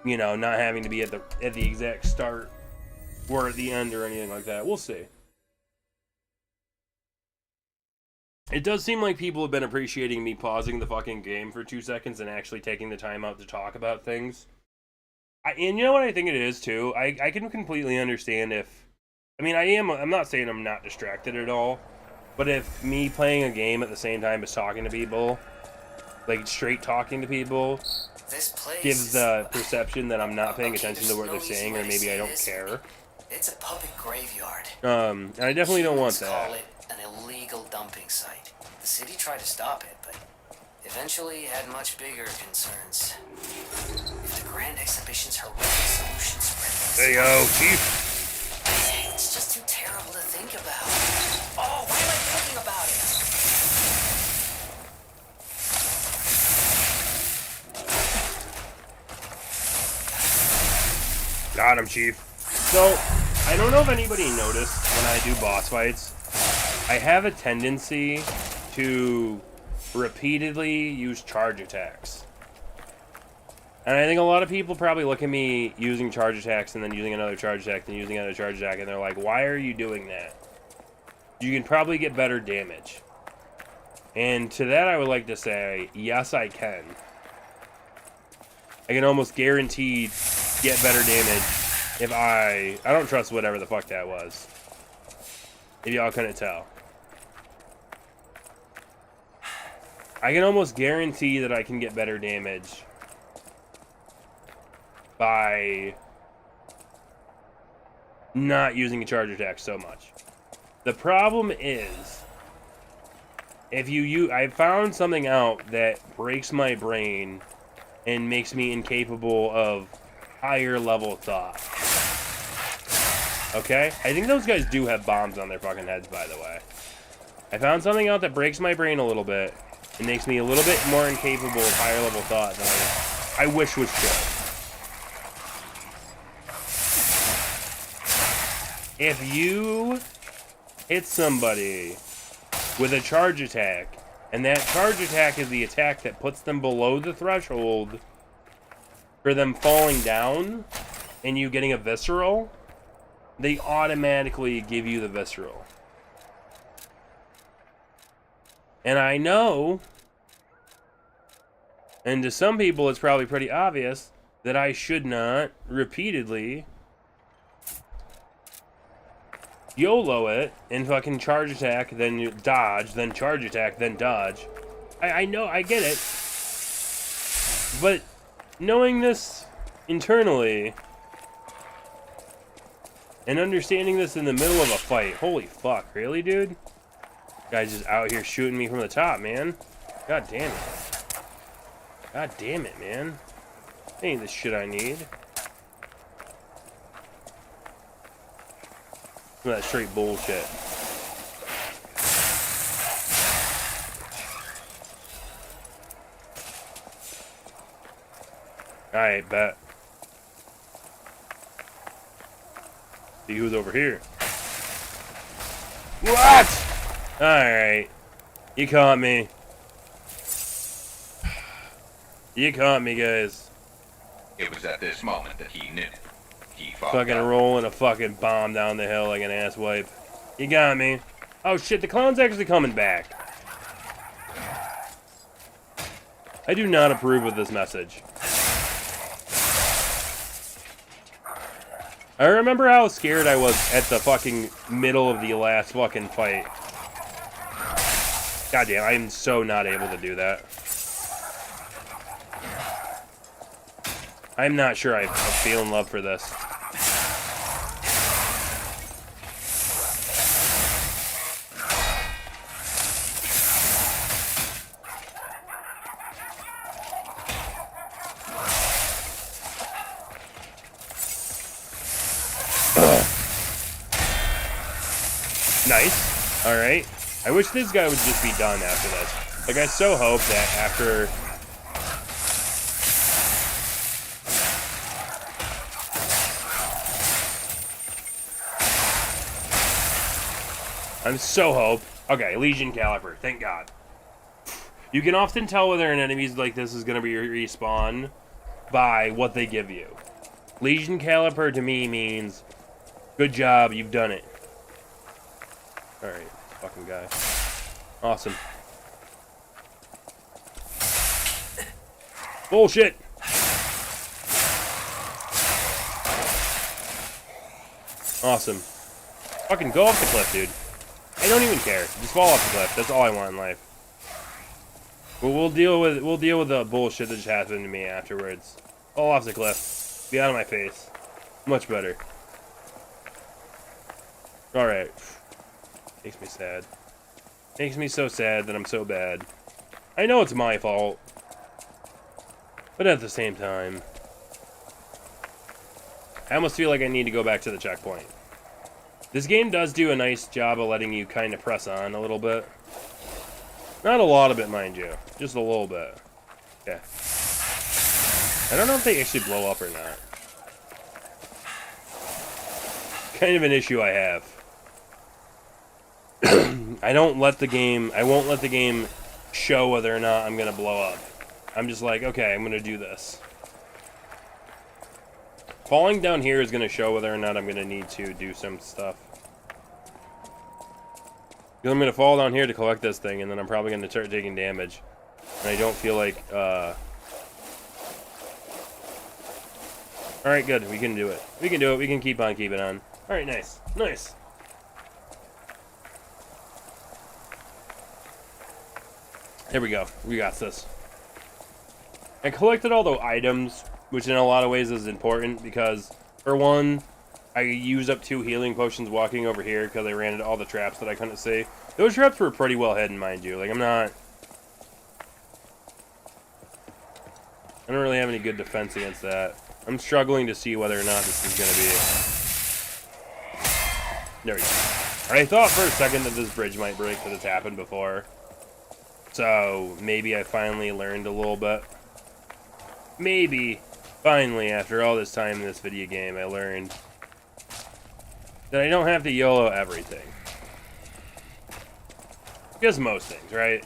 You know, not having to be at the exact start or at the end or anything like that. We'll see. It does seem like people have been appreciating me pausing the fucking game for 2 seconds and actually taking the time out to talk about things. And you know what I think it is, too? I can completely understand if... I mean, I'm not saying I'm not distracted at all, but if me playing a game at the same time as talking to people, like straight talking to people, gives the perception that I'm not paying attention to what they're saying, or maybe I don't care. It's a public graveyard. And I definitely don't want that. Call it an illegal dumping site. The city tried to stop it, but eventually had much bigger concerns. If the Grand Exhibition's horrific solution spread... Hey, yo, Chief. It's just too terrible to think about. Oh, why am I thinking about it? Got him, Chief. So, I don't know if anybody noticed when I do boss fights, I have a tendency to repeatedly use charge attacks. And I think a lot of people probably look at me using charge attacks and then using another charge attack and using another charge attack, and they're like, why are you doing that? You can probably get better damage. And to that I would like to say, yes I can. I can almost guaranteed get better damage if I don't trust whatever the fuck that was. If y'all couldn't tell. I can almost guarantee that I can get better damage by not using a charge attack so much. The problem is, if I found something out that breaks my brain and makes me incapable of higher level thought. Okay? I think those guys do have bombs on their fucking heads, by the way. I found something out that breaks my brain a little bit and makes me a little bit more incapable of higher level thought than I wish was true. If you hit somebody with a charge attack, and that charge attack is the attack that puts them below the threshold for them falling down and you getting a visceral, they automatically give you the visceral. And I know, and to some people it's probably pretty obvious, that I should not repeatedly YOLO it and fucking charge attack, then you dodge, then charge attack, then dodge. I know, I get it. But knowing this internally and understanding this in the middle of a fight, holy fuck, really, dude? Guy's just out here shooting me from the top, man. God damn it. God damn it, man. That ain't the shit I need. Some of that straight bullshit. Alright, bet. See who's over here. What? Alright. You caught me. You caught me, guys. It was at this moment that he knew. He fucked Fucking up. rolling a fucking bomb down the hill like an asswipe. You got me. Oh shit, the clown's actually coming back. I do not approve of this message. I remember how scared I was at the fucking middle of the last fucking fight. Goddamn, I am so not able to do that. I'm not sure I feel in love for this. Nice. Alright. I wish this guy would just be done after this. Like, I so hope that after... I'm so hope. Okay, Legion Caliper. Thank God. You can often tell whether an enemy's like this is going to be respawn by what they give you. Legion Caliper to me means, good job, you've done it. Alright, fucking guy. Awesome. Bullshit! Awesome. Fucking go off the cliff, dude. I don't even care. Just fall off the cliff. That's all I want in life. Well, we'll deal with the bullshit that just happened to me afterwards. Fall off the cliff. Be out of my face. Much better. Alright. Makes me sad. Makes me so sad that I'm so bad. I know it's my fault. But at the same time, I almost feel like I need to go back to the checkpoint. This game does do a nice job of letting you kind of press on a little bit. Not a lot of it, mind you. Just a little bit. Okay. I don't know if they actually blow up or not. Kind of an issue I have. I won't let the game show whether or not I'm gonna blow up. I'm just like, okay, I'm gonna do this. Falling down here is gonna show whether or not I'm gonna need to do some stuff. I'm gonna fall down here to collect this thing, and then I'm probably gonna start taking damage. And I don't feel like, Alright, good, we can do it. We can do it, we can keep on keeping on. Alright, nice. Nice. There we go. We got this. I collected all the items, which in a lot of ways is important because, for one, I used up 2 healing potions walking over here because I ran into all the traps that I couldn't see. Those traps were pretty well hidden, mind you. Like, I don't really have any good defense against that. I'm struggling to see whether or not this is going to be... There we go. I thought for a second that this bridge might break because it's happened before. So, maybe I finally learned a little bit. Maybe, finally, after all this time in this video game, I learned that I don't have to YOLO everything. Just most things, right?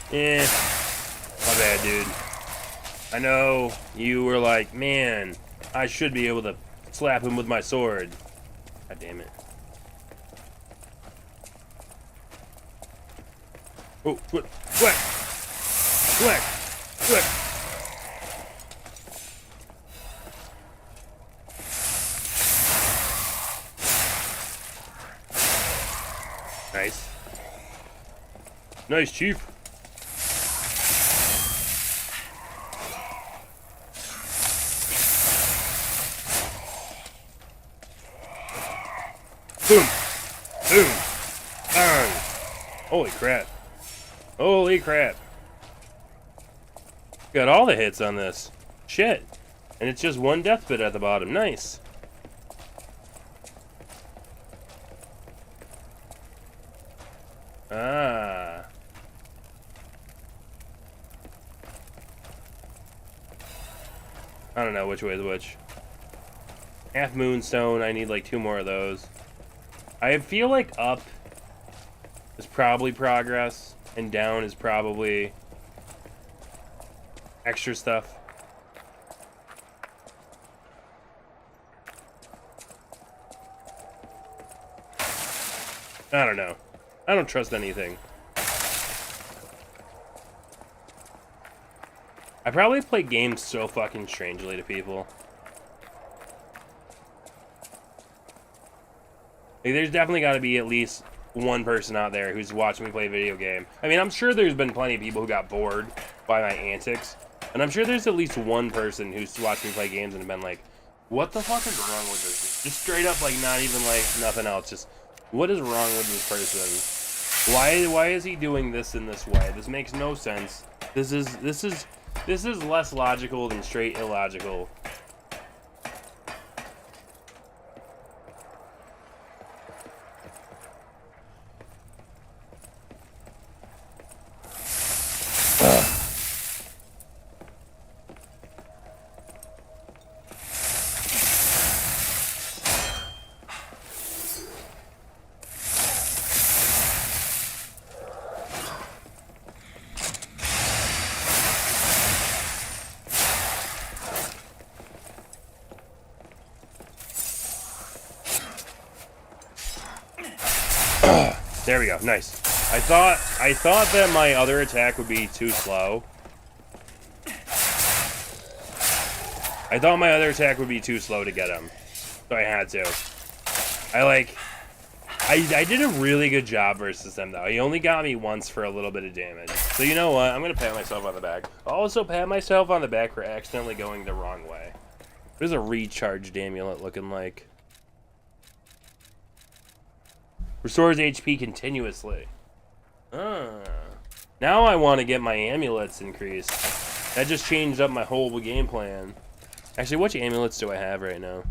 Fucking bad, dude. I know you were like, man, I should be able to slap him with my sword. God damn it. Oh, what? Whack! Whack! Whack! Nice. Nice, Chief. Boom! Boom! Bang! Holy crap. Holy crap. Got all the hits on this. Shit. And it's just one death bit at the bottom. Nice. Ah. I don't know which way is which. Half moonstone, I need like 2 more of those. I feel like up is probably progress, and down is probably extra stuff. I don't know. I don't trust anything. I probably play games so fucking strangely to people. Like, there's definitely got to be at least one person out there who's watching me play a video game. I mean, I'm sure there's been plenty of people who got bored by my antics. And I'm sure there's at least one person who's watched me play games and been like, what the fuck is wrong with this? Just straight up, like, not even, like, nothing else. Just, what is wrong with this person? Why is he doing this in this way? This makes no sense. This is less logical than straight illogical. There we go. Nice. I thought that my other attack would be too slow. I thought my other attack would be too slow to get him. So I had to. I did a really good job versus him, though. He only got me once for a little bit of damage. So you know what? I'm going to pat myself on the back. I'll also pat myself on the back for accidentally going the wrong way. There's a recharged amulet looking like. Restores HP continuously. Now I want to get my amulets increased. That just changed up my whole game plan. Actually, which amulets do I have right now?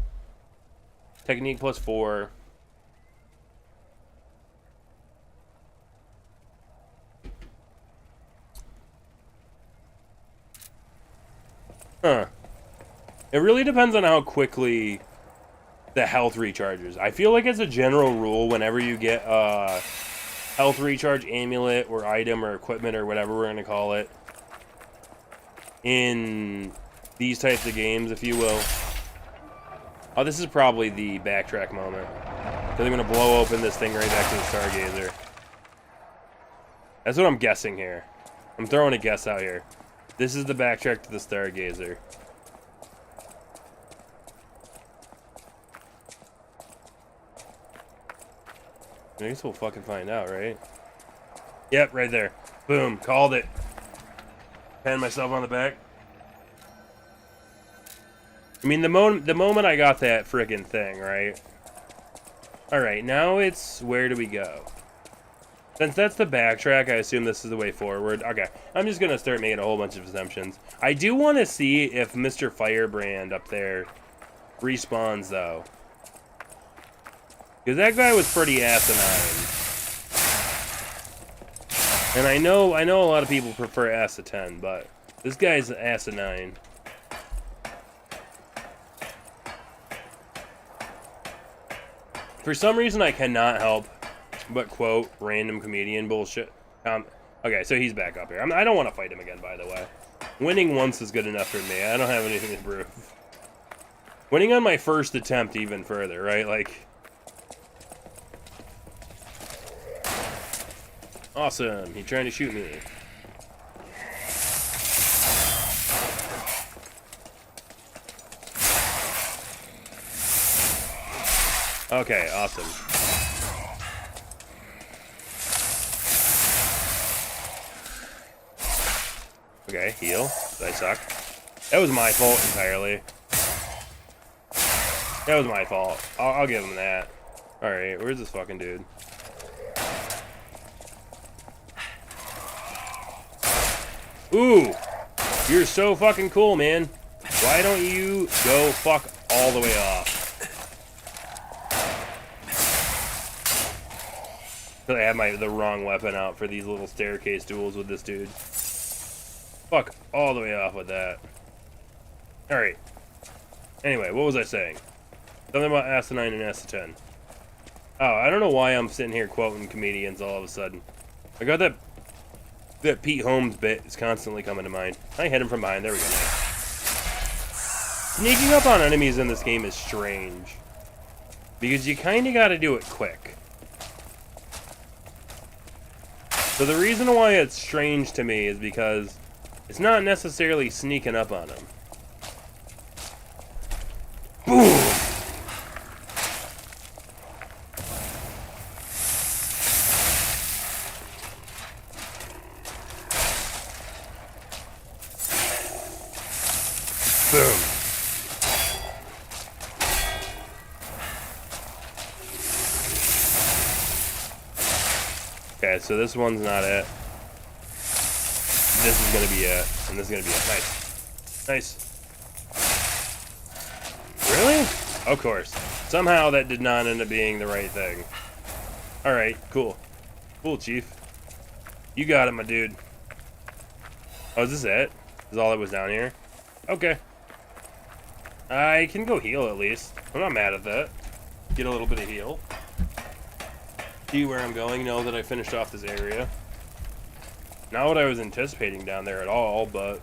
Technique plus 4. Huh. It really depends on how quickly the health recharges. I feel like as a general rule, whenever you get a health recharge amulet or item or equipment or whatever we're going to call it in these types of games, if you will. Oh, this is probably the backtrack moment. Because I'm going to blow open this thing right back to the Stargazer. That's what I'm guessing here. I'm throwing a guess out here. This is the backtrack to the Stargazer. I guess we'll fucking find out, right? Yep, right there. Boom, called it. Patting myself on the back. I mean, the moment I got that frickin' thing, right? Alright, now it's where do we go? Since that's the backtrack, I assume this is the way forward. Okay, I'm just gonna start making a whole bunch of assumptions. I do want to see if Mr. Firebrand up there respawns, though. Because that guy was pretty asinine. And I know a lot of people prefer Acetyn, but this guy's asinine. For some reason, I cannot help but quote random comedian bullshit. A Okay, so he's back up here. I don't want to fight him again, by the way. Winning once is good enough for me. I don't have anything to prove. Winning on my first attempt even further, right? Like... Awesome. He's trying to shoot me. Okay, awesome. Okay, heal. Did I suck? That was my fault entirely. That was my fault. I'll give him that. Alright, where's this fucking dude? Ooh! You're so fucking cool, man. Why don't you go fuck all the way off? I have the wrong weapon out for these little staircase duels with this dude. Fuck all the way off with that. Alright. Anyway, what was I saying? Something about Asinine and Acetone. Oh, I don't know why I'm sitting here quoting comedians all of a sudden. I got that Pete Holmes bit is constantly coming to mind. I hit him from behind. There we go. Sneaking up on enemies in this game is strange. Because you kind of got to do it quick. So the reason why it's strange to me is because it's not necessarily sneaking up on him. Boom! Boom. Okay, so this one's not it. This is gonna be it, and this is gonna be it. Nice. Nice. Really? Of course. Somehow that did not end up being the right thing. Alright, cool. Cool, Chief. You got it, my dude. Oh, is this it? Is all that was down here? Okay. I can go heal at least. I'm not mad at that. Get a little bit of heal. See where I'm going, know that I finished off this area. Not what I was anticipating down there at all, but...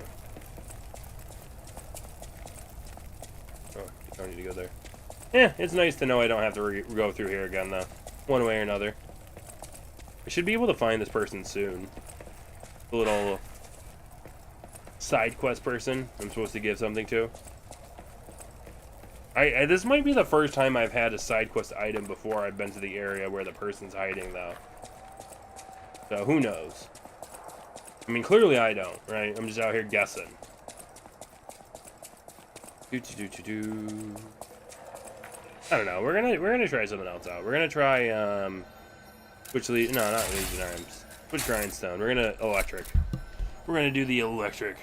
Oh, I don't need to go there. Yeah, it's nice to know I don't have to go through here again, though. One way or another. I should be able to find this person soon. The little... side quest person I'm supposed to give something to. This might be the first time I've had a side quest item before I've been to the area where the person's hiding, though. So, who knows? I mean, clearly I don't, right? I'm just out here guessing. I don't know. We're gonna try something else out. We're gonna try no, not Legion Arms. Which Grindstone? We're gonna electric. We're gonna do the electric.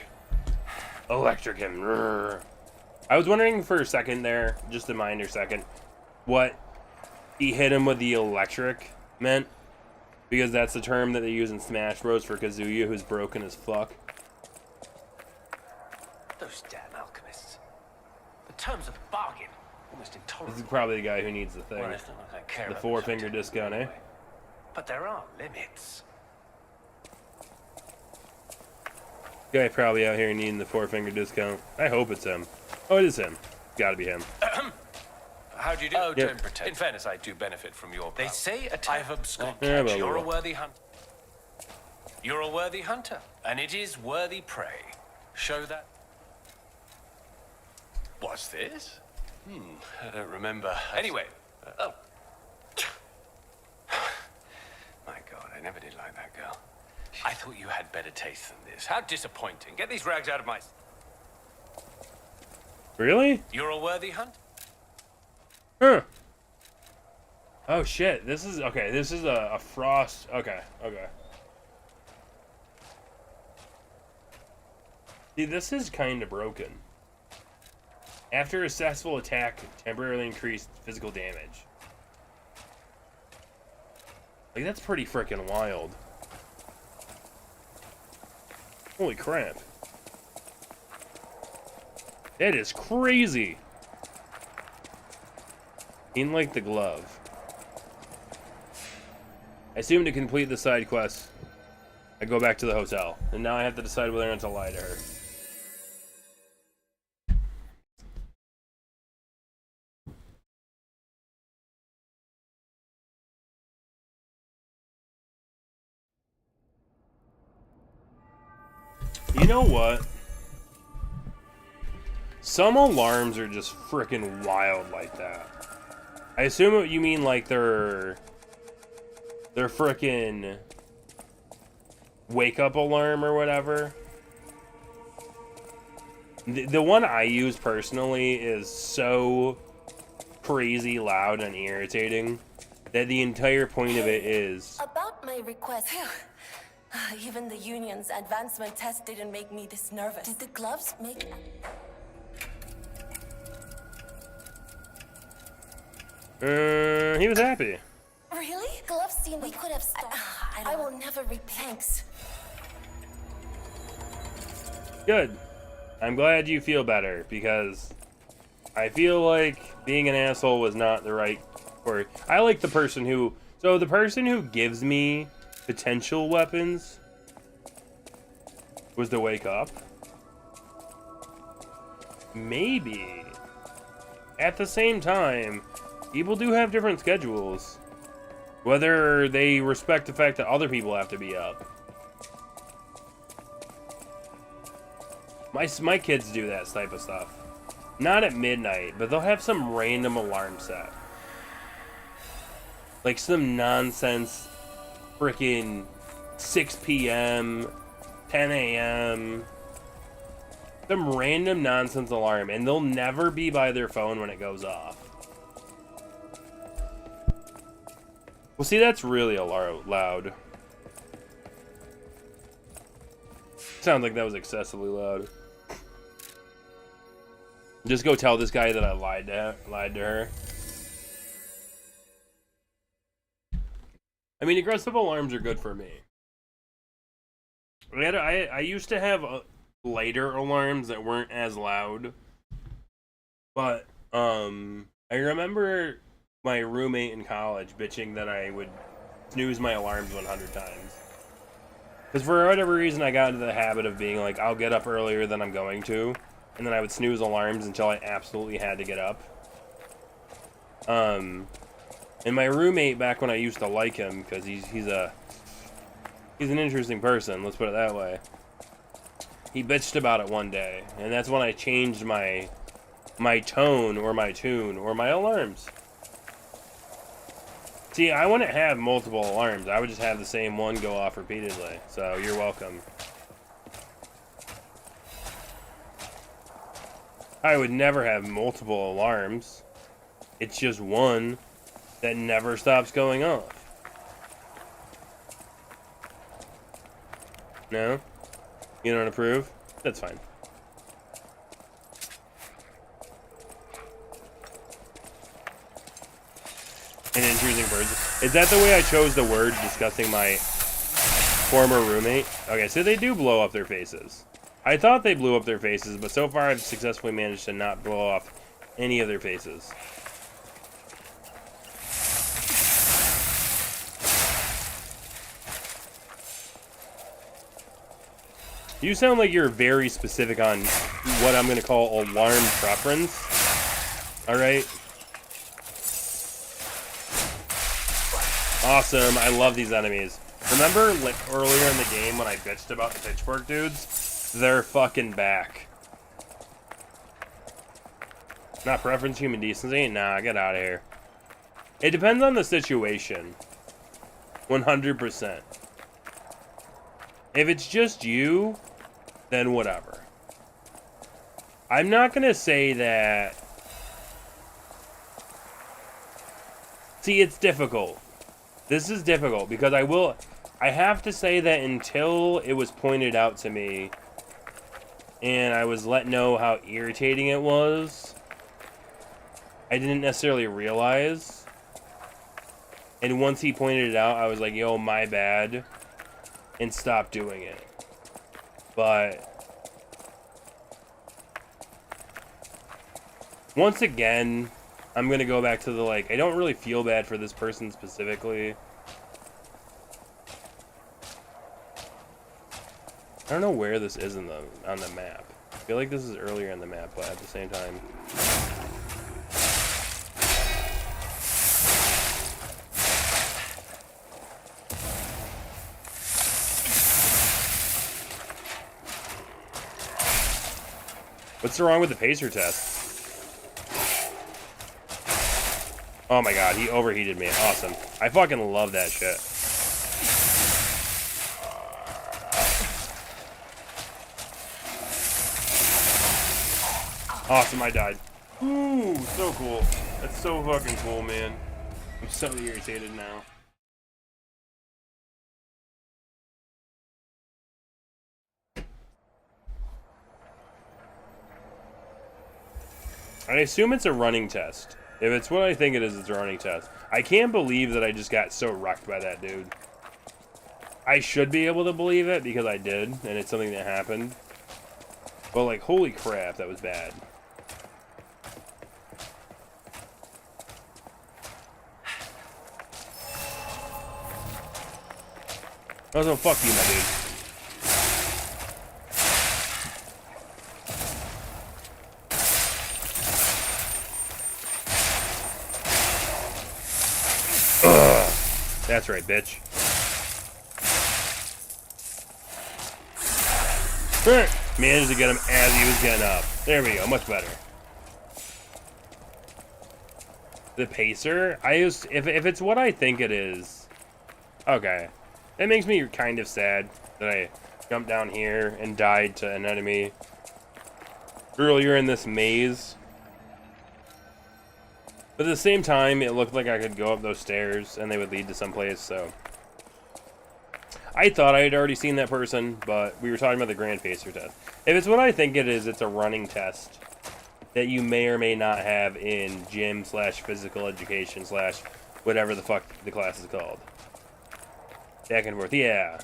Electric him. Rrr. I was wondering for a second there, just a minor second, what he hit him with the electric meant. Because that's the term that they use in Smash Bros. For Kazuya, who's broken as fuck. Those damn alchemists. The terms of the bargain, almost intolerable. This is probably the guy who needs the thing. Well, it's not like I care The about four-finger discount, eh? But there are limits. Guy probably out here needing the four-finger discount. I hope it's him. Oh, it is him. Gotta be him. How do you do? Oh, don't pretend. In fairness, I do benefit from your They say I've absconded. Yeah, well, You're a well. worthy hunter. You're a worthy hunter, and it is worthy prey. Show that. What's this? I don't remember. Anyway. Oh. My God, I never did like that girl. I thought you had better taste than this. How disappointing. Get these rags out of my... Really? You're a worthy hunter. Huh. Oh shit, this is, okay, this is a frost, okay. See, this is kind of broken. After a successful attack, temporarily increased physical damage. Like, that's pretty freaking wild. Holy crap. That is crazy. In like the glove. I assume to complete the side quest, I go back to the hotel, and now I have to decide whether or not to lie to her. You know what? Some alarms are just freaking wild like that. I assume you mean like they're freaking wake up alarm or whatever. The one I use personally is so crazy loud and irritating that the entire point of it is... About my request... Even the Union's advancement test didn't make me this nervous. Did the gloves make... He was happy. Really? Gloves seem... We could have stopped. I will never repay. Thanks. Good. I'm glad you feel better, because I feel like being an asshole was not the right word. I like the person who... So the person who gives me potential weapons was to wake up. Maybe. At the same time, people do have different schedules. Whether they respect the fact that other people have to be up. My kids do that type of stuff. Not at midnight, but they'll have some random alarm set. Like some nonsense freaking 6 p.m., 10 a.m. Some random nonsense alarm, and they'll never be by their phone when it goes off. Well, see, that's really loud. Sounds like that was excessively loud. Just go tell this guy that I lied to her. I mean, aggressive alarms are good for me. I used to have lighter alarms that weren't as loud. But, I remember my roommate in college bitching that I would snooze my alarms 100 times. Because for whatever reason, I got into the habit of being like, I'll get up earlier than I'm going to. And then I would snooze alarms until I absolutely had to get up. And my roommate, back when I used to like him, because he's an interesting person, let's put it that way. He bitched about it one day, and that's when I changed my tone or my tune or my alarms. See, I wouldn't have multiple alarms. I would just have the same one go off repeatedly. So you're welcome. I would never have multiple alarms. It's just one that never stops going off. No? You don't approve? That's fine. An interesting bird. Is that the way I chose the word discussing my former roommate? Okay, so they do blow up their faces. I thought they blew up their faces, but so far I've successfully managed to not blow off any of their faces. You sound like you're very specific on what I'm going to call alarm preference. Alright? Awesome, I love these enemies. Remember earlier in the game when I bitched about the pitchfork dudes? They're fucking back. Not preference, human decency? Nah, get out of here. It depends on the situation. 100%. If it's just you, then whatever. I'm not gonna say that... See, it's difficult. This is difficult because I have to say that until it was pointed out to me and I was let know how irritating it was, I didn't necessarily realize. And once he pointed it out, I was like, yo, my bad, and stopped doing it. But once again, I'm gonna go back to the, like, I don't really feel bad for this person specifically. don't know where this is on the map. I feel like this is earlier in the map, but at the same time. What's wrong with the pacer test? Oh my god, he overheated me. Awesome. I fucking love that shit. Awesome, I died. Ooh, so cool. That's so fucking cool, man. I'm so irritated now. I assume it's a running test. If it's what I think it is, it's a running test. I can't believe that I just got so wrecked by that dude. I should be able to believe it because I did, and it's something that happened. But like, holy crap, that was bad. Also, fuck you, my dude. Ugh. That's right, bitch. Managed to get him as he was getting up. There we go, much better. The pacer? if it's what I think it is, okay. It makes me kind of sad that I jumped down here and died to an enemy earlier in this maze. But at the same time, it looked like I could go up those stairs and they would lead to someplace, so. I thought I had already seen that person, but we were talking about the Grand Pacer test. If it's what I think it is, it's a running test that you may or may not have in gym / physical education / whatever the fuck the class is called. Back and forth, yeah.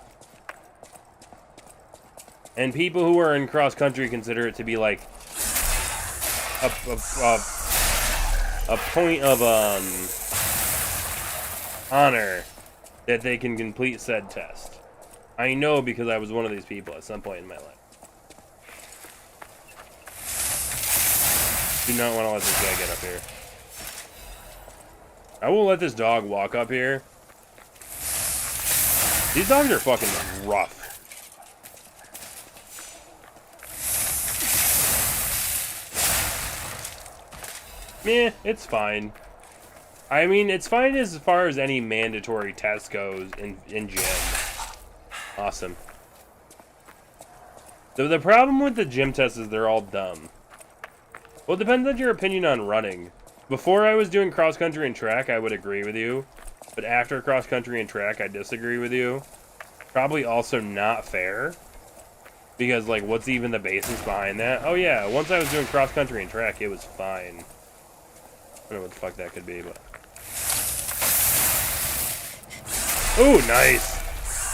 And people who are in cross country consider it to be like a point of honor that they can complete said test. I know because I was one of these people at some point in my life. Do not want to let this guy get up here. I will let this dog walk up here. These dogs are fucking rough. Meh, it's fine. I mean, it's fine as far as any mandatory test goes in gym. Awesome. The problem with the gym tests is they're all dumb. Well, it depends on your opinion on running. Before I was doing cross-country and track, I would agree with you. But after cross-country and track, I disagree with you. Probably also not fair. Because, like, what's even the basis behind that? Oh, yeah, once I was doing cross-country and track, it was fine. I don't know what the fuck that could be, but... Ooh, nice!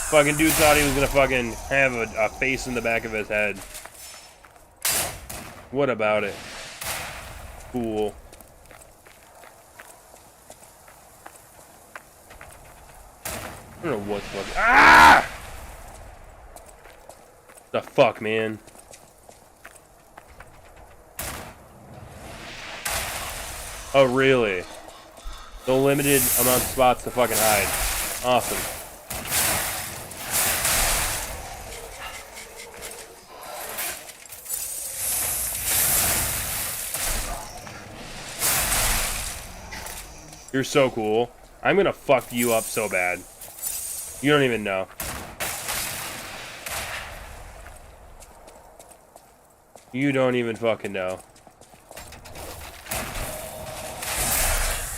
Fucking dude thought he was gonna fucking have a face in the back of his head. What about it? Cool. I don't know what the fuck. Ah! The fuck, man. Oh, really? The limited amount of spots to fucking hide. Awesome. You're so cool. I'm gonna fuck you up so bad. You don't even know. You don't even fucking know.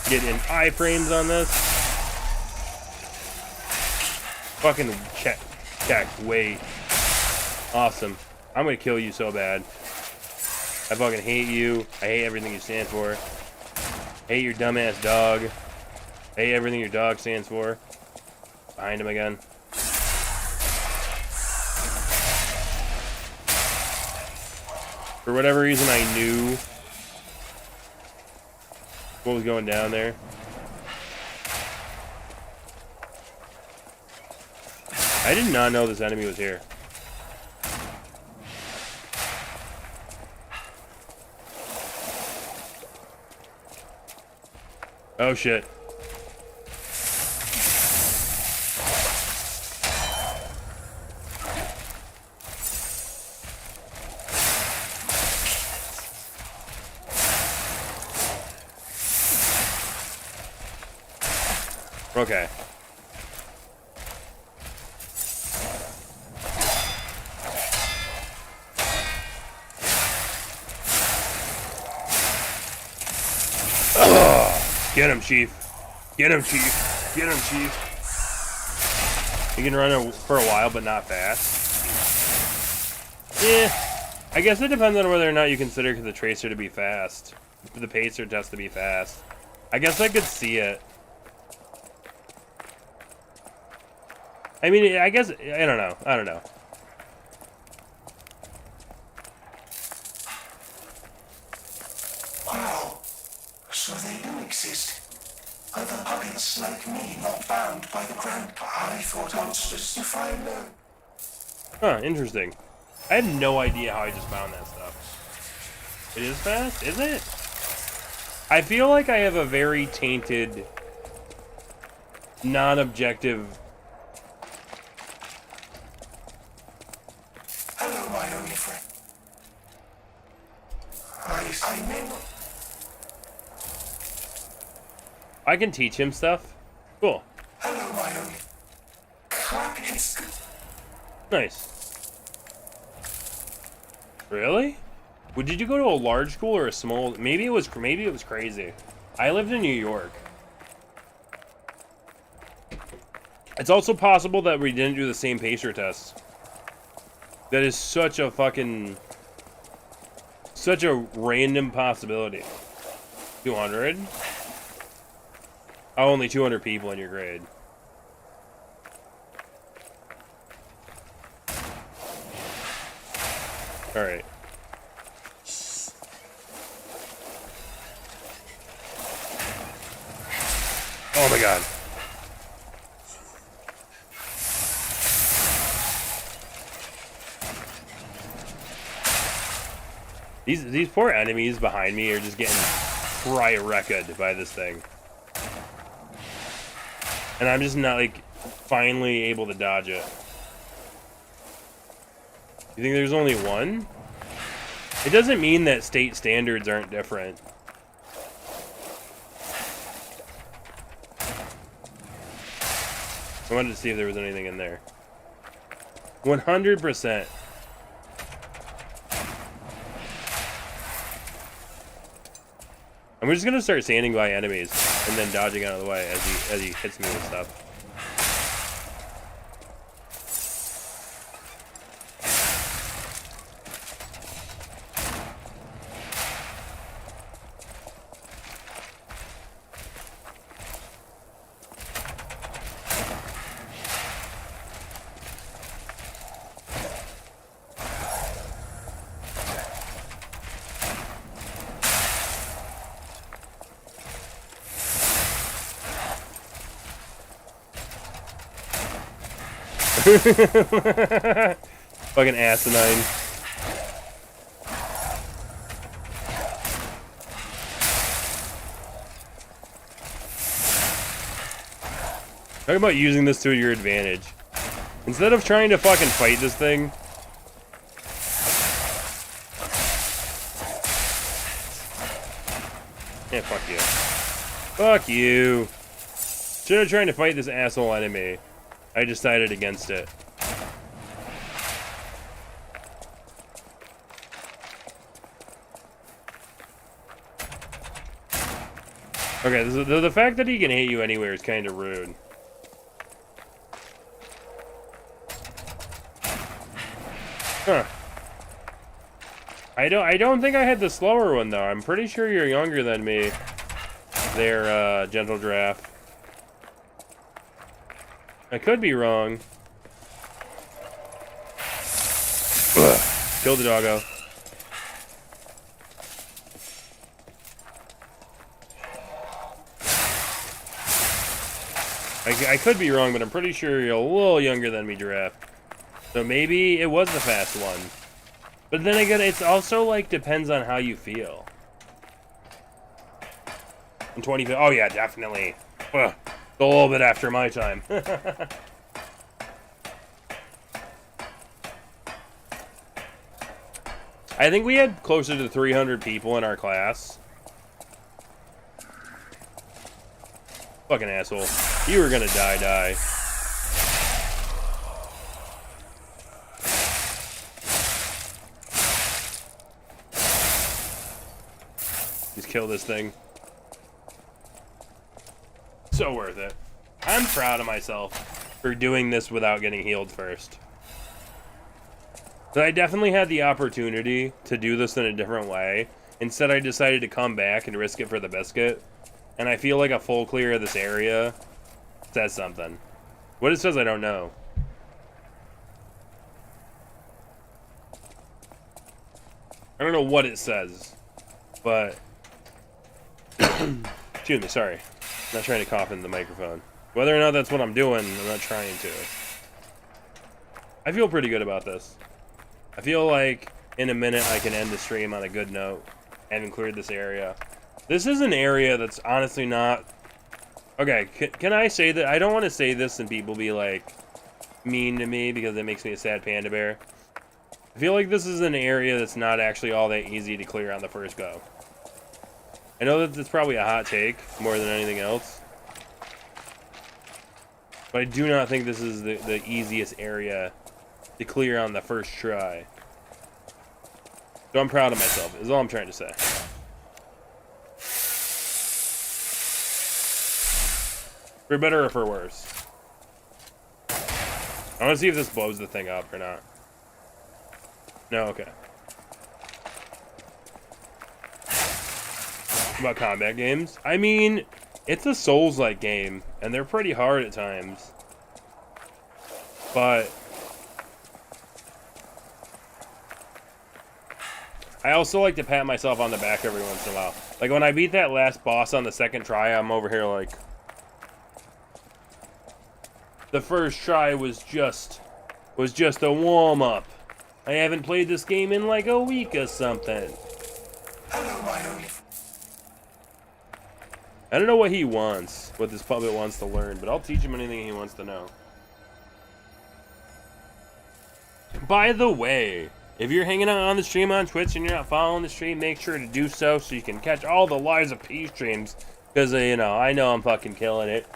Getting iframes on this. Fucking check, wait. Awesome. I'm gonna kill you so bad. I fucking hate you. I hate everything you stand for. I hate your dumbass dog. I hate everything your dog stands for. Behind him again. For whatever reason, I knew what was going down there. I did not know this enemy was here. Oh shit. Okay. Get him, Chief. Get him, Chief. Get him, Chief. You can run for a while, but not fast. Yeah. I guess it depends on whether or not you consider the Tracer to be fast. The Pacer test to be fast. I guess I could see it. I mean, I guess, I don't know. I don't know. Wow. So they do exist. Other puppets like me, not bound by the Grand. I thought monsters define them. Huh, interesting. I had no idea how I just found that stuff. It is fast? Is it? I feel like I have a very tainted, non-objective... Hello, my only friend. I'm in. I can teach him stuff. Cool. Hello, my only. Clap his. Nice. Really? Well, did you go to a large school or a small? Maybe it was crazy. I lived in New York. It's also possible that we didn't do the same Pacer test. That is such a random possibility. 200? Oh, only 200 people in your grade. Alright. Oh my god. These poor enemies behind me are just getting fry-wrecked by this thing. And I'm just not, like, finally able to dodge it. You think there's only one? It doesn't mean that state standards aren't different. I wanted to see if there was anything in there. 100%. I'm just gonna start standing by enemies and then dodging out of the way as he hits me with stuff. Fucking asinine. Talk about using this to your advantage. Instead of trying to fucking fight this thing. Yeah, fuck you. Fuck you. Instead of trying to fight this asshole enemy, I decided against it. Okay, the fact that he can hit you anywhere is kind of rude. Huh. I don't think I had the slower one though. I'm pretty sure you're younger than me. There, Gentle Giraffe. I could be wrong. Ugh. Kill the doggo. I could be wrong, but I'm pretty sure you're a little younger than me, Giraffe. So maybe it was the fast one. But then again, it's also like depends on how you feel. In 20... Oh, yeah, definitely. Ugh. A little bit after my time. I think we had closer to 300 people in our class. Fucking asshole. You were gonna die. Just kill this thing. So worth it. I'm proud of myself for doing this without getting healed first. But I definitely had the opportunity to do this in a different way. Instead, I decided to come back and risk it for the biscuit. And I feel like a full clear of this area says something. What it says, I don't know. I don't know what it says. But... Excuse me, sorry. I'm not trying to cough in the microphone. Whether or not that's what I'm doing, I'm not trying to. I feel pretty good about this. I feel like in a minute I can end the stream on a good note, having cleared this area. This is an area that's honestly not... Okay, can I say that? I don't want to say this and people be like mean to me because it makes me a sad panda bear. I feel like this is an area that's not actually all that easy to clear on the first go. I know that it's probably a hot take more than anything else. But I do not think this is the easiest area to clear on the first try. So I'm proud of myself, is all I'm trying to say. For better or for worse. I want to see if this blows the thing up or not. No, okay. About combat games? I mean, it's a Souls-like game, and they're pretty hard at times. But... I also like to pat myself on the back every once in a while. Like, when I beat that last boss on the second try, I'm over here like... The first try was just a warm-up. I haven't played this game in like a week or something. Hello, my only... I don't know what he wants, what this puppet wants to learn, but I'll teach him anything he wants to know. By the way, if you're hanging out on the stream on Twitch and you're not following the stream, make sure to do so you can catch all the Lies of P streams. Because, you know, I know I'm fucking killing it.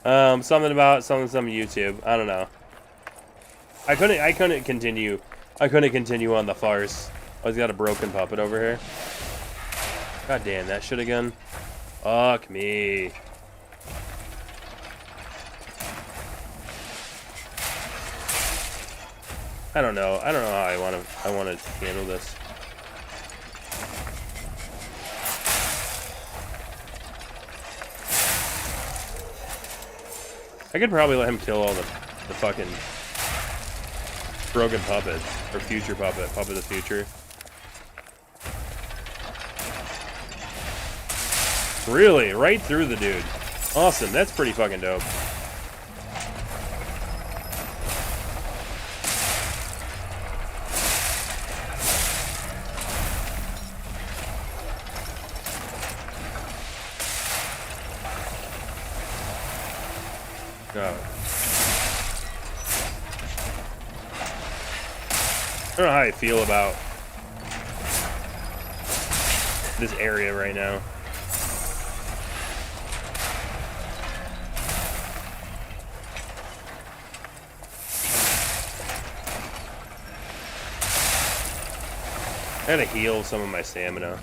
Something about some YouTube. I don't know. I couldn't continue on the farce. Oh, he's got a broken puppet over here. God damn that shit again. Fuck me. I don't know how I want to handle this. I could probably let him kill all the fucking broken puppets or future puppet of the future. Really? Right through the dude. Awesome. That's pretty fucking dope. God. I don't know how I feel about this area right now. I gotta heal some of my stamina.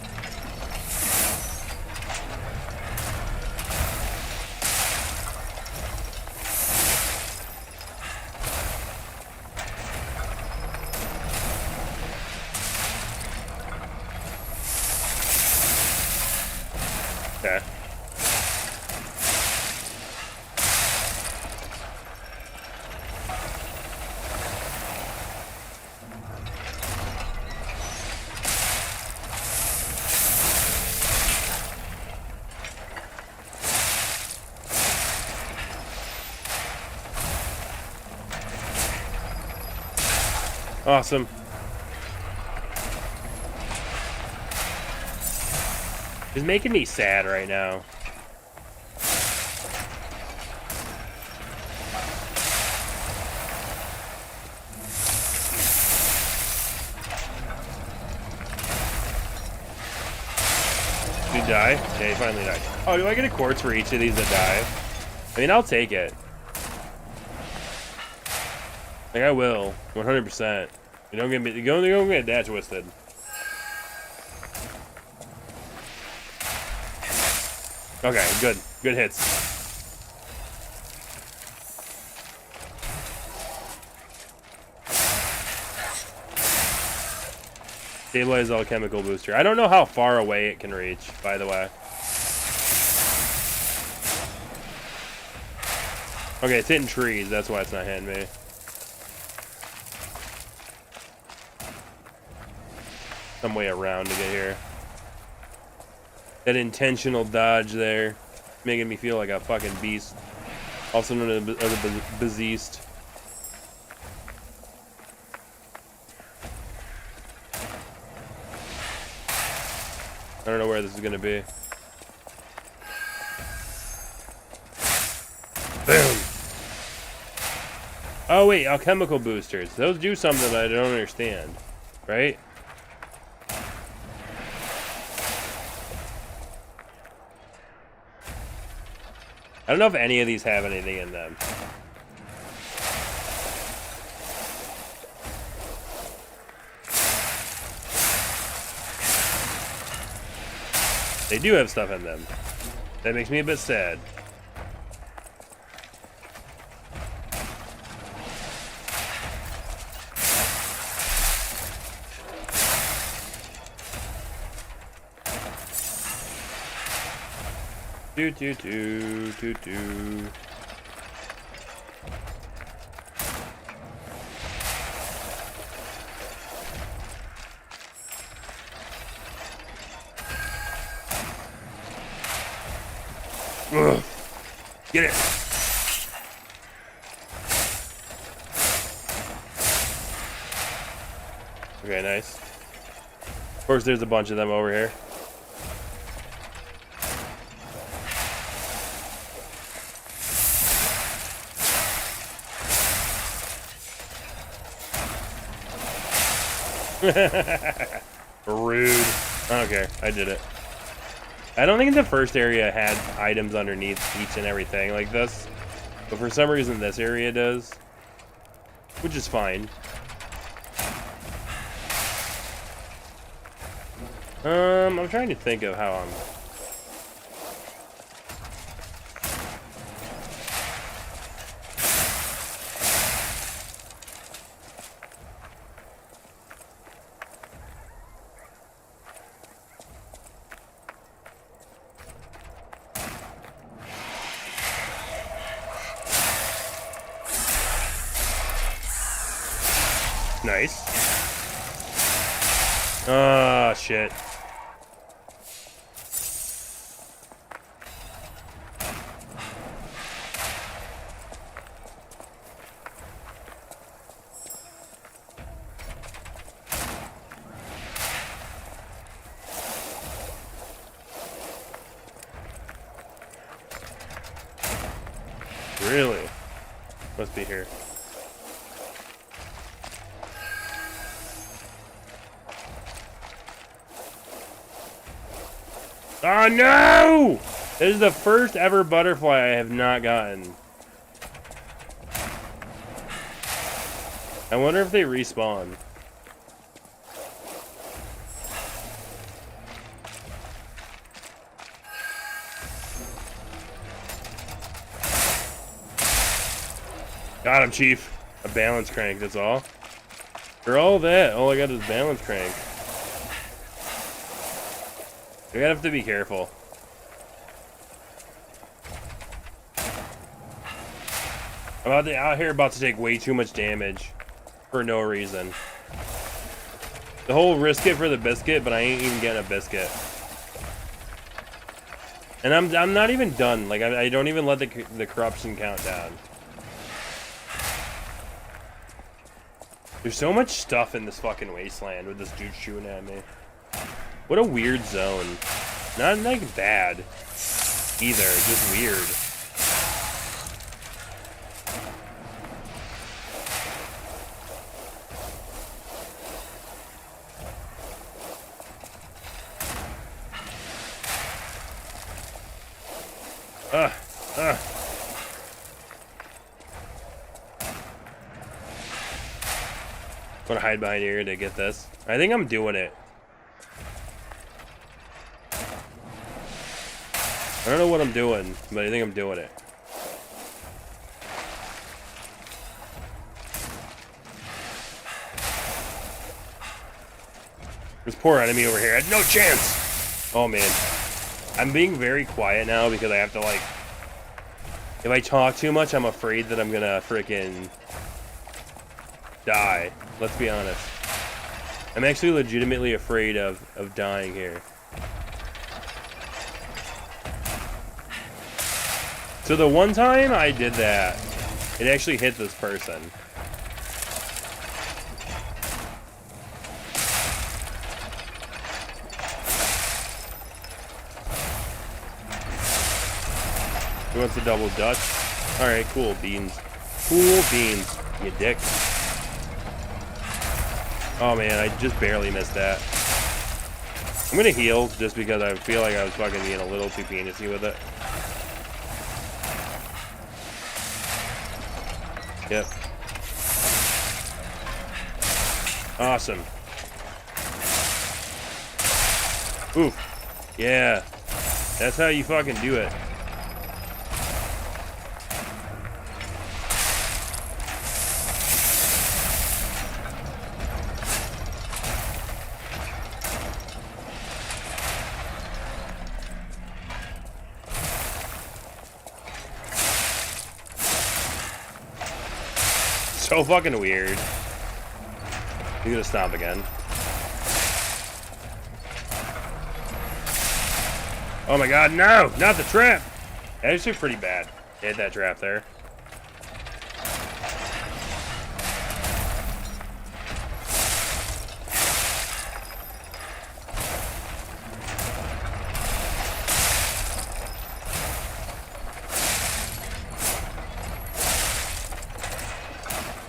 Okay. Awesome. It's making me sad right now. Did he die? Yeah, he finally died. Oh, do I get a quartz for each of these that die? I mean, I'll take it. Like, I will. 100%. You don't get that twisted. Okay, good. Good hits. Stabilize all chemical booster. I don't know how far away it can reach, by the way. Okay, it's hitting trees. That's why it's not hitting me. Some way around to get here. That intentional dodge there, making me feel like a fucking beast. Also known as a beast. I don't know where this is gonna be. Boom. Oh wait, alchemical boosters. Those do something that I don't understand, right? I don't know if any of these have anything in them. They do have stuff in them. That makes me a bit sad. Do do do do do. Ugh. Get it. Okay, nice. Of course, there's a bunch of them over here. Rude. I don't care. I did it. I don't think the first area had items underneath each and everything like this, but for some reason this area does, which is fine. I'm trying to think of how I'm... Nice. Ah, shit. Really? Must be here. Oh no! This is the first ever butterfly I have not gotten. I wonder if they respawn. Got him, Chief. A balance crank, that's all. For all that, all I got is balance crank. We gotta have to be careful. I'm out here about to take way too much damage for no reason. The whole risk it for the biscuit, but I ain't even getting a biscuit. And I'm not even done. Like I don't even let the corruption count down. There's so much stuff in this fucking wasteland with this dude shooting at me. What a weird zone. Not like bad either, just weird. I'm gonna hide behind here to get this. I think I'm doing it. I don't know what I'm doing, but I think I'm doing it. This poor enemy over here had no chance! Oh man. I'm being very quiet now because I have to like... If I talk too much, I'm afraid that I'm gonna freaking die. Let's be honest. I'm actually legitimately afraid of dying here. So the one time I did that, it actually hit this person. He wants a double Dutch. Alright, cool beans. Cool beans, you dick. Oh man, I just barely missed that. I'm gonna heal just because I feel like I was fucking being a little too penisy with it. Yep. Awesome. Oof. Yeah. That's how you fucking do it. So fucking weird. He's gonna stop again. Oh my god, no! Not the trap! That is actually pretty bad. Hit that trap there.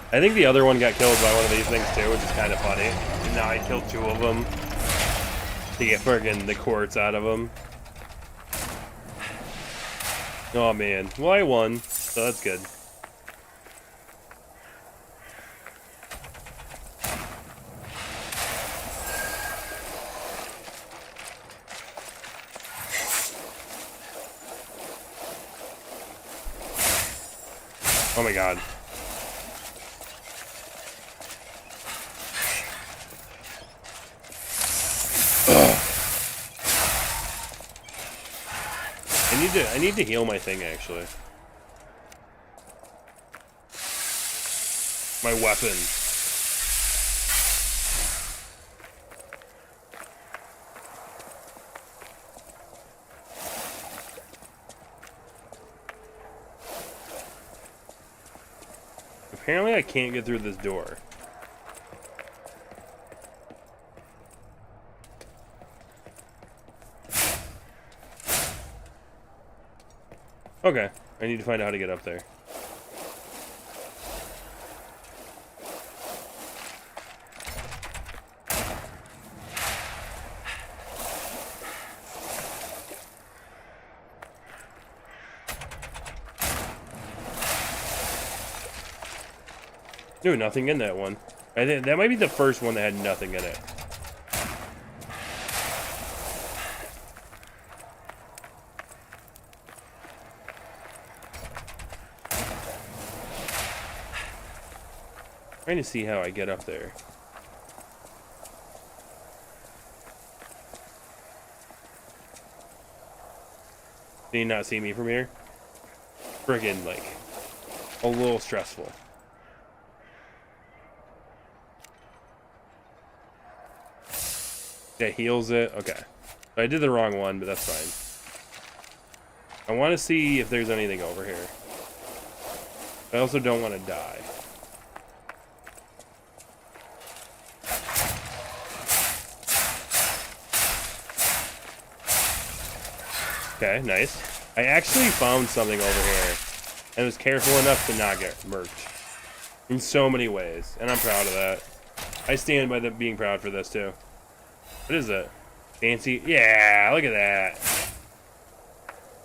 I think the other one got killed by one of these things too, which is kind of funny. And now I killed two of them to get friggin' the quartz out of them. Oh man, well I won, so that's good. Oh my god. I need to heal my thing actually. My weapon. Apparently I can't get through this door. Okay, I need to find out how to get up there. Dude, nothing in that one. I think that might be the first one that had nothing in it. Trying to see how I get up there. Can you not see me from here? Friggin' like a little stressful. That heals it. Okay. I did the wrong one, but that's fine. I want to see if there's anything over here. I also don't want to die. Okay, nice. I actually found something over here and was careful enough to not get murked in so many ways, and I'm proud of that. I stand by being proud for this too. What is it? Fancy? Yeah, look at that.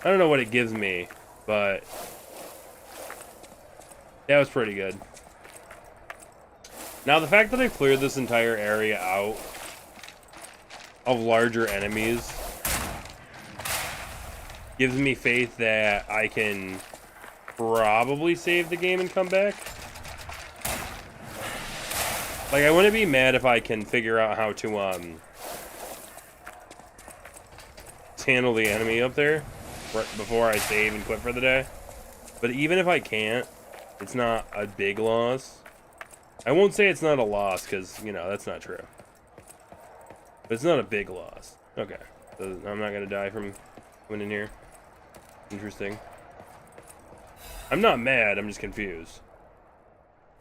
I don't know what it gives me, but that was pretty good. Now, the fact that I cleared this entire area out of larger enemies gives me faith that I can probably save the game and come back. Like, I wouldn't be mad if I can figure out how to handle the enemy up there right before I save and quit for the day. But even if I can't, it's not a big loss. I won't say it's not a loss, because, you know, that's not true. But it's not a big loss. Okay. So I'm not going to die from coming in here. Interesting. I'm not mad, I'm just confused.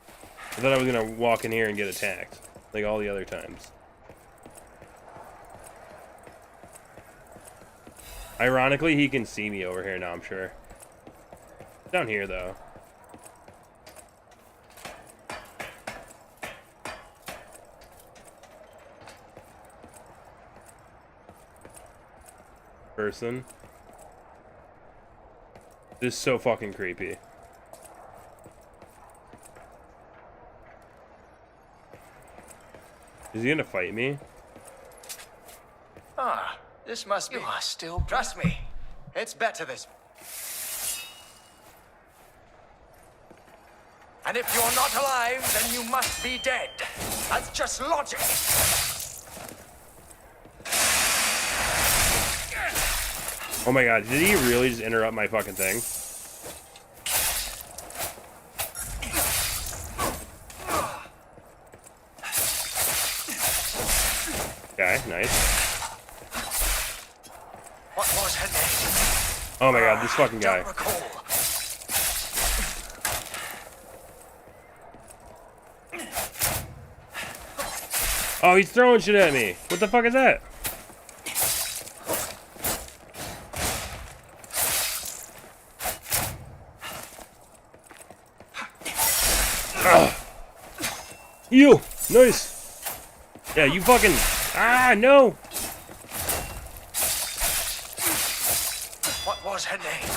I thought I was going to walk in here and get attacked, like all the other times. Ironically, he can see me over here now, I'm sure. Down here, though. Person. This is so fucking creepy. Is he gonna fight me? Ah, this must be... You are still... Trust me, it's better this... And if you're not alive, then you must be dead. That's just logic. Oh my god, did he really just interrupt my fucking thing? Okay, nice. What was her name? Oh my god, this fucking guy. Oh, he's throwing shit at me. What the fuck is that? You! Nice! Yeah, you fucking... Ah, no! What was her name?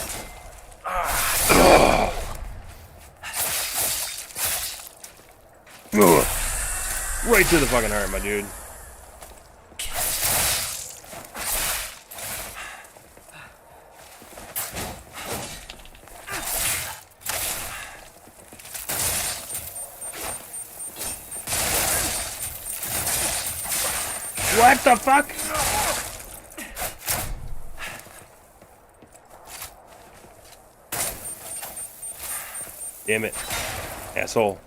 Right to the fucking heart, my dude. What the fuck? Damn it. Asshole.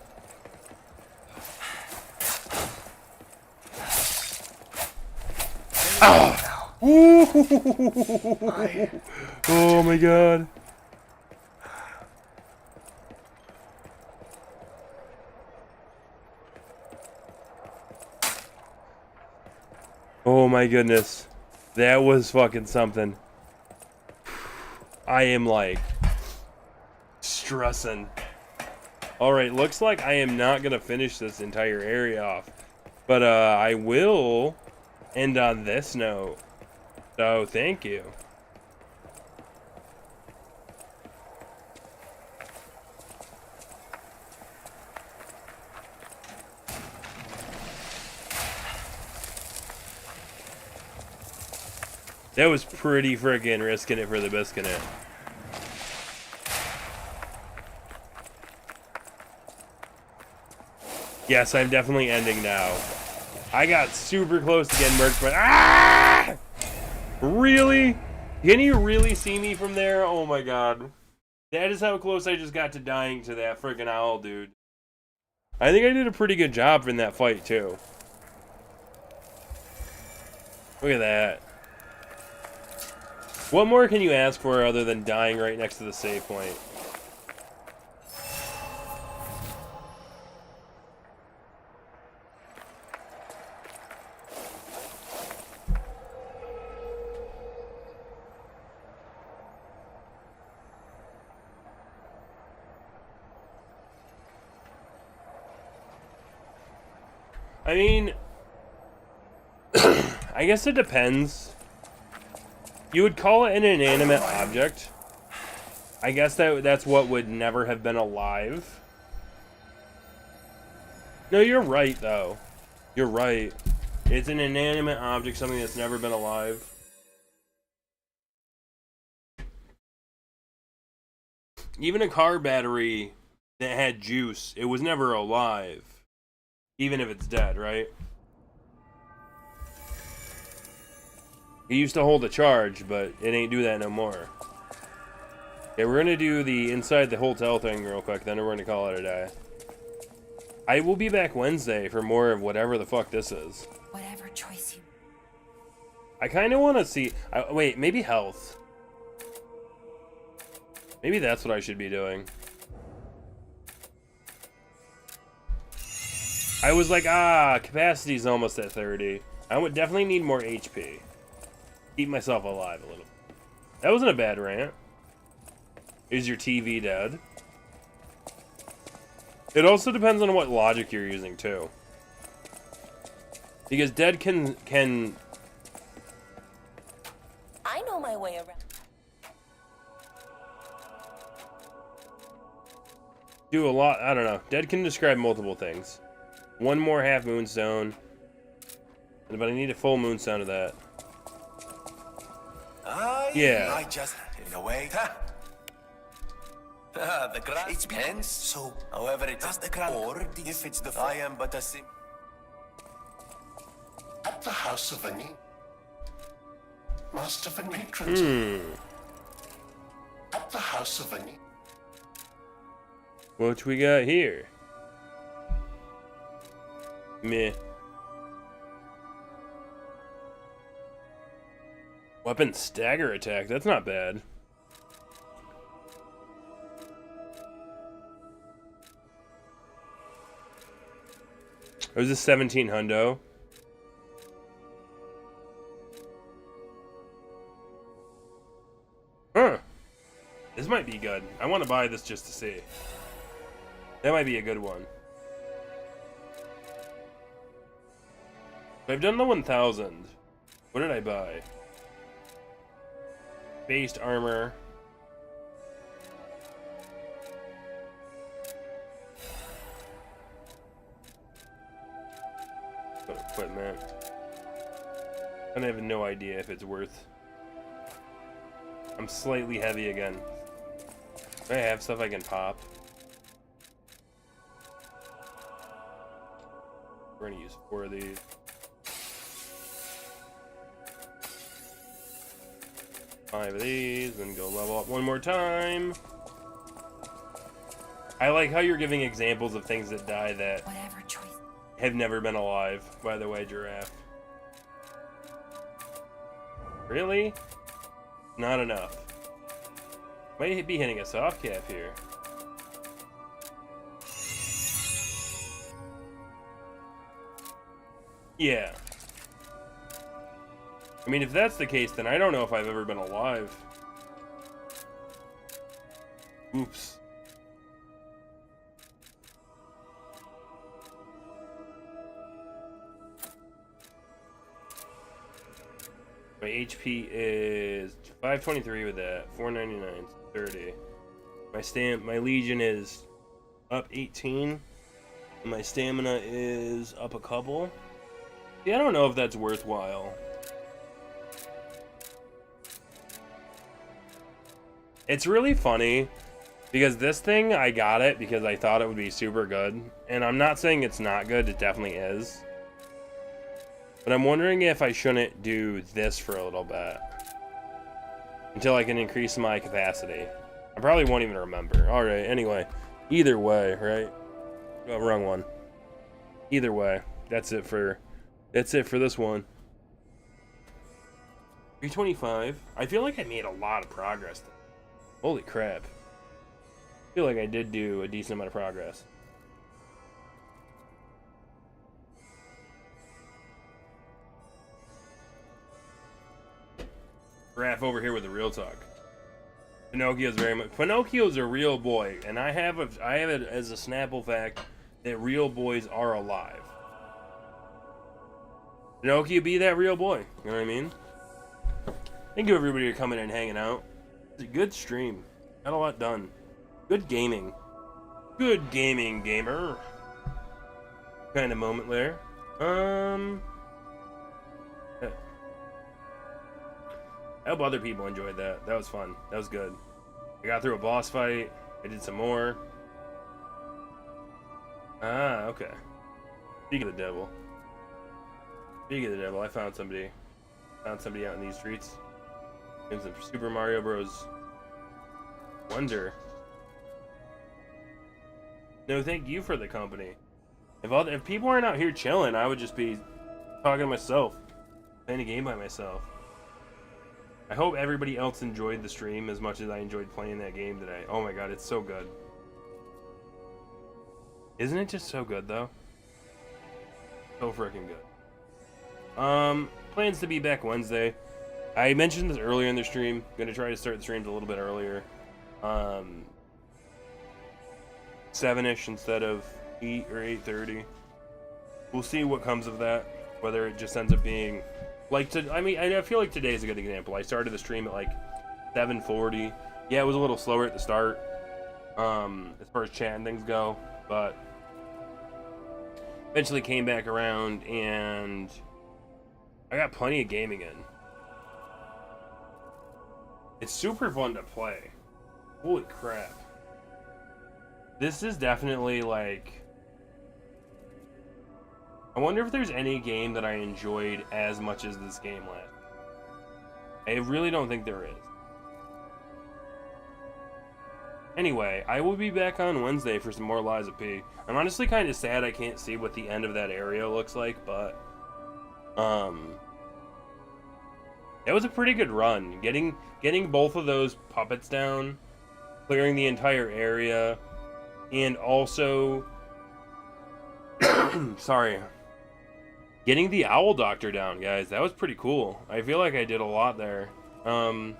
Ah! Oh my god. Oh my goodness. That was fucking something. I am like stressing. Alright, looks like I am not gonna finish this entire area off. But I will end on this note. So thank you. That was pretty freaking risking it for the biscuit. Yes, I'm definitely ending now. I got super close to getting murked, but ah! Really? Can you really see me from there? Oh my god. That is how close I just got to dying to that freaking owl, dude. I think I did a pretty good job in that fight, too. Look at that. What more can you ask for other than dying right next to the save point? I mean, I guess it depends. You would call it an inanimate object. I guess that's what would never have been alive. No, you're right, though. You're right. It's an inanimate object, something that's never been alive. Even a car battery that had juice, it was never alive. Even if it's dead, right? It used to hold a charge, but it ain't do that no more. Okay, we're gonna do the inside the hotel thing real quick, then we're gonna call it a day. I will be back Wednesday for more of whatever the fuck this is. Whatever choice you... I kind of want to see... wait, maybe health. Maybe that's what I should be doing. I was like, capacity's almost at 30. I would definitely need more HP. Keep myself alive a little. That wasn't a bad rant. Is your TV dead? It also depends on what logic you're using, too. Because dead can... I know my way around. Do a lot. I don't know. Dead can describe multiple things. One more half moonstone. But I need a full moonstone of that. Yeah. I just, in a way, the grand it depends. So, however it is, the grand or if it's the I am but a sim. At the house of Ani, Master Venetran. At the house of Ani. What we got here? Meh. Weapon stagger attack. That's not bad. It was a 17 hundo. Huh. This might be good. I want to buy this just to see. That might be a good one. I've done the 1000. What did I buy? Based armor. Equipment. I have no idea if it's worth. I'm slightly heavy again. Do I have stuff I can pop? We're gonna use 4 of these. Five of these, then go level up one more time. I like how you're giving examples of things that die that have never been alive, by the way, Giraffe. Really? Not enough. Might be hitting a soft cap here. Yeah. I mean, if that's the case, then I don't know if I've ever been alive. Oops. My HP is 523 with that, 499, 30. My Legion is up 18. And my stamina is up a couple. Yeah, I don't know if that's worthwhile. It's really funny because this thing, I got it because I thought it would be super good. And I'm not saying it's not good, it definitely is. But I'm wondering if I shouldn't do this for a little bit. Until I can increase my capacity. I probably won't even remember. Alright, anyway. Either way, right? Oh, wrong one. Either way. That's it for this one. 325. I feel like I made a lot of progress though. Holy crap. I feel like I did do a decent amount of progress. Raph over here with the real talk. Pinocchio's Pinocchio's a real boy, and I have it as a Snapple fact that real boys are alive. Pinocchio be that real boy. You know what I mean? Thank you everybody for coming and hanging out. It's a good stream. Got a lot done. Good gaming. Good gaming, gamer. Kind of moment there. Yeah. I hope other people enjoyed that. That was fun. That was good. I got through a boss fight. I did some more. Ah, okay. Speaking of the devil. I found somebody. Found somebody out in these streets. Doing some Super Mario Bros. Wonder. No, thank you for the company. If people aren't out here chilling, I would just be talking to myself, playing a game by myself. I hope everybody else enjoyed the stream as much as I enjoyed playing that game today. Oh my god, it's so good. Isn't it just so good, though? So freaking good. Plans to be back Wednesday. I mentioned this earlier in the stream. Gonna try to start the streams a little bit earlier. 7-ish instead of 8 or 8:30. We'll see what comes of that. Whether it just ends up being like I feel like today's a good example. I started the stream at like 7:40. Yeah, it was a little slower at the start, as far as chat and things go, but eventually came back around and I got plenty of gaming in. It's super fun to play. Holy crap. This is definitely like... I wonder if there's any game that I enjoyed as much as this game last. I really don't think there is. Anyway, I will be back on Wednesday for some more Lies of P. I'm honestly kind of sad I can't see what the end of that area looks like, but... That was a pretty good run. Getting both of those puppets down, clearing the entire area, and also... Sorry. Getting the Owl Doctor down, guys. That was pretty cool. I feel like I did a lot there. Man,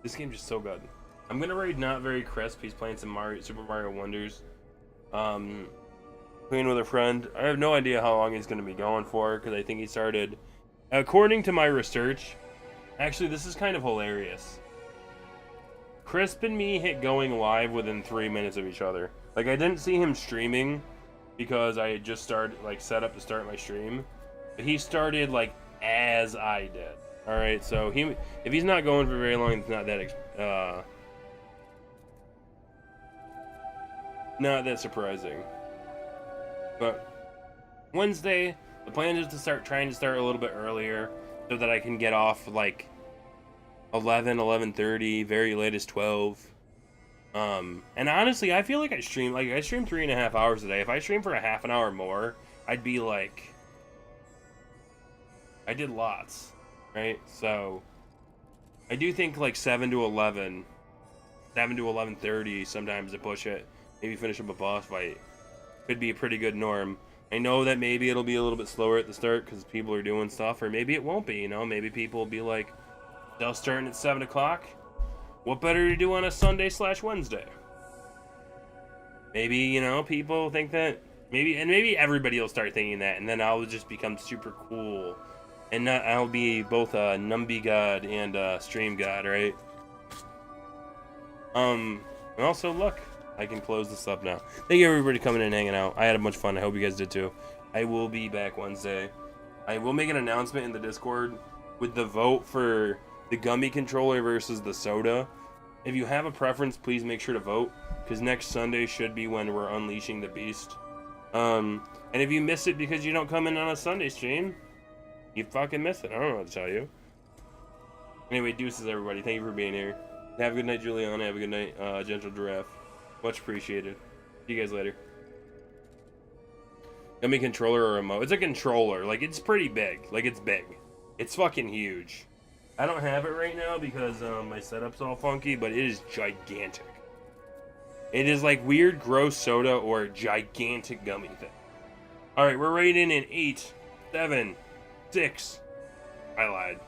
this game's just so good. I'm gonna raid Not Very Crisp. He's playing some Super Mario Wonders. Playing with a friend. I have no idea how long he's gonna be going for, because I think he started... According to my research... Actually, this is kind of hilarious. Crisp and me hit going live within 3 minutes of each other. Like, I didn't see him streaming, because I had just set up to start my stream. But he started, like, as I did. Alright, so if he's not going for very long, it's not that surprising. But Wednesday, the plan is to trying to start a little bit earlier so that I can get off like 11:30, very latest 12. And honestly, I feel like I stream 3.5 hours a day. If I stream for a half an hour more, I'd be like, I did lots, right? So I do think like 7 to 11:30 sometimes to push it. Maybe finish up a boss fight could be a pretty good norm. I know that maybe it'll be a little bit slower at the start because people are doing stuff, or maybe it won't be, you know? Maybe people will be like, they'll start at 7 o'clock. What better to do on a Sunday/Wednesday? Maybe, you know, people think that, maybe everybody will start thinking that, and then I'll just become super cool. And I'll be both a Numby God and a Stream God, right? And also, look, I can close this up now. Thank you everybody for coming and hanging out. I had a bunch of fun. I hope you guys did too. I will be back Wednesday. I will make an announcement in the Discord with the vote for the gummy controller versus the soda. If you have a preference, please make sure to vote, because next Sunday should be when we're unleashing the beast. And if you miss it because you don't come in on a Sunday stream, you fucking miss it. I don't know what to tell you. Anyway, deuces everybody. Thank you for being here. Have a good night, Juliana. Have a good night, Gentle Giraffe. Much appreciated. See you guys later. Gummy controller or remote? It's a controller. Like, it's pretty big. Like, it's big. It's fucking huge. I don't have it right now because my setup's all funky, but it is gigantic. It is like weird, gross soda or gigantic gummy thing. Alright, we're rating in 8, 7, 6. I lied.